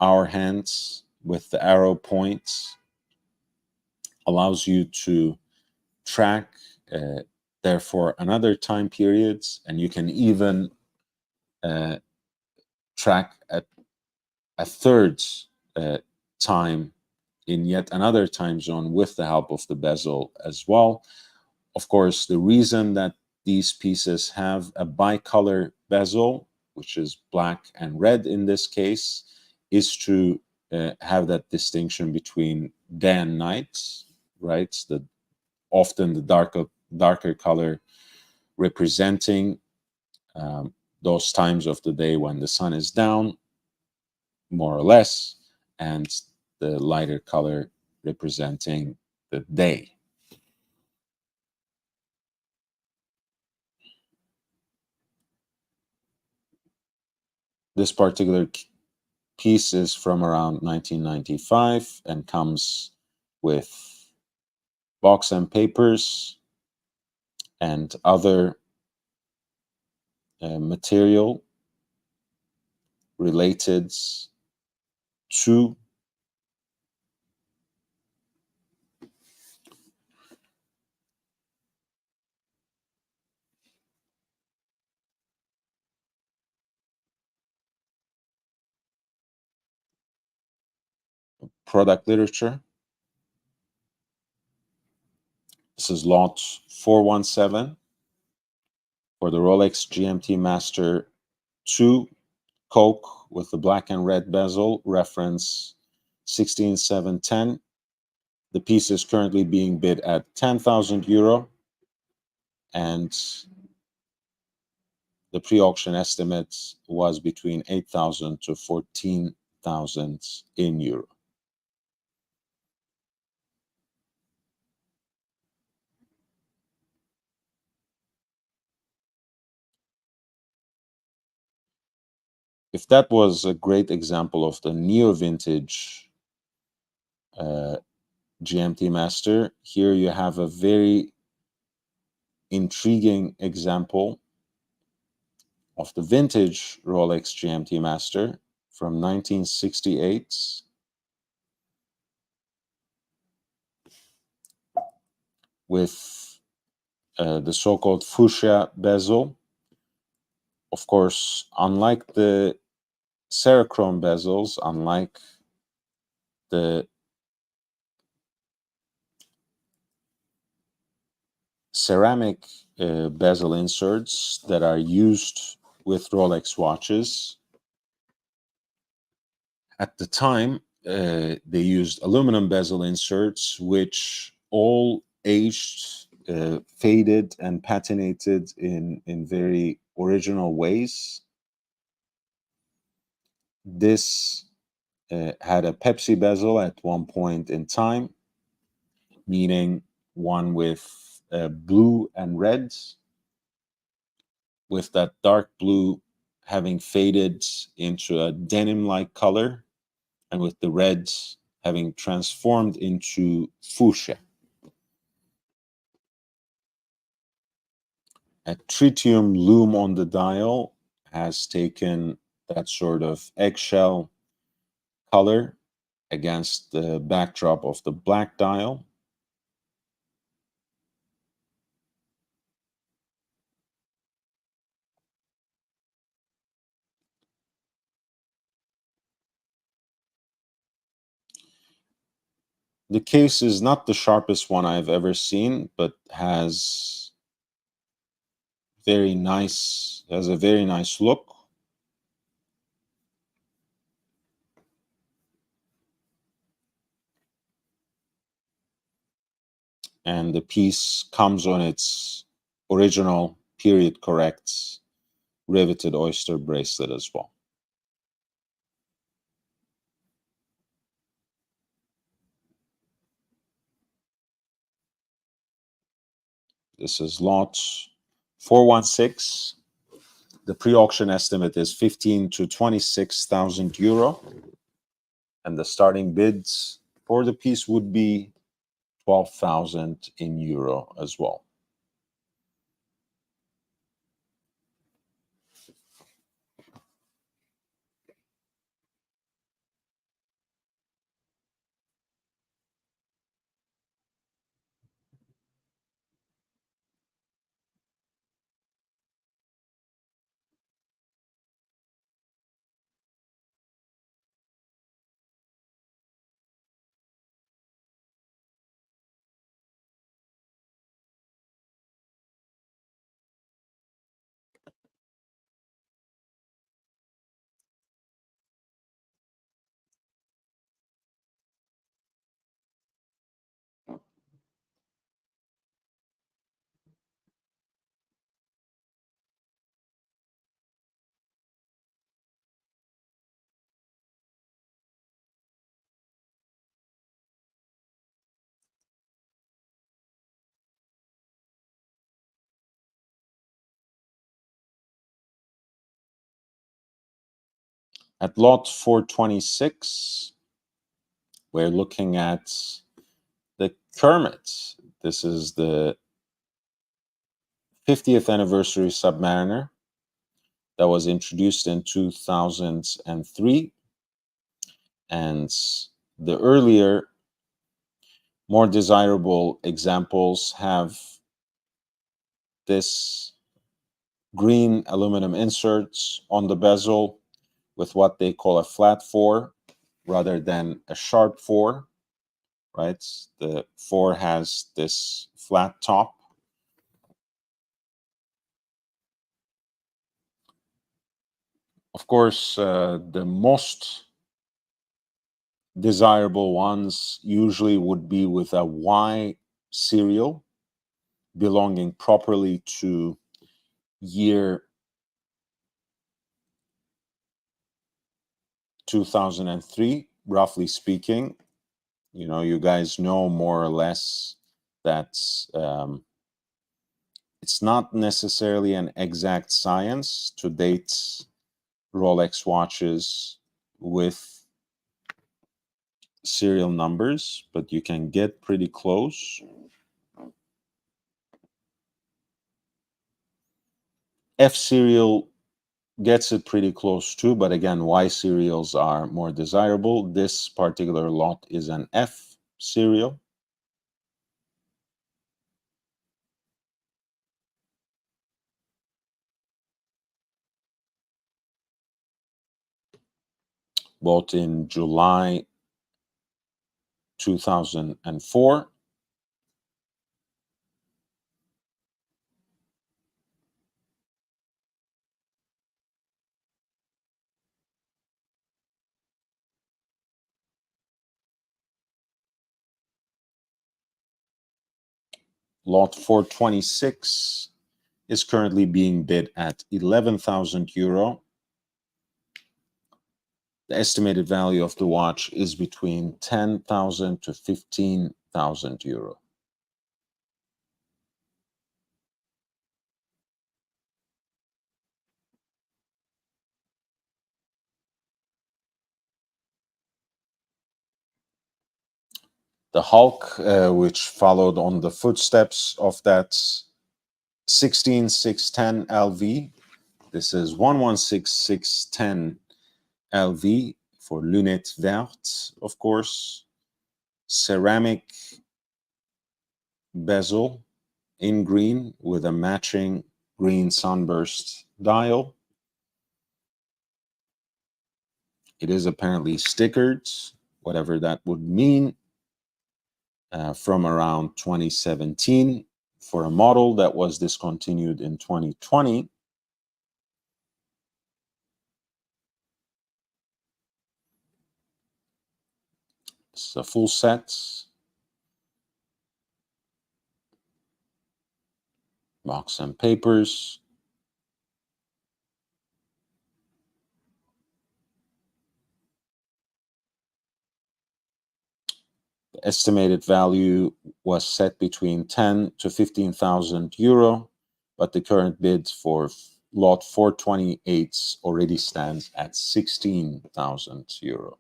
hour hands with the arrow points allows you to track therefore another time periods, and you can even track at a third time in yet another time zone with the help of the bezel as well. Of course, the reason that these pieces have a bicolor bezel, which is black and red in this case, is to have that distinction between day and night, right? Often the darker color representing those times of the day when the sun is down, more or less, and the lighter color representing the day. This particular piece is from around 1995 and comes with box and papers and other material related to product literature. This is lot 417 for the Rolex GMT-Master 2 Coke with the black and red bezel, reference 16710. The piece is currently being bid at €10,000, and the pre-auction estimate was between 8,000 to 14,000 in euro. If that was a great example of the neo-vintage GMT-Master, here you have a very intriguing example of the vintage Rolex GMT-Master from 1968 with the so-called fuchsia bezel. Of course, unlike the Vacheron bezels, unlike the ceramic bezel inserts that are used with Rolex watches, at the time they used aluminum bezel inserts, which all aged, faded, and patinated in very original ways. This had a Pepsi bezel at one point in time, meaning one with blue and red, with that dark blue having faded into a denim-like color, and with the red having transformed into fuchsia. A tritium lume on the dial has taken that sort of eggshell color against the backdrop of the black dial. The case is not the sharpest one I've ever seen, but has a very nice look. And the piece comes on its original period correct riveted oyster bracelet as well. This is lot 416. The pre-auction estimate is 15 to 26,000 euro. And the starting bids for the piece would be 12,000 in euro as well. At lot 426, we're looking at the Kermit. This is the 50th anniversary Submariner that was introduced in 2003. And the earlier, more desirable examples have this green aluminum inserts on the bezel with what they call a flat 4 rather than a sharp 4, right? The 4 has this flat top. Of course, the most desirable ones usually would be with a Y serial belonging properly to year 2003, roughly speaking. You know, you guys know more or less that it's not necessarily an exact science to date Rolex watches with serial numbers, but you can get pretty close. F serial gets it pretty close too, but again, Y serials are more desirable. This particular lot is an F serial. Bought in July 2004. Lot 426 is currently being bid at 11,000 euro. The estimated value of the watch is between 10,000 to 15,000 euro. The Hulk, which followed on the footsteps of that 16610 LV. This is 116610 LV for Lunettes Vertes, of course. Ceramic bezel in green with a matching green sunburst dial. It is apparently stickered, whatever that would mean, from around 2017 for a model that was discontinued in 2020. It's a full set. Box and papers. The estimated value was set between 10 to 15,000 euro, but the current bid for lot 428 already stands at 16,000 euro.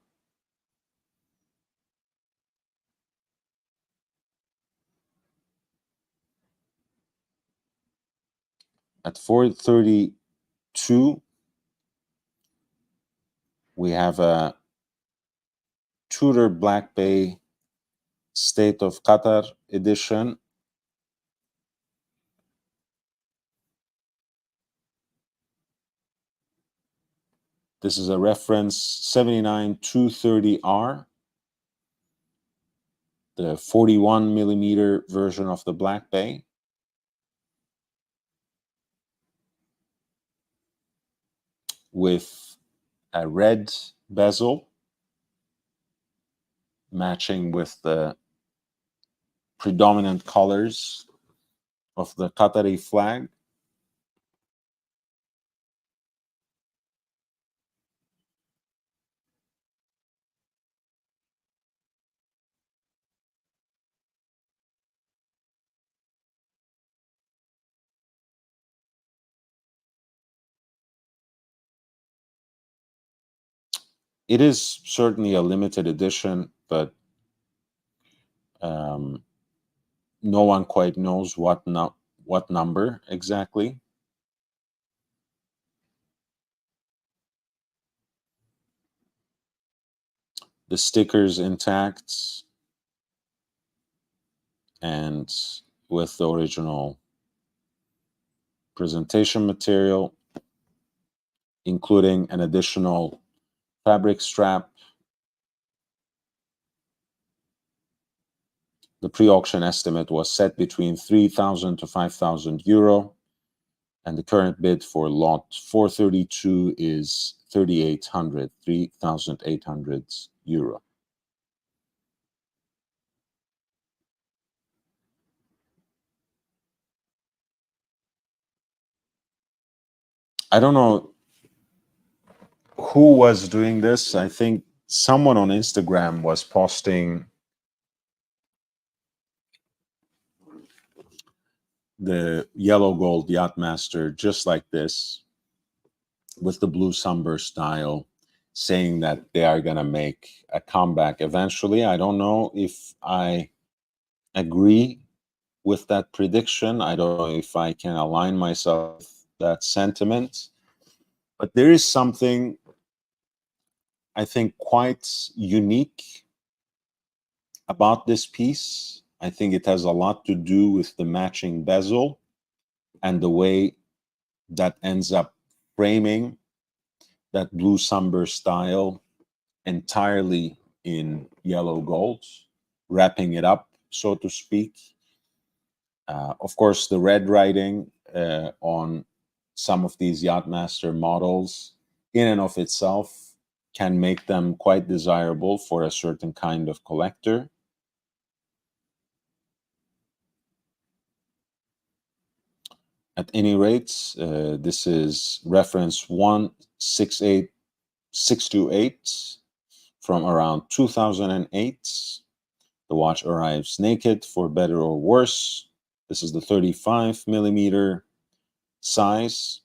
At 432, we have a Tudor Black Bay State of Qatar edition. This is a reference 79230R, the 41 millimeter version of the Black Bay. With a red bezel matching with the predominant colors of the Qatari flag. It is certainly a limited edition, but no one quite knows what number exactly. The stickers intact and with the original presentation material, including an additional fabric strap. The pre-auction estimate was set between 3,000 to 5,000 euro, and the current bid for lot 432 is 3,800 euro. I don't know who was doing this. I think someone on Instagram was posting the yellow gold Yacht-Master just like this with the blue sunburst dial, saying that they are going to make a comeback eventually. I don't know if I agree with that prediction. I don't know if I can align myself with that sentiment. But there is something, I think, quite unique about this piece. I think it has a lot to do with the matching bezel and the way that ends up framing that blue sunburst style entirely in yellow gold, wrapping it up, so to speak. Of course, the red writing on some of these Yacht-Master models in and of itself can make them quite desirable for a certain kind of collector. At any rate, this is reference 168628 from around 2008. The watch arrives naked, for better or worse. This is the 35 millimeter size.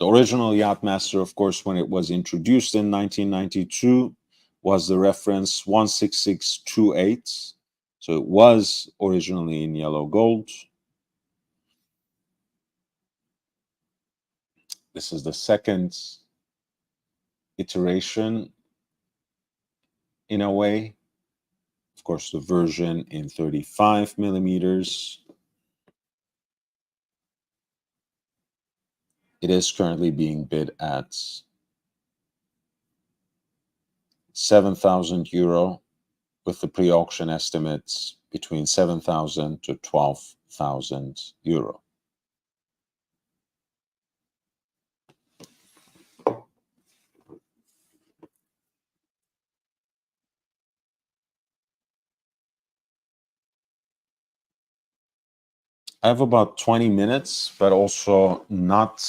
The original Yacht-Master, of course, when it was introduced in 1992, was the reference 16628. So it was originally in yellow gold. This is the second iteration in a way. Of course, the version in 35 millimeters. It is currently being bid at €7,000, with the pre-auction estimates between 7,000 to 12,000 euro. I have about 20 minutes, but also not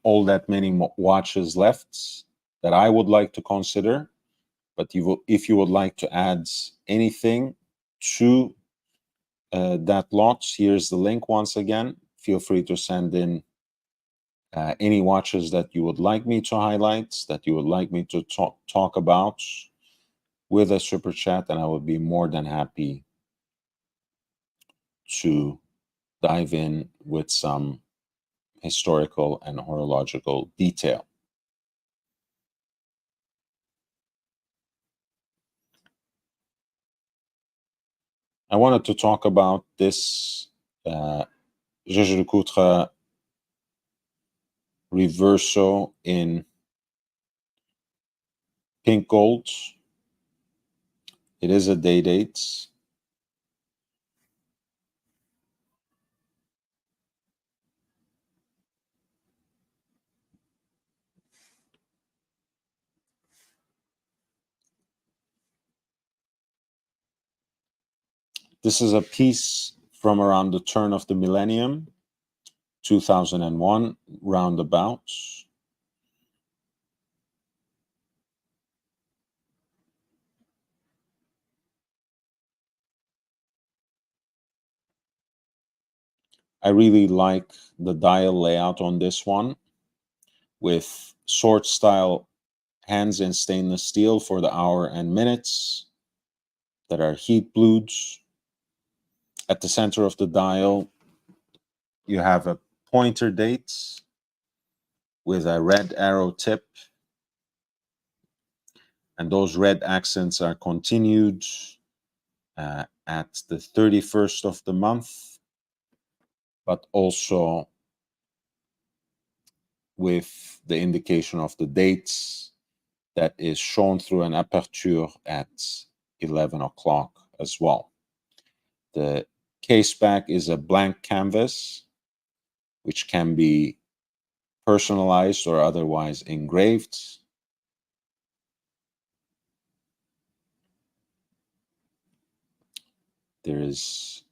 all that many watches left that I would like to consider. But if you would like to add anything to that lot, here's the link once again. Feel free to send in any watches that you would like me to highlight, that you would like me to talk about with a super chat, and I would be more than happy to dive in with some historical and horological detail. I wanted to talk about this Jaeger-LeCoultre Reverso in pink gold. It is a day date. This is a piece from around the turn of the millennium, 2001, roundabouts. I really like the dial layout on this one, with sword style hands in stainless steel for the hour and minutes that are heat blued. At the center of the dial, you have a pointer date with a red arrow tip, and those red accents are continued at the 31st of the month, but also with the indication of the dates that is shown through an aperture at 11 o'clock as well. The case back is a blank canvas, which can be personalized or otherwise engraved. There is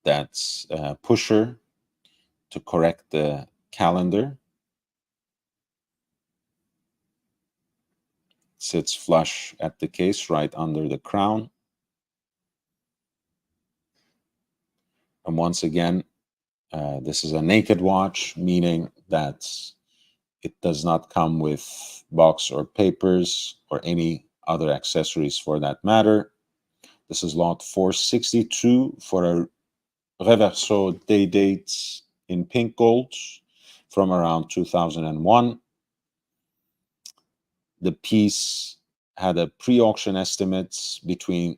that pusher to correct the calendar. Sits flush at the case, right under the crown. And once again, this is a naked watch, meaning that it does not come with box or papers or any other accessories for that matter. This is lot 462 for a Reverso day date in pink gold from around 2001. The piece had a pre-auction estimate between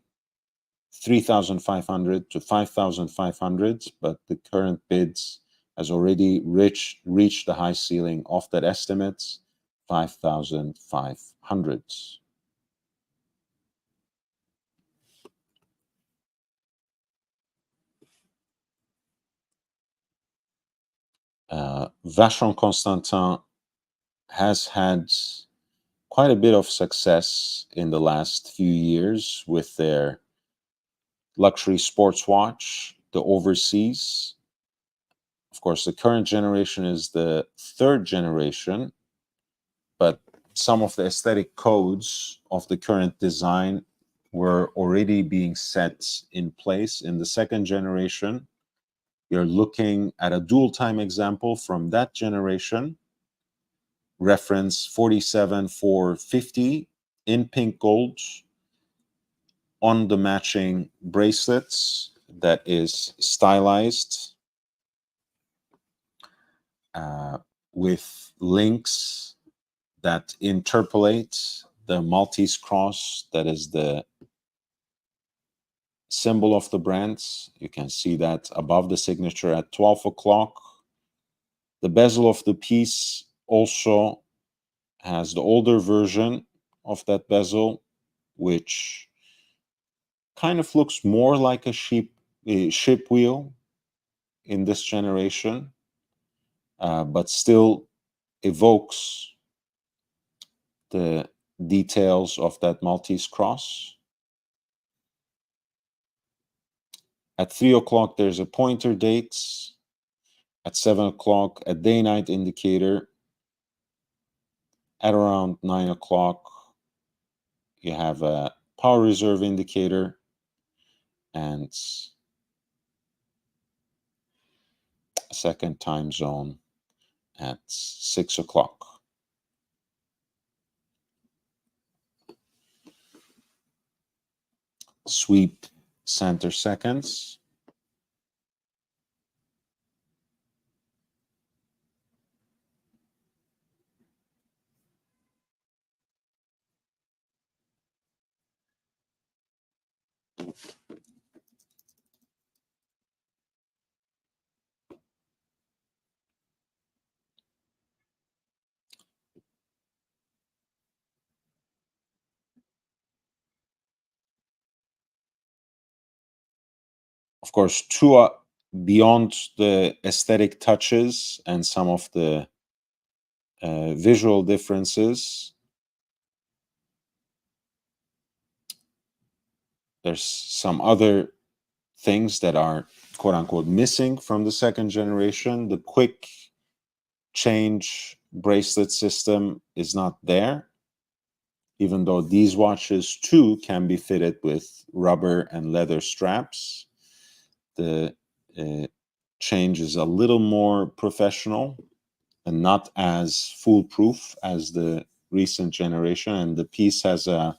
3,500 to 5,500, but the current bids has already reached the high ceiling of that estimate, 5,500. Vacheron Constantin has had quite a bit of success in the last few years with their luxury sports watch, the Overseas. Of course, the current generation is the third generation, but some of the aesthetic codes of the current design were already being set in place in the second generation. You're looking at a dual time example from that generation, reference 47450 in pink gold on the matching bracelets that is stylized with links that interpolate the Maltese cross that is the symbol of the brands. You can see that above the signature at 12 o'clock. The bezel of the piece also has the older version of that bezel, which kind of looks more like a ship wheel in this generation, but still evokes the details of that Maltese cross. At 3 o'clock, there's a pointer date. At 7 o'clock, a day-night indicator. At around 9 o'clock, you have a power reserve indicator and a second time zone at 6 o'clock. Sweep center seconds. Of course, beyond the aesthetic touches and some of the visual differences, there's some other things that are quote unquote missing from the second generation. The quick change bracelet system is not there, even though these watches too can be fitted with rubber and leather straps. The change is a little more professional and not as foolproof as the recent generation, and the piece has a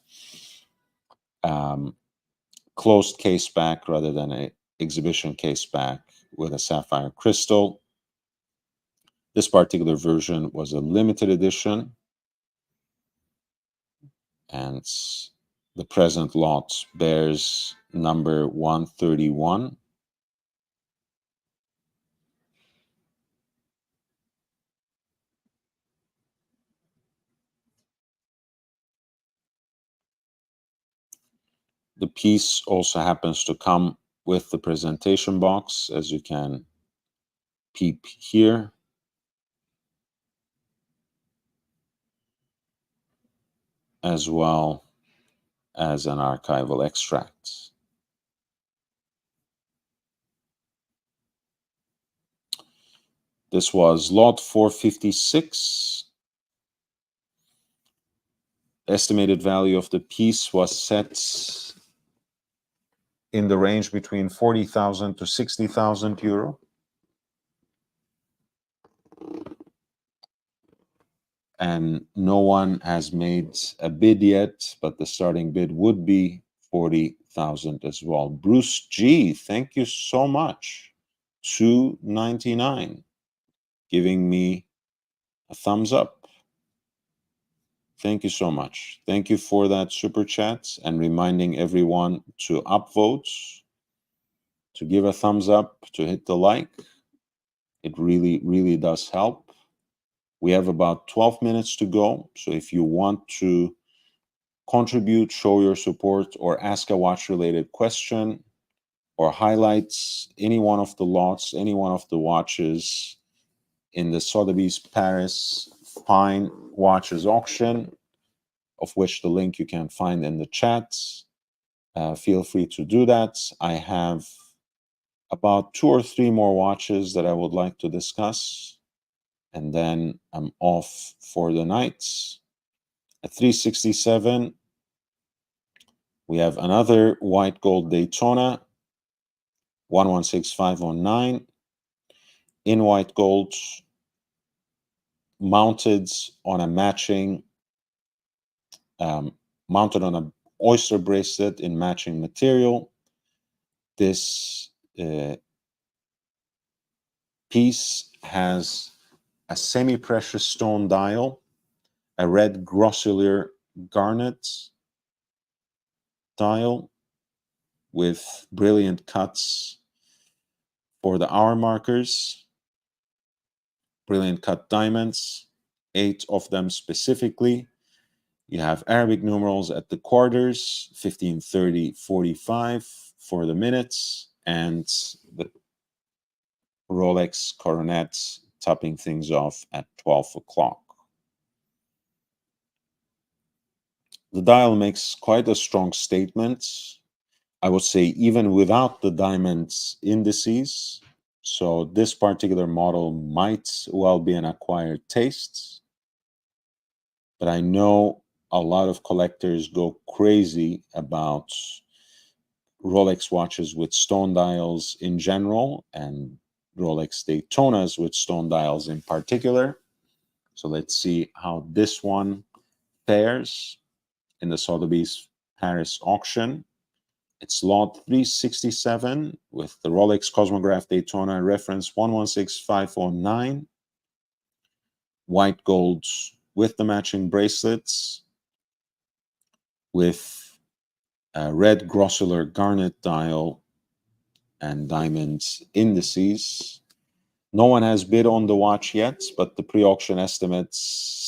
closed case back rather than an exhibition case back with a sapphire crystal. This particular version was a limited edition, and the present lot bears number 131. The piece also happens to come with the presentation box, as you can peep here. As well as an archival extract. This was lot 456. Estimated value of the piece was set in the range between 40,000 to 60,000 euro. And no one has made a bid yet, but the starting bid would be 40,000 as well. Bruce G, thank you so much. 299, giving me a thumbs up. Thank you so much. Thank you for that super chat, and reminding everyone to upvote, to give a thumbs up, to hit the like. It really, really does help. We have about 12 minutes to go. So if you want to contribute, show your support, or ask a watch-related question, or highlight any one of the lots, any one of the watches in the Sotheby's Paris Fine Watches auction, of which the link you can find in the chat, feel free to do that. I have about 2 or 3 more watches that I would like to discuss, and then I'm off for the night. At 367, we have another white gold Daytona, 116509, in white gold, mounted on a matching, mounted on a oyster bracelet in matching material. This piece has a semi-precious stone dial, a red grossular garnet dial with brilliant cuts for the hour markers, brilliant cut diamonds, 8 of them specifically. You have Arabic numerals at the quarters, 15, 30, 45 for the minutes, and the Rolex coronet topping things off at 12 o'clock. The dial makes quite a strong statement, I would say, even without the diamonds indices. So this particular model might well be an acquired taste, but I know a lot of collectors go crazy about Rolex watches with stone dials in general and Rolex Daytonas with stone dials in particular. So let's see how this one fares in the Sotheby's Paris auction. It's lot 367 with the Rolex Cosmograph Daytona reference 116509. White gold with the matching bracelets with a red grossular garnet dial and diamond indices. No one has bid on the watch yet, but the pre-auction estimates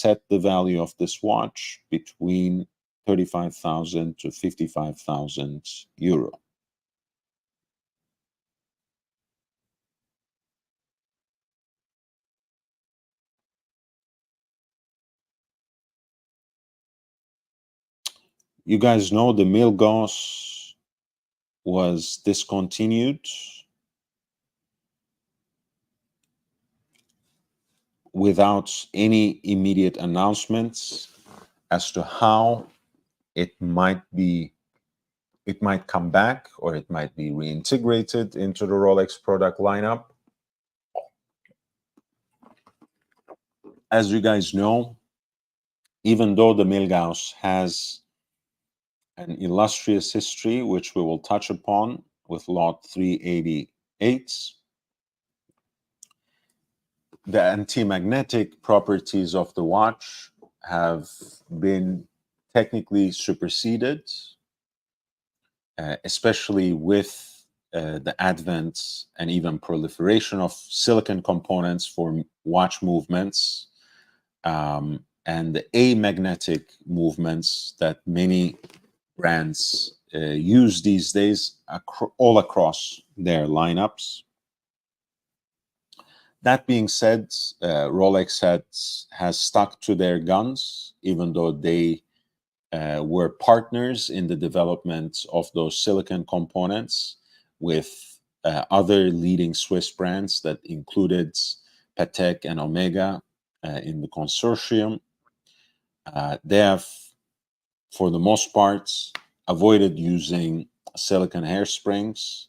set the value of this watch between 35,000 to 55,000 euro. You guys know the Milgauss was discontinued without any immediate announcements as to how it might come back or it might be reintegrated into the Rolex product lineup. As you guys know, even though the Milgauss has an illustrious history, which we will touch upon with lot 388, the anti-magnetic properties of the watch have been technically superseded, especially with the advent and even proliferation of silicon components for watch movements and the amagnetic movements that many brands use these days all across their lineups. That being said, Rolex has stuck to their guns, even though they were partners in the development of those silicon components with other leading Swiss brands that included Patek and Omega in the consortium. They have, for the most part, avoided using silicon hairsprings,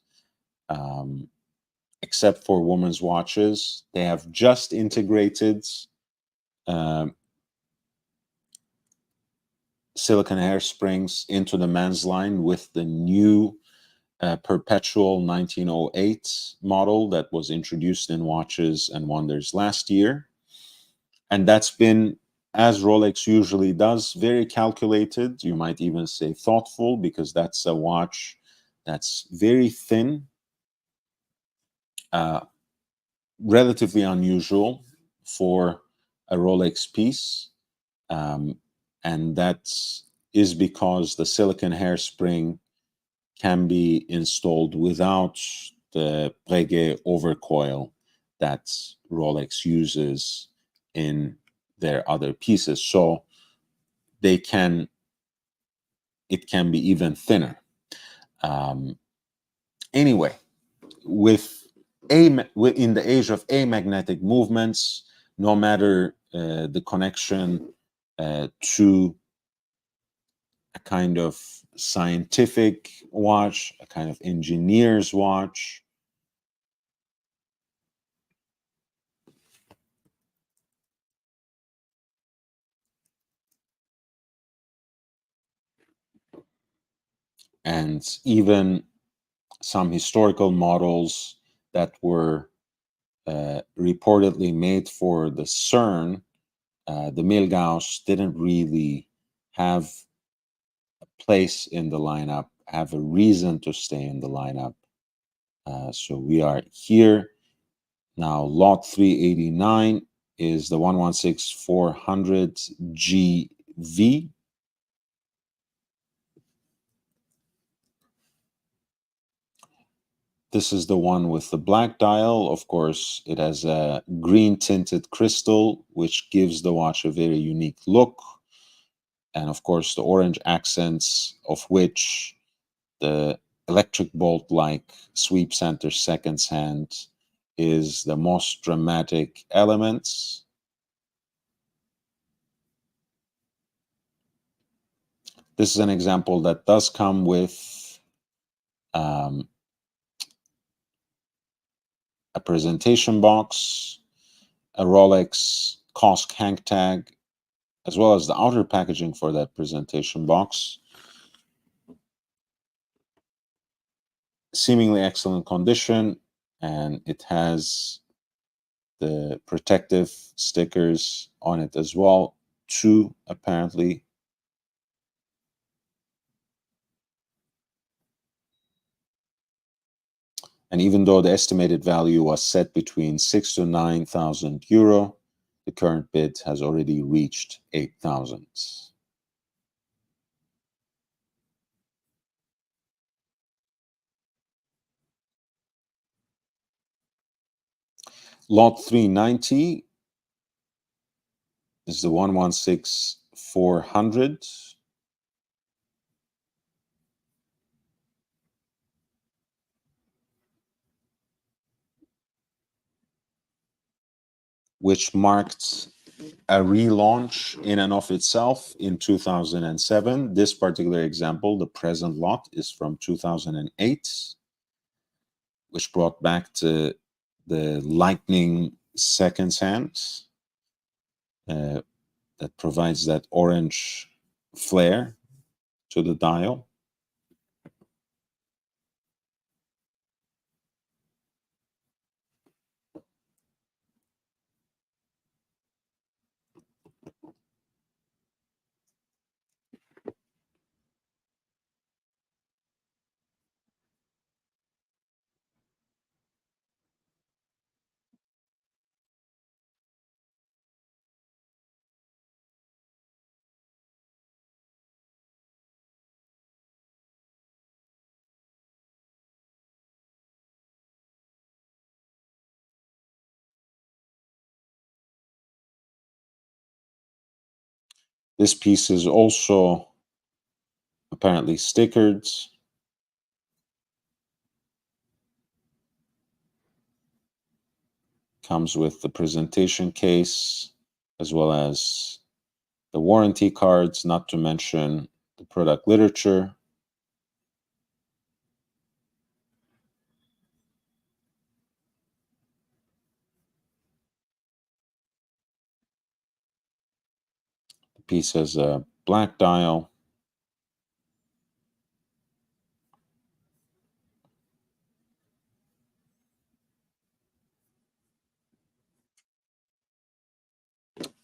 except for women's watches. They have just integrated silicon hairsprings into the men's line with the new perpetual 1908 model that was introduced in Watches and Wonders last year. And that's been, as Rolex usually does, very calculated. You might even say thoughtful, because that's a watch that's very thin, relatively unusual for a Rolex piece. And that is because the silicon hairspring can be installed without the Breguet overcoil that Rolex uses in their other pieces. So it can be even thinner. Anyway, in the age of amagnetic movements, no matter the connection to a kind of scientific watch, a kind of engineer's watch, and even some historical models that were reportedly made for the CERN, the Milgauss didn't really have a place in the lineup, have a reason to stay in the lineup. So we are here. Now, lot 389 is the 116400 GV. This is the one with the black dial. Of course, it has a green tinted crystal, which gives the watch a very unique look. And of course, the orange accents, of which the electric bolt-like sweep center seconds hand is the most dramatic elements. This is an example that does come with a presentation box, a Rolex COSC hang tag, as well as the outer packaging for that presentation box. Seemingly excellent condition, and it has the protective stickers on it as well, 2 apparently. And even though the estimated value was set between 6,000 to 9,000 euro, the current bid has already reached 8,000. Lot 390 is the 116400. Which marked a relaunch in and of itself in 2007. This particular example, the present lot, is from 2008, which brought back to the lightning seconds hand that provides that orange flare to the dial. This piece is also apparently stickered. Comes with the presentation case as well as the warranty cards, not to mention the product literature. The piece has a black dial.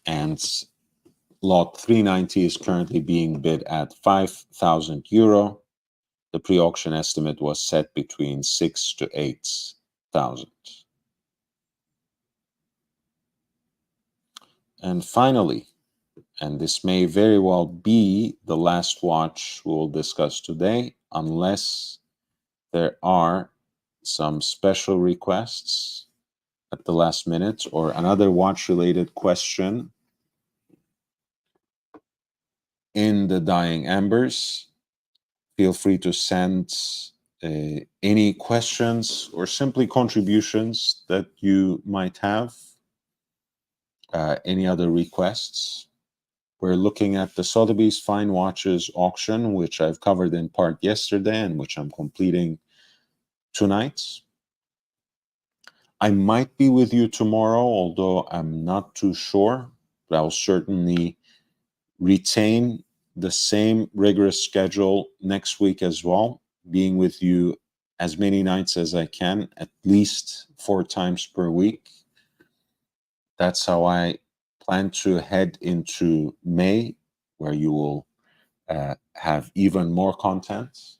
And lot 390 is currently being bid at 5,000 euro. The pre-auction estimate was set between 6,000 to 8,000. And finally, and this may very well be the last watch we'll discuss today, unless there are some special requests at the last minute or another watch-related question in the dying embers. Feel free to send any questions or simply contributions that you might have. Any other requests? We're looking at the Sotheby's Fine Watches auction, which I've covered in part yesterday and which I'm completing tonight. I might be with you tomorrow, although I'm not too sure, but I'll certainly retain the same rigorous schedule next week as well, being with you as many nights as I can, at least 4 times per week. That's how I plan to head into May, where you will have even more content.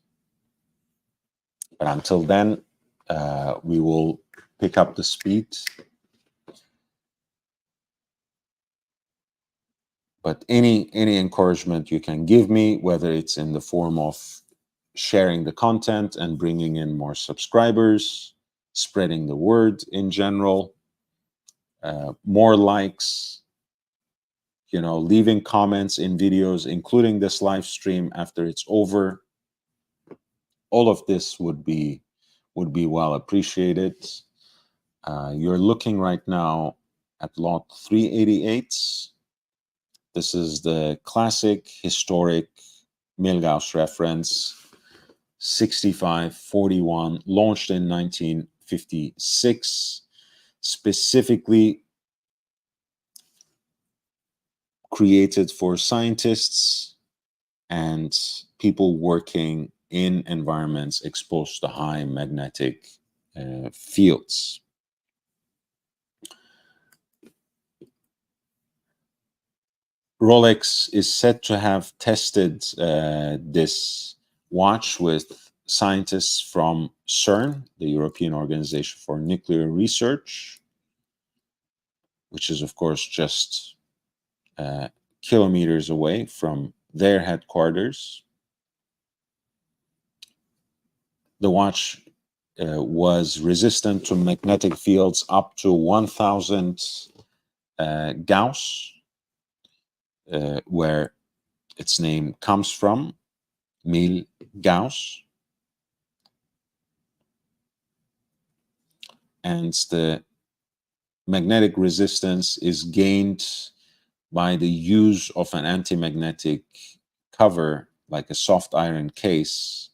But until then, we will pick up the speed. But any encouragement you can give me, whether it's in the form of sharing the content and bringing in more subscribers, spreading the word in general, more likes, leaving comments in videos, including this live stream after it's over, all of this would be well appreciated. You're looking right now at lot 388. This is the classic historic Milgauss reference, 6541, launched in 1956, specifically created for scientists and people working in environments exposed to high magnetic fields. Rolex is said to have tested this watch with scientists from CERN, the European Organization for Nuclear Research, which is, of course, just kilometers away from their headquarters. The watch was resistant to magnetic fields up to 1000 Gauss, where its name comes from, Milgauss. And the magnetic resistance is gained by the use of an anti-magnetic cover, like a soft iron case,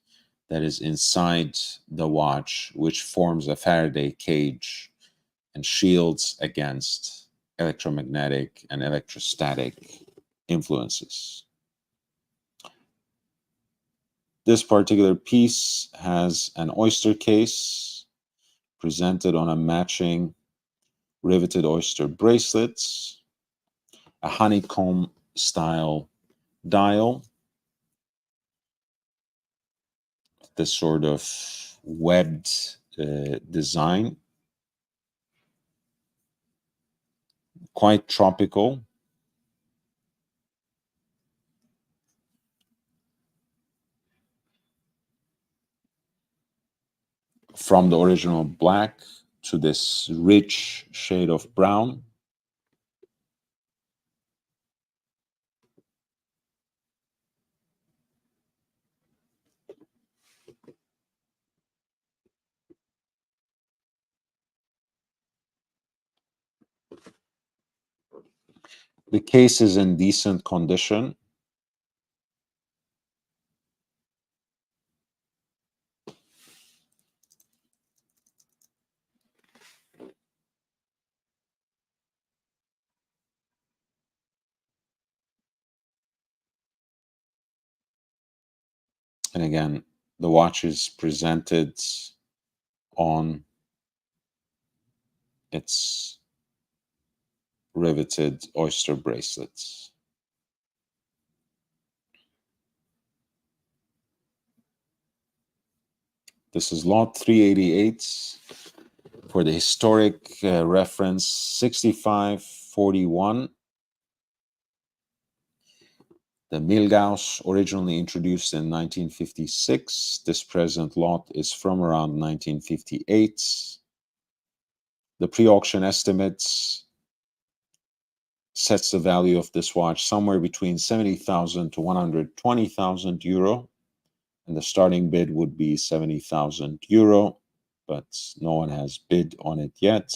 that is inside the watch, which forms a Faraday cage and shields against electromagnetic and electrostatic influences. This particular piece has an oyster case presented on a matching riveted oyster bracelets, a honeycomb style dial, this sort of webbed design, quite tropical. From the original black to this rich shade of brown. The case is in decent condition. And again, the watch is presented on its riveted oyster bracelets. This is lot 388 for the historic reference 6541. The Milgauss, originally introduced in 1956. This present lot is from around 1958. The pre-auction estimates sets the value of this watch somewhere between 70,000 to 120,000 euro. And the starting bid would be 70,000 euro, but no one has bid on it yet.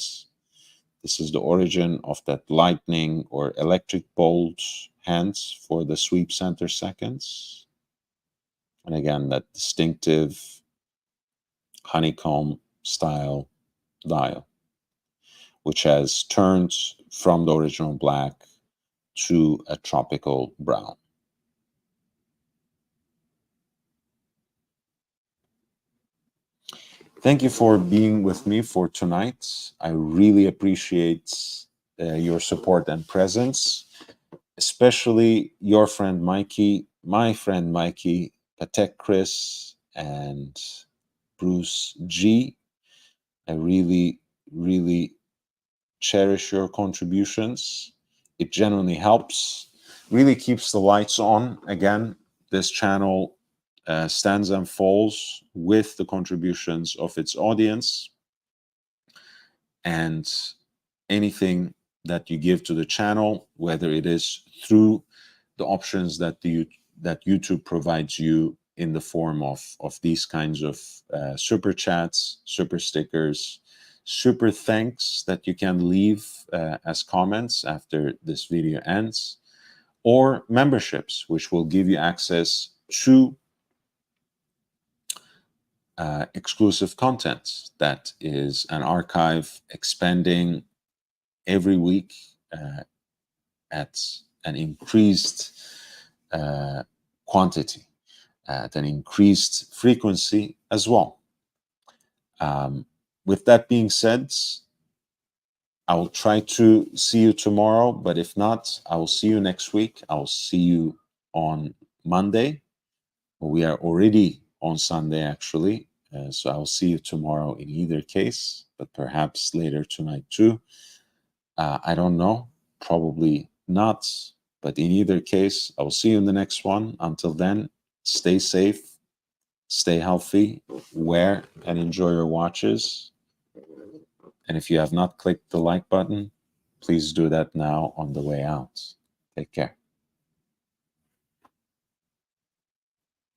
This is the origin of that lightning or electric bolt hands for the sweep center seconds. And again, that distinctive honeycomb style dial, which has turned from the original black to a tropical brown. Thank you for being with me for tonight. I really appreciate your support and presence, especially your friend Mikey, my friend Mikey, Patek Chris, and Bruce G. I really, really cherish your contributions. It genuinely helps, really keeps the lights on. Again, this channel stands and falls with the contributions of its audience, and anything that you give to the channel, whether it is through the options that YouTube provides you in the form of these kinds of super chats, super stickers, super thanks that you can leave as comments after this video ends, or memberships, which will give you access to exclusive content that is an archive expanding every week at an increased quantity, at an increased frequency as well. With that being said, I will try to see you tomorrow, but if not, I will see you next week. I will see you on Monday. We are already on Sunday, actually. So I will see you tomorrow in either case, but perhaps later tonight too. I don't know, probably not. But in either case, I will see you in the next one. Until then, stay safe, stay healthy, wear and enjoy your watches. And if you have not clicked the like button, please do that now on the way out. Take care.